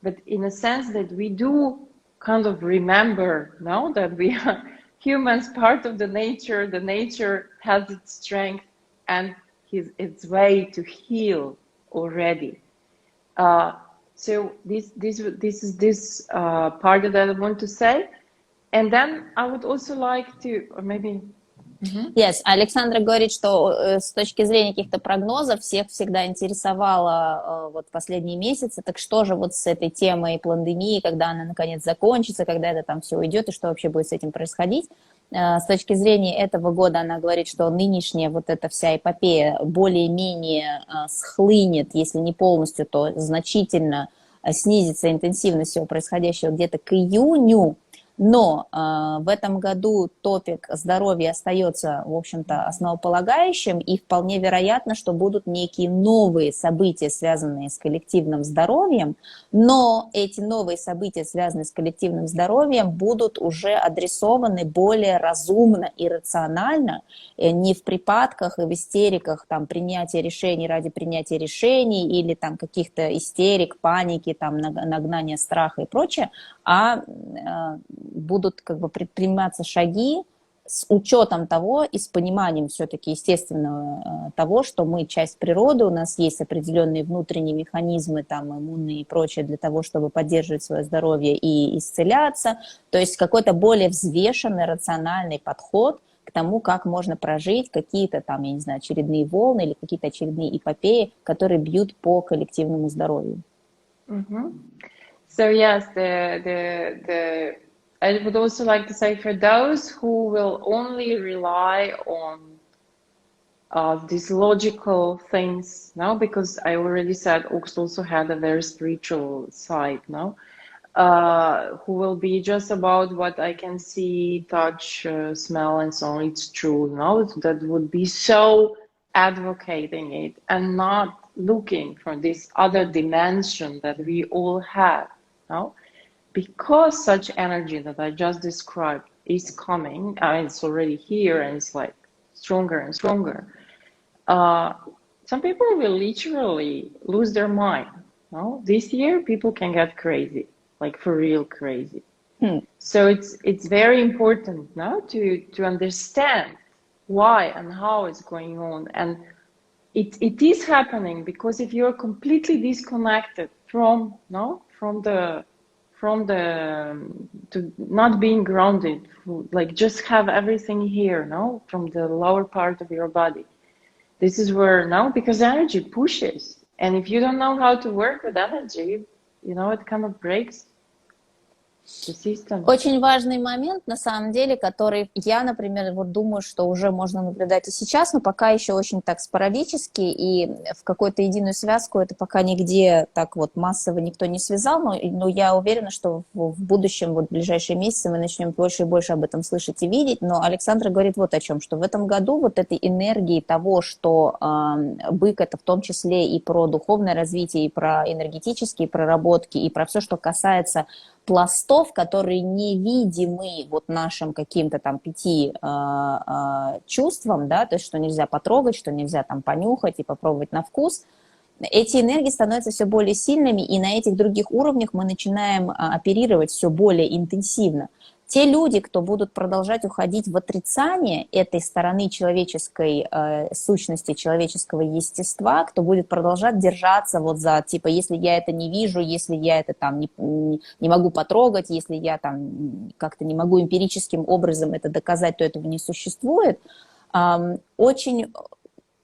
but in a sense that we do kind of remember, no, that we are humans, part of the nature. The nature has its strength and its way to heal already. So this is this part that I want to say, and then I would also like to, or maybe. Yes, Александра говорит, что с точки зрения каких-то прогнозов всех всегда интересовало вот последние месяцы, так что же вот с этой темой пандемии, когда она наконец закончится, когда это там все уйдет и что вообще будет с этим происходить. С точки зрения этого года она говорит, что нынешняя вот эта вся эпопея более-менее схлынет, если не полностью, то значительно снизится интенсивность всего происходящего где-то к июню. но в этом году топик здоровья остается, в общем-то, основополагающим, и вполне вероятно, что будут некие новые события, связанные с коллективным здоровьем, но эти новые события, связанные с коллективным здоровьем, будут уже адресованы более разумно и рационально, не в припадках и в истериках там, принятия решений ради принятия решений или там, каких-то истерик, паники, там, нагнания страха и прочее, а будут как бы предприниматься шаги с учетом того и с пониманием все-таки естественного того, что мы часть природы, у нас есть определенные внутренние механизмы, там, иммунные и прочее, для того, чтобы поддерживать свое здоровье и исцеляться. То есть какой-то более взвешенный, рациональный подход к тому, как можно прожить какие-то там, я не знаю, очередные волны или какие-то очередные эпопеи, которые бьют по коллективному здоровью. So yes, I would also like to say for those who will only rely on these logical things, no, because I already said Ox also had a very spiritual side, no, who will be just about what I can see, touch, smell, and so on. It's true, no, that would be so advocating it and not looking for this other dimension that we all have, no. Because such energy that I just described is coming, I mean, it's already here and it's like stronger and stronger. Some people will literally lose their mind. No? This year, people can get crazy, like for real crazy. So it's very important now to understand why and how it's going on. And it is happening because if you're completely disconnected from to not being grounded, like just have everything here, no, from the lower part of your body. This is where now, because energy pushes, and if you don't know how to work with energy, you know, it kind of breaks the system. Очень важный момент, на самом деле, который я, например, вот думаю, что уже можно наблюдать и сейчас, но пока еще очень так спорадически, и в какую-то единую связку это пока нигде так вот массово никто не связал, но я уверена, что в будущем, вот в ближайшие месяцы мы начнем больше и больше об этом слышать и видеть, но Александра говорит вот о чем, что в этом году вот этой энергии того, что Бык это в том числе и про духовное развитие, и про энергетические проработки, и про все, что касается пластов, которые невидимы вот нашим каким-то там 5 чувствам, да, то есть что нельзя потрогать, что нельзя там понюхать и попробовать на вкус, эти энергии становятся все более сильными, и на этих других уровнях мы начинаем оперировать все более интенсивно. Те люди, кто будут продолжать уходить в отрицание этой стороны человеческой сущности, человеческого естества, кто будет продолжать держаться вот за, типа, если я это не вижу, если я это там не могу потрогать, если я там как-то не могу эмпирическим образом это доказать, то этого не существует, очень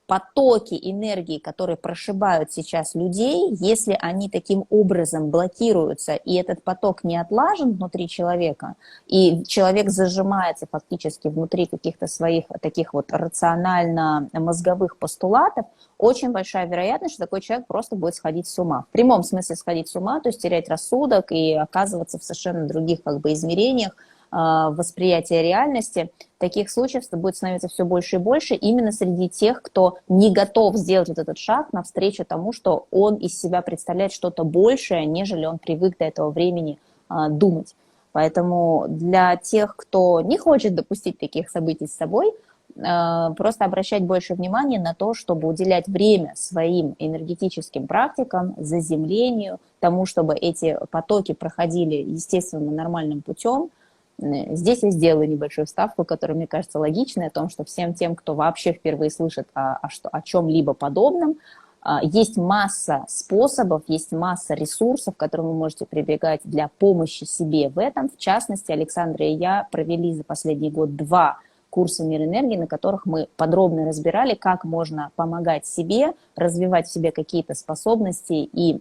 потоки энергии, которые прошибают сейчас людей, если они таким образом блокируются, и этот поток не отлажен внутри человека, и человек зажимается фактически внутри каких-то своих таких вот рационально-мозговых постулатов, очень большая вероятность, что такой человек просто будет сходить с ума. В прямом смысле сходить с ума, то есть терять рассудок и оказываться в совершенно других как бы измерениях, восприятия реальности. Таких случаев будет становиться все больше и больше именно среди тех, кто не готов сделать вот этот шаг навстречу тому, что он из себя представляет что-то большее, нежели он привык до этого времени думать. Поэтому для тех, кто не хочет допустить таких событий с собой, просто обращать больше внимания на то, чтобы уделять время своим энергетическим практикам, заземлению, тому, чтобы эти потоки проходили естественным и нормальным путем. Здесь я сделаю небольшую вставку, которая, мне кажется, логичной, о том, что всем тем, кто вообще впервые слышит о чем-либо подобном, есть масса способов, есть масса ресурсов, к которым вы можете прибегать для помощи себе в этом. В частности, Александра и я провели за последний год 2 курса «Мир энергии», на которых мы подробно разбирали, как можно помогать себе, развивать в себе какие-то способности и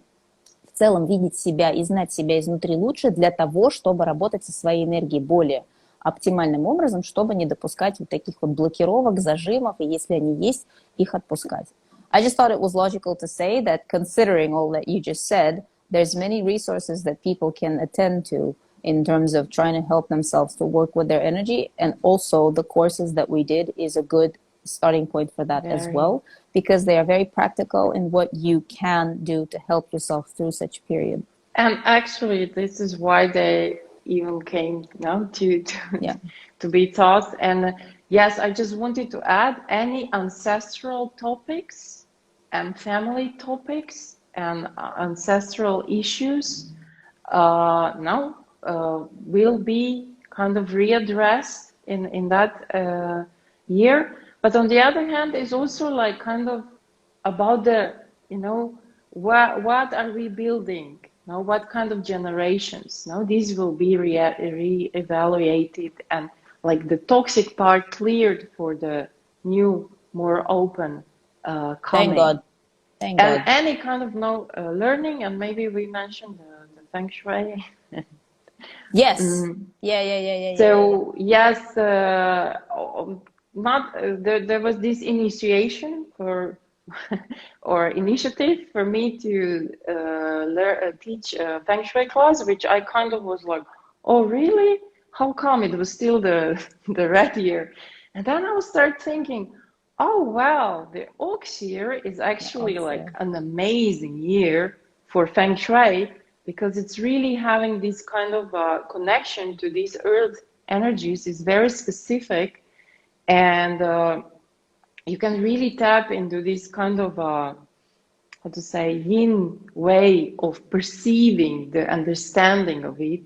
в целом видеть себя и знать себя изнутри лучше для того, чтобы работать со своей энергией более оптимальным образом, чтобы не допускать вот таких вот блокировок, зажимов, и если они есть, их отпускать. I just thought it was logical to say that considering all that you just said, there's many resources that people can attend to in terms of trying to help themselves to work with their energy. And also the courses that we did is a good starting point for that as well, because they are very practical in what you can do to help yourself through such a period. And actually, this is why they even came now to be taught. And yes, I just wanted to add any ancestral topics and family topics and ancestral issues now will be kind of readdressed in that year. But on the other hand, it's also like kind of about the, you know, what are we building? Now, what kind of generations? Now, these will be re-evaluated and like the toxic part cleared for the new, more open coming. Thank God. Thank and God. any kind of learning, and maybe we mentioned the feng shui. Yes. Yeah. So yes, there was this initiation for or initiative for me to teach a feng shui class, which I kind of was like, oh really? How come it was still the red year? And then I will start thinking, oh wow, the ox year is actually like an amazing year for feng shui, because it's really having this kind of connection to these earth energies is very specific, and you can really tap into this kind of how to say yin way of perceiving the understanding of it.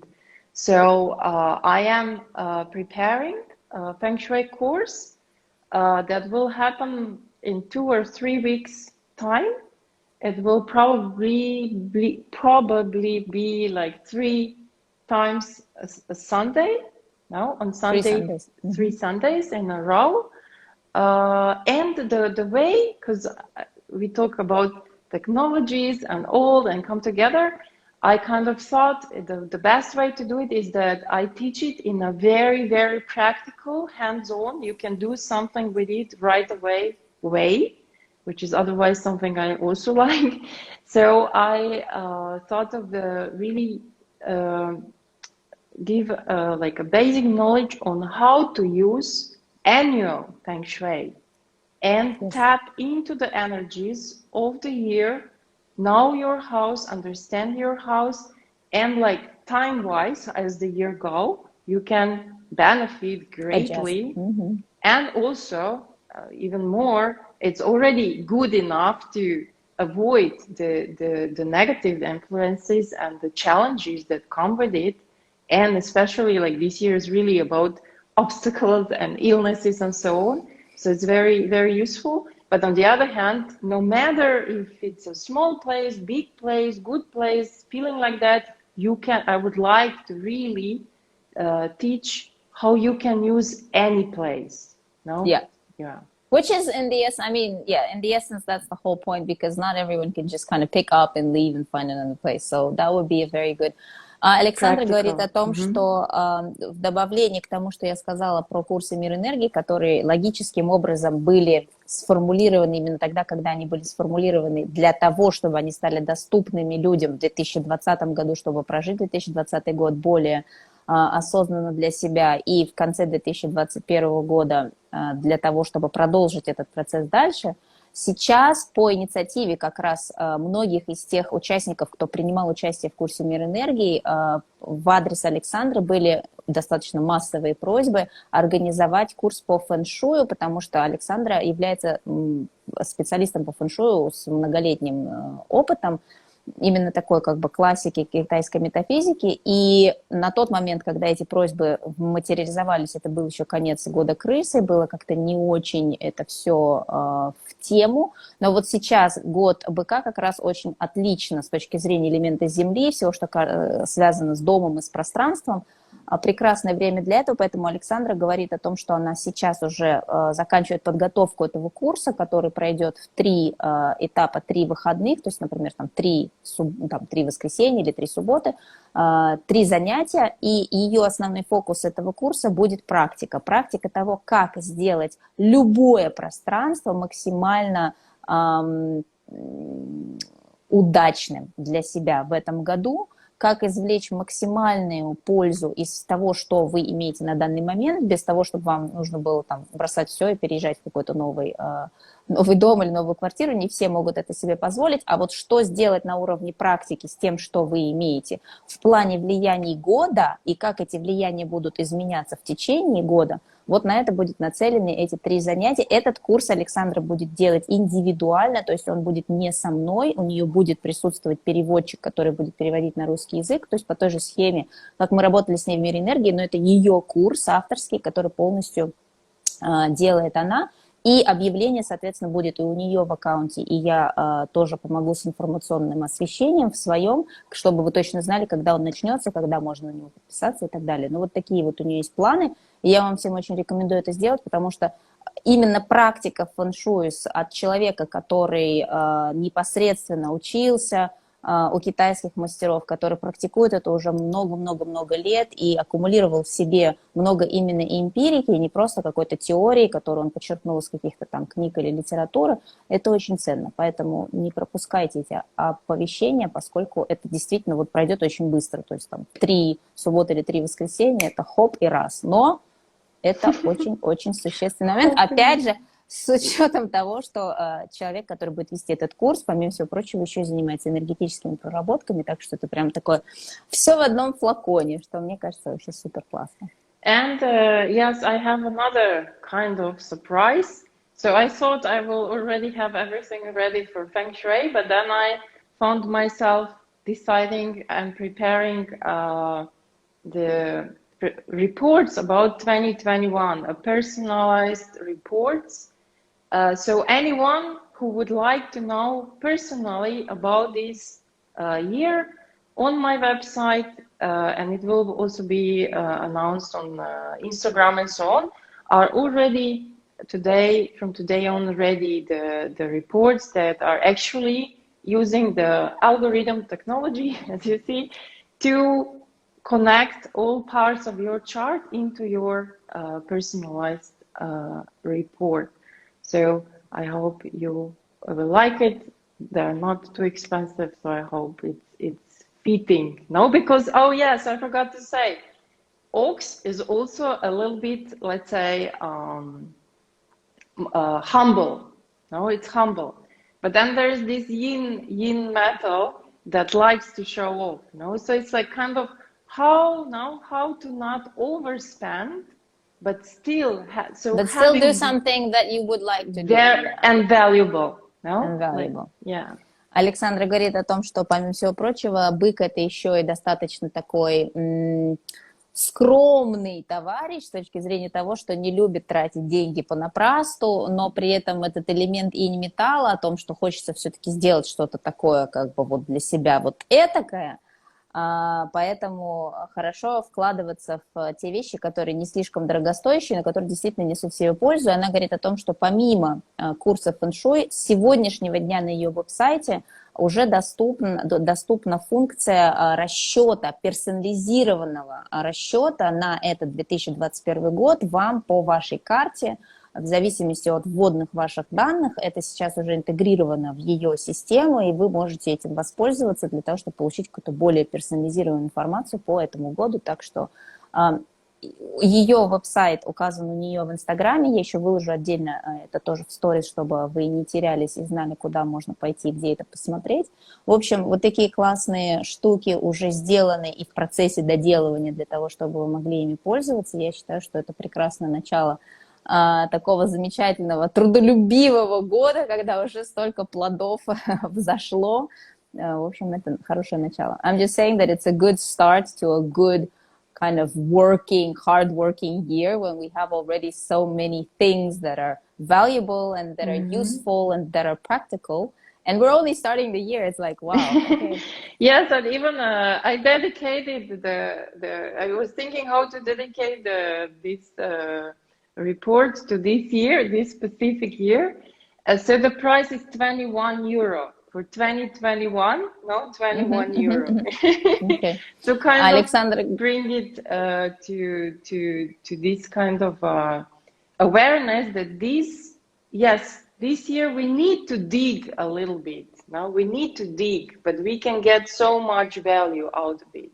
So I am preparing a feng shui course that will happen in 2 or 3 weeks time. It will probably be like 3 times a Sunday. No, on Sunday, 3 Sundays in a row. And the way, because we talk about technologies and all and come together, I kind of thought the best way to do it is that I teach it in a very, very practical, hands-on, you can do something with it right away way, which is otherwise something I also like. So I thought of the really give like a basic knowledge on how to use annual feng shui and tap into the energies of the year, know your house, understand your house, and like time-wise, as the year go, you can benefit greatly. And also, even more, it's already good enough to avoid the negative influences and the challenges that come with it. And especially like this year is really about obstacles and illnesses and so on. So it's very, very useful. But on the other hand, no matter if it's a small place, big place, good place, feeling like that, I would like to really teach how you can use any place. No? Yeah. Which is in the essence, that's the whole point, because not everyone can just kind of pick up and leave and find another place. So that would be a very good. Александра говорит о том, что в добавлении к тому, что я сказала про курсы «Мир энергии», которые логическим образом были сформулированы именно тогда, когда они были сформулированы для того, чтобы они стали доступными людям в 2020 году, чтобы прожить 2020 год более осознанно для себя, и в конце 2021 года для того, чтобы продолжить этот процесс дальше. Сейчас по инициативе как раз многих из тех участников, кто принимал участие в курсе «Мир энергии», в адрес Александры были достаточно массовые просьбы организовать курс по фэн-шую, потому что Александра является специалистом по фэн-шую с многолетним опытом, именно такой как бы классики китайской метафизики. И на тот момент, когда эти просьбы материализовались, это был еще конец года крысы, было как-то не очень это все в тему. Но вот сейчас год быка как раз очень отлично с точки зрения элемента Земли, всего, что связано с домом и с пространством. Прекрасное время для этого, поэтому Александра говорит о том, что она сейчас уже заканчивает подготовку этого курса, который пройдет в 3 этапа, 3 выходных, то есть, например, там 3 воскресенья или 3 субботы, 3 занятия, и ее основной фокус этого курса будет практика. Практика того, как сделать любое пространство максимально удачным для себя в этом году, как извлечь максимальную пользу из того, что вы имеете на данный момент, без того, чтобы вам нужно было там бросать все и переезжать в какой-то новый дом или новую квартиру. Не все могут это себе позволить. А вот что сделать на уровне практики с тем, что вы имеете в плане влияний года, и как эти влияния будут изменяться в течение года, вот на это будут нацелены эти 3 занятия. Этот курс Александра будет делать индивидуально, то есть он будет не со мной, у нее будет присутствовать переводчик, который будет переводить на русский язык, то есть по той же схеме, как мы работали с ней в «Мире энергии», но это ее курс авторский, который полностью делает она. И объявление, соответственно, будет и у нее в аккаунте, и я тоже помогу с информационным освещением в своем, чтобы вы точно знали, когда он начнется, когда можно на него подписаться и так далее. Ну, вот такие вот у нее есть планы, и я вам всем очень рекомендую это сделать, потому что именно практика фэн-шуй от человека, который непосредственно учился у китайских мастеров, который практикует это уже много-много-много лет и аккумулировал в себе много именно эмпирики, не просто какой-то теории, которую он подчеркнул из каких-то там книг или литературы, это очень ценно. Поэтому не пропускайте эти оповещения, поскольку это действительно вот пройдет очень быстро. То есть там 3 субботы или 3 воскресенья, это хоп и раз. Но это очень-очень существенный момент. Опять же, с учетом того, что человек, который будет вести этот курс, помимо всего прочего, еще и занимается энергетическими проработками, так что это прям такое все в одном флаконе, что мне кажется вообще супер классно. And yes, I have another kind of surprise. So I thought I will already have everything ready for Feng Shui, but then I found myself deciding and preparing the reports about 2021, a personalized reports. So anyone who would like to know personally about this year, on my website, and it will also be announced on Instagram and so on, are already today, from today on, ready the reports that are actually using the algorithm technology, as you see, to connect all parts of your chart into your personalized report. So I hope you will like it. They're not too expensive, so I hope it's fitting. No, because, oh yes, I forgot to say, Ox is also a little bit, let's say, humble. No, it's humble. But then there's this yin metal that likes to show off. No, so it's like kind of how to not overspend, but still do something that you would like to do. And valuable. No? And valuable. Like, yeah. Александра говорит о том, что, помимо всего прочего, Бык – это еще и достаточно такой скромный товарищ с точки зрения того, что не любит тратить деньги понапрасну, но при этом этот элемент инь-металла о том, что хочется все-таки сделать что-то такое, как бы вот для себя вот этакое, поэтому хорошо вкладываться в те вещи, которые не слишком дорогостоящие, но которые действительно несут себе пользу. И она говорит о том, что помимо курсов фэн-шуй, с сегодняшнего дня на ее веб-сайте уже доступна функция расчета, персонализированного расчета на этот 2021 год вам по вашей карте, в зависимости от вводных ваших данных. Это сейчас уже интегрировано в ее систему, и вы можете этим воспользоваться для того, чтобы получить какую-то более персонализированную информацию по этому году. Так что ее веб-сайт указан у нее в Инстаграме, я еще выложу отдельно это тоже в сторис, чтобы вы не терялись и знали, куда можно пойти, где это посмотреть. В общем, вот такие классные штуки уже сделаны и в процессе доделывания для того, чтобы вы могли ими пользоваться. Я считаю, что это прекрасное начало такого замечательного, трудолюбивого года, когда уже столько плодов взошло. В общем, это хорошее начало. I'm just saying that it's a good start to a good kind of hard-working year when we have already so many things that are valuable and that are useful and that are practical. And we're only starting the year. It's like, wow. Okay. Yes, and even I dedicated I was thinking how to dedicate this report to this year, this specific year. So the price is €21 for 2021. No, 21 euro. Okay. So kind Alexandra, of bring it to this kind of awareness that this year we need to dig a little bit. No, we need to dig, but we can get so much value out of it.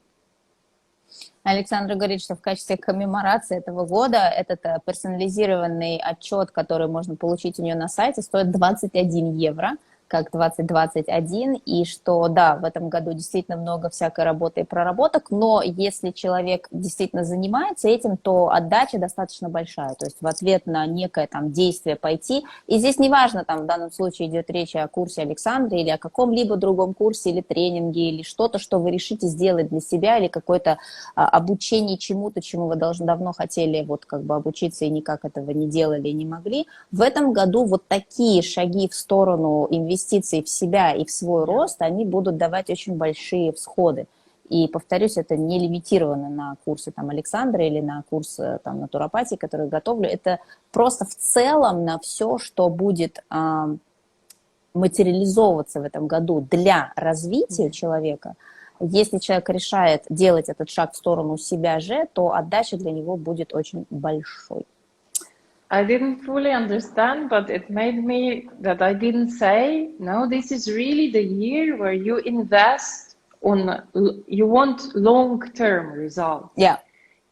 Александра говорит, что в качестве коммеморации этого года этот персонализированный отчет, который можно получить у нее на сайте, стоит 21 евро, как 2021, и что, да, в этом году действительно много всякой работы и проработок, но если человек действительно занимается этим, то отдача достаточно большая, то есть в ответ на некое там действие пойти, и здесь неважно, там в данном случае идет речь о курсе Александры или о каком-либо другом курсе или тренинге, или что-то, что вы решите сделать для себя, или какое-то обучение чему-то, чему вы давно хотели вот как бы обучиться и никак этого не делали и не могли, в этом году вот такие шаги в сторону инвестиций в себя и в свой рост, они будут давать очень большие всходы. И, повторюсь, это не лимитировано на курсы там, Александры или на курсы там, натуропатии, которые готовлю. Это просто в целом на все, что будет материализовываться в этом году для развития человека. Если человек решает делать этот шаг в сторону себя же, то отдача для него будет очень большой. I didn't fully understand, but it made me that I didn't say, no, this is really the year where you invest on, you want long-term results. Yeah.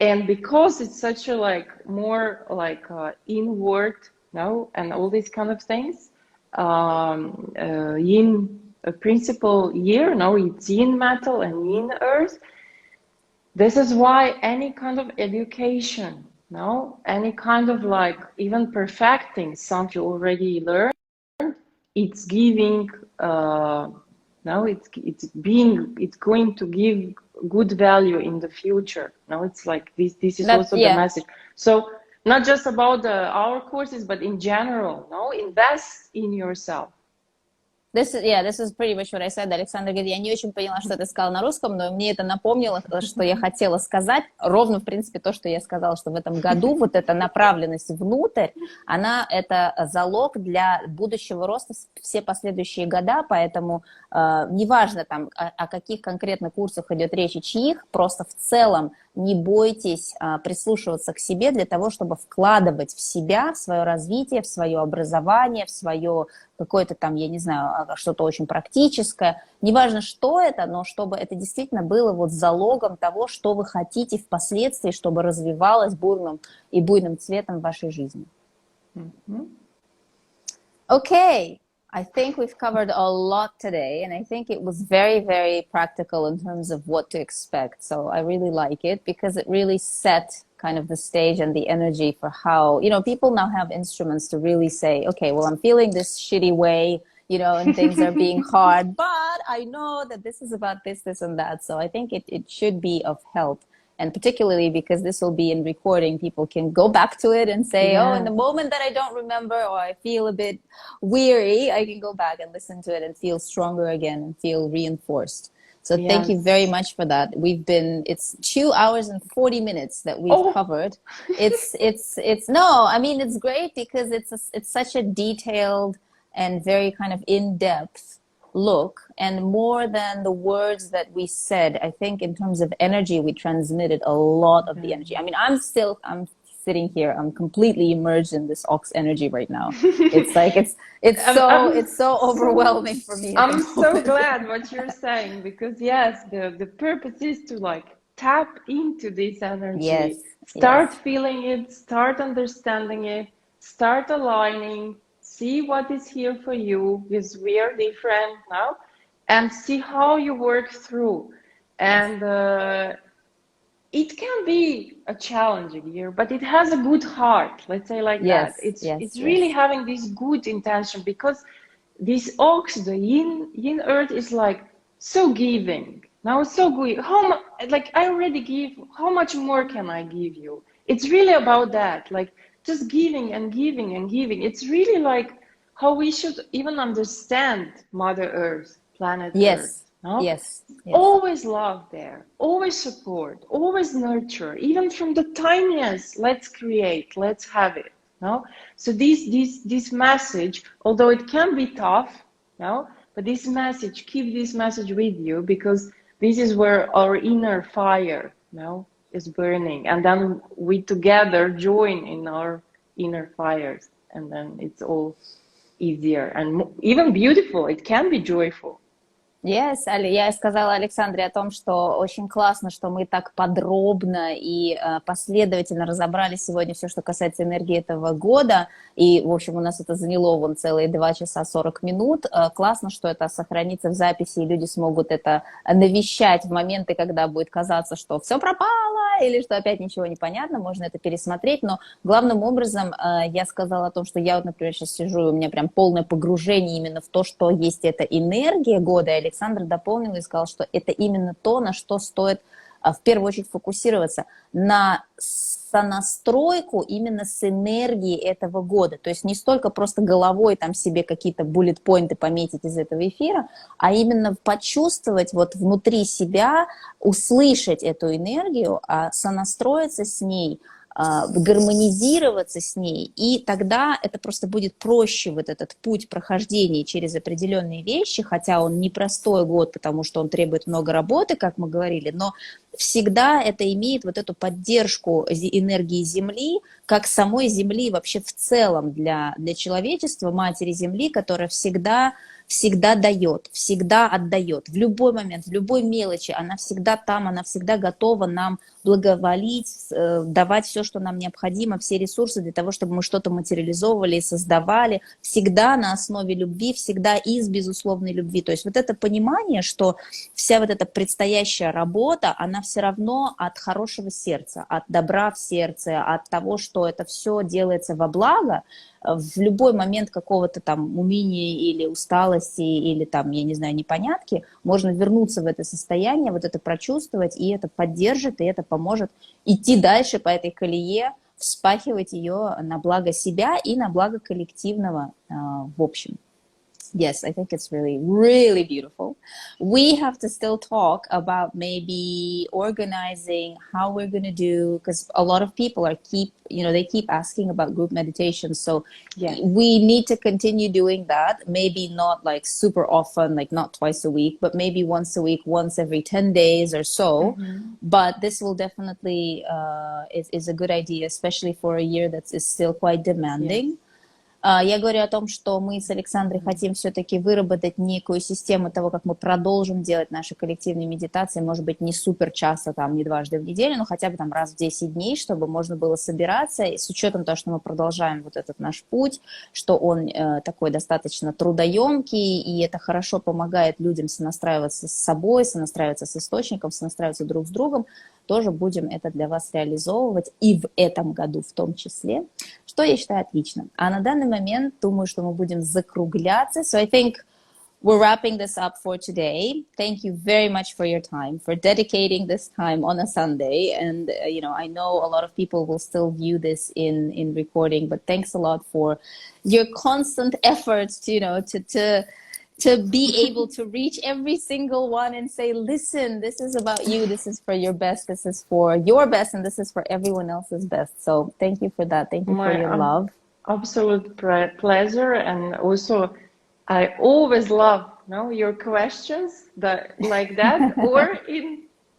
And because it's such a like more like inward, no, and all these kind of things, yin principle year, no, it's yin metal and yin earth. This is why any kind of education, no, any kind of like even perfecting something you already learned, it's giving, no, it's going to give good value in the future. No, it's like this is also the message. So not just about our courses, but in general, no, invest in yourself. This is pretty much what I said. Александра говорит, я не очень поняла, что ты сказала на русском, но мне это напомнило, что я хотела сказать. Ровно, в принципе, то, что я сказала, что в этом году вот эта направленность внутрь, это залог для будущего роста все последующие года, поэтому неважно там, о каких конкретно курсах идет речь и чьих, просто в целом не бойтесь прислушиваться к себе для того, чтобы вкладывать в себя, в свое развитие, в свое образование, в свое какое-то там, я не знаю, что-то очень практическое. Неважно, что это, но чтобы это действительно было вот залогом того, что вы хотите впоследствии, чтобы развивалось буйным цветом в вашей жизни. Okay. I think we've covered a lot today, and I think it was very, very practical in terms of what to expect. So I really like it because it really set kind of the stage and the energy for how, people now have instruments to really say, okay, well, I'm feeling this shitty way, and things are being hard, but I know that this is about this, this, and that. So I think it should be of help. And particularly because this will be in recording, people can go back to it and say, oh, in the moment that I don't remember or I feel a bit weary, I can go back and listen to it and feel stronger again and feel reinforced. So thank you very much for that. It's 2 hours and 40 minutes that we've covered. It's great because it's such a detailed and very kind of in-depth look, and more than the words that we said, I think in terms of energy, we transmitted a lot of the energy. I mean, I'm sitting here, I'm completely immersed in this ox energy right now. It's like, it's so overwhelming for me. I'm so glad what you're saying, because yes, the purpose is to like tap into this energy, start feeling it, start understanding it, start aligning, see what is here for you, because we are different now, and see how you work through. And it can be a challenging year, but it has a good heart, let's say like that. It's really having this good intention, because this ox, the yin earth, is like so giving. Now it's so good. I already give, how much more can I give you? It's really about that, like just giving and giving and giving. It's really like how we should even understand Mother Earth, planet Earth. No? Yes. Always love there, always support, always nurture, even from the tiniest. Let's create, let's have it. No, so this message, although it can be tough, no, but this message, keep this message with you, because this is where our inner fire, no, is burning, and then we together join in our inner fires, and then it's all easier and even beautiful. It can be joyful. Yes, я сказала Александре о том, что очень классно, что мы так подробно и последовательно разобрали сегодня все, что касается энергии этого года. И, в общем, у нас это заняло вон целые 2 часа 40 минут. Классно, что это сохранится в записи, и люди смогут это навещать в моменты, когда будет казаться, что все пропало, или что опять ничего не понятно, можно это пересмотреть. Но главным образом я сказала о том, что я вот, например, сейчас сижу, и у меня прям полное погружение именно в то, что есть эта энергия года. И Александр дополнил и сказал, что это именно то, на что стоит в первую очередь фокусироваться, на сонастройку именно с энергией этого года. То есть не столько просто головой там себе какие-то буллет-поинты пометить из этого эфира, а именно почувствовать вот внутри себя, услышать эту энергию, сонастроиться с ней, гармонизироваться с ней, и тогда это просто будет проще, вот этот путь прохождения через определенные вещи, хотя он непростой год, потому что он требует много работы, как мы говорили, но всегда это имеет вот эту поддержку энергии Земли, как самой Земли вообще в целом для человечества, Матери Земли, которая всегда дает, всегда отдает. В любой момент, в любой мелочи она всегда там, она всегда готова нам благоволить, давать все, что нам необходимо, все ресурсы для того, чтобы мы что-то материализовывали и создавали, всегда на основе любви, всегда из безусловной любви. То есть вот это понимание, что вся вот эта предстоящая работа, она все равно от хорошего сердца, от добра в сердце, от того, что это все делается во благо. В любой момент какого-то там уныния или усталости, или там, я не знаю, непонятки, можно вернуться в это состояние, вот это прочувствовать, и это поддержит, и это поможет идти дальше по этой колее, вспахивать ее на благо себя и на благо коллективного в общем. Yes, I think it's really, really beautiful. We have to still talk about maybe organizing how we're going to do, because a lot of people they keep asking about group meditation. So Yeah. we need to continue doing that. Maybe not like super often, like not twice a week, but maybe once a week, once every 10 days or so. Mm-hmm. But this will definitely is a good idea, especially for a year that is still quite demanding. Yes. Я говорю о том, что мы с Александрой хотим все-таки выработать некую систему того, как мы продолжим делать наши коллективные медитации, может быть, не супер часто, там, не дважды в неделю, но хотя бы там раз в 10 дней, чтобы можно было собираться, и с учетом того, что мы продолжаем вот этот наш путь, что он такой достаточно трудоемкий, и это хорошо помогает людям сонастраиваться с собой, сонастраиваться с источником, сонастраиваться друг с другом, тоже будем это для вас реализовывать и в этом году в том числе, что я считаю отлично. А на данный момент думаю, что мы будем закругляться. So I think we're wrapping this up for today. Thank you very much for your time, for dedicating this time on a Sunday. And, I know a lot of people will still view this in recording, but thanks a lot for your constant efforts, to be able to reach every single one and say, listen, this is about you, this is for your best, this is for your best, and this is for everyone else's best. So thank you for that. Thank you for your love. Absolute pleasure. And also, I always love your questions like that or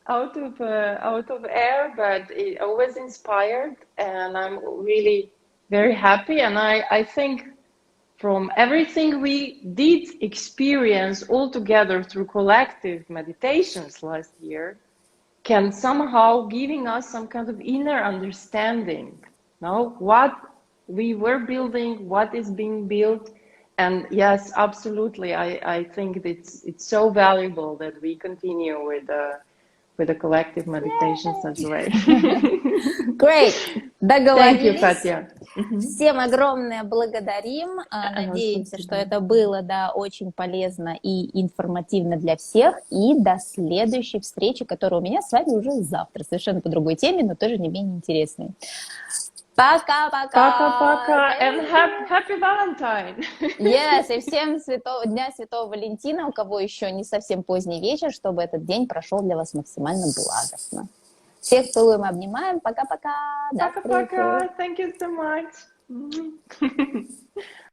out of air, but it always inspired. And I'm really very happy. And I think from everything we did experience all together through collective meditations last year, can somehow giving us some kind of inner understanding, what we were building, what is being built. And yes, absolutely, I think it's so valuable that we continue with the collective meditations as well. Great. Договорились. Thank you, Katia. Всем огромное благодарим. Надеемся, что это было, очень полезно и информативно для всех. И до следующей встречи, которая у меня с вами уже завтра. Совершенно по другой теме, но тоже не менее интересной. Пока-пока. Пока-пока. And happy Valentine. Yes, и всем Дня Святого Валентина, у кого еще не совсем поздний вечер, чтобы этот день прошел для вас максимально благостно. Всех целуем, обнимаем. Пока-пока. Пока-пока. Thank you so much.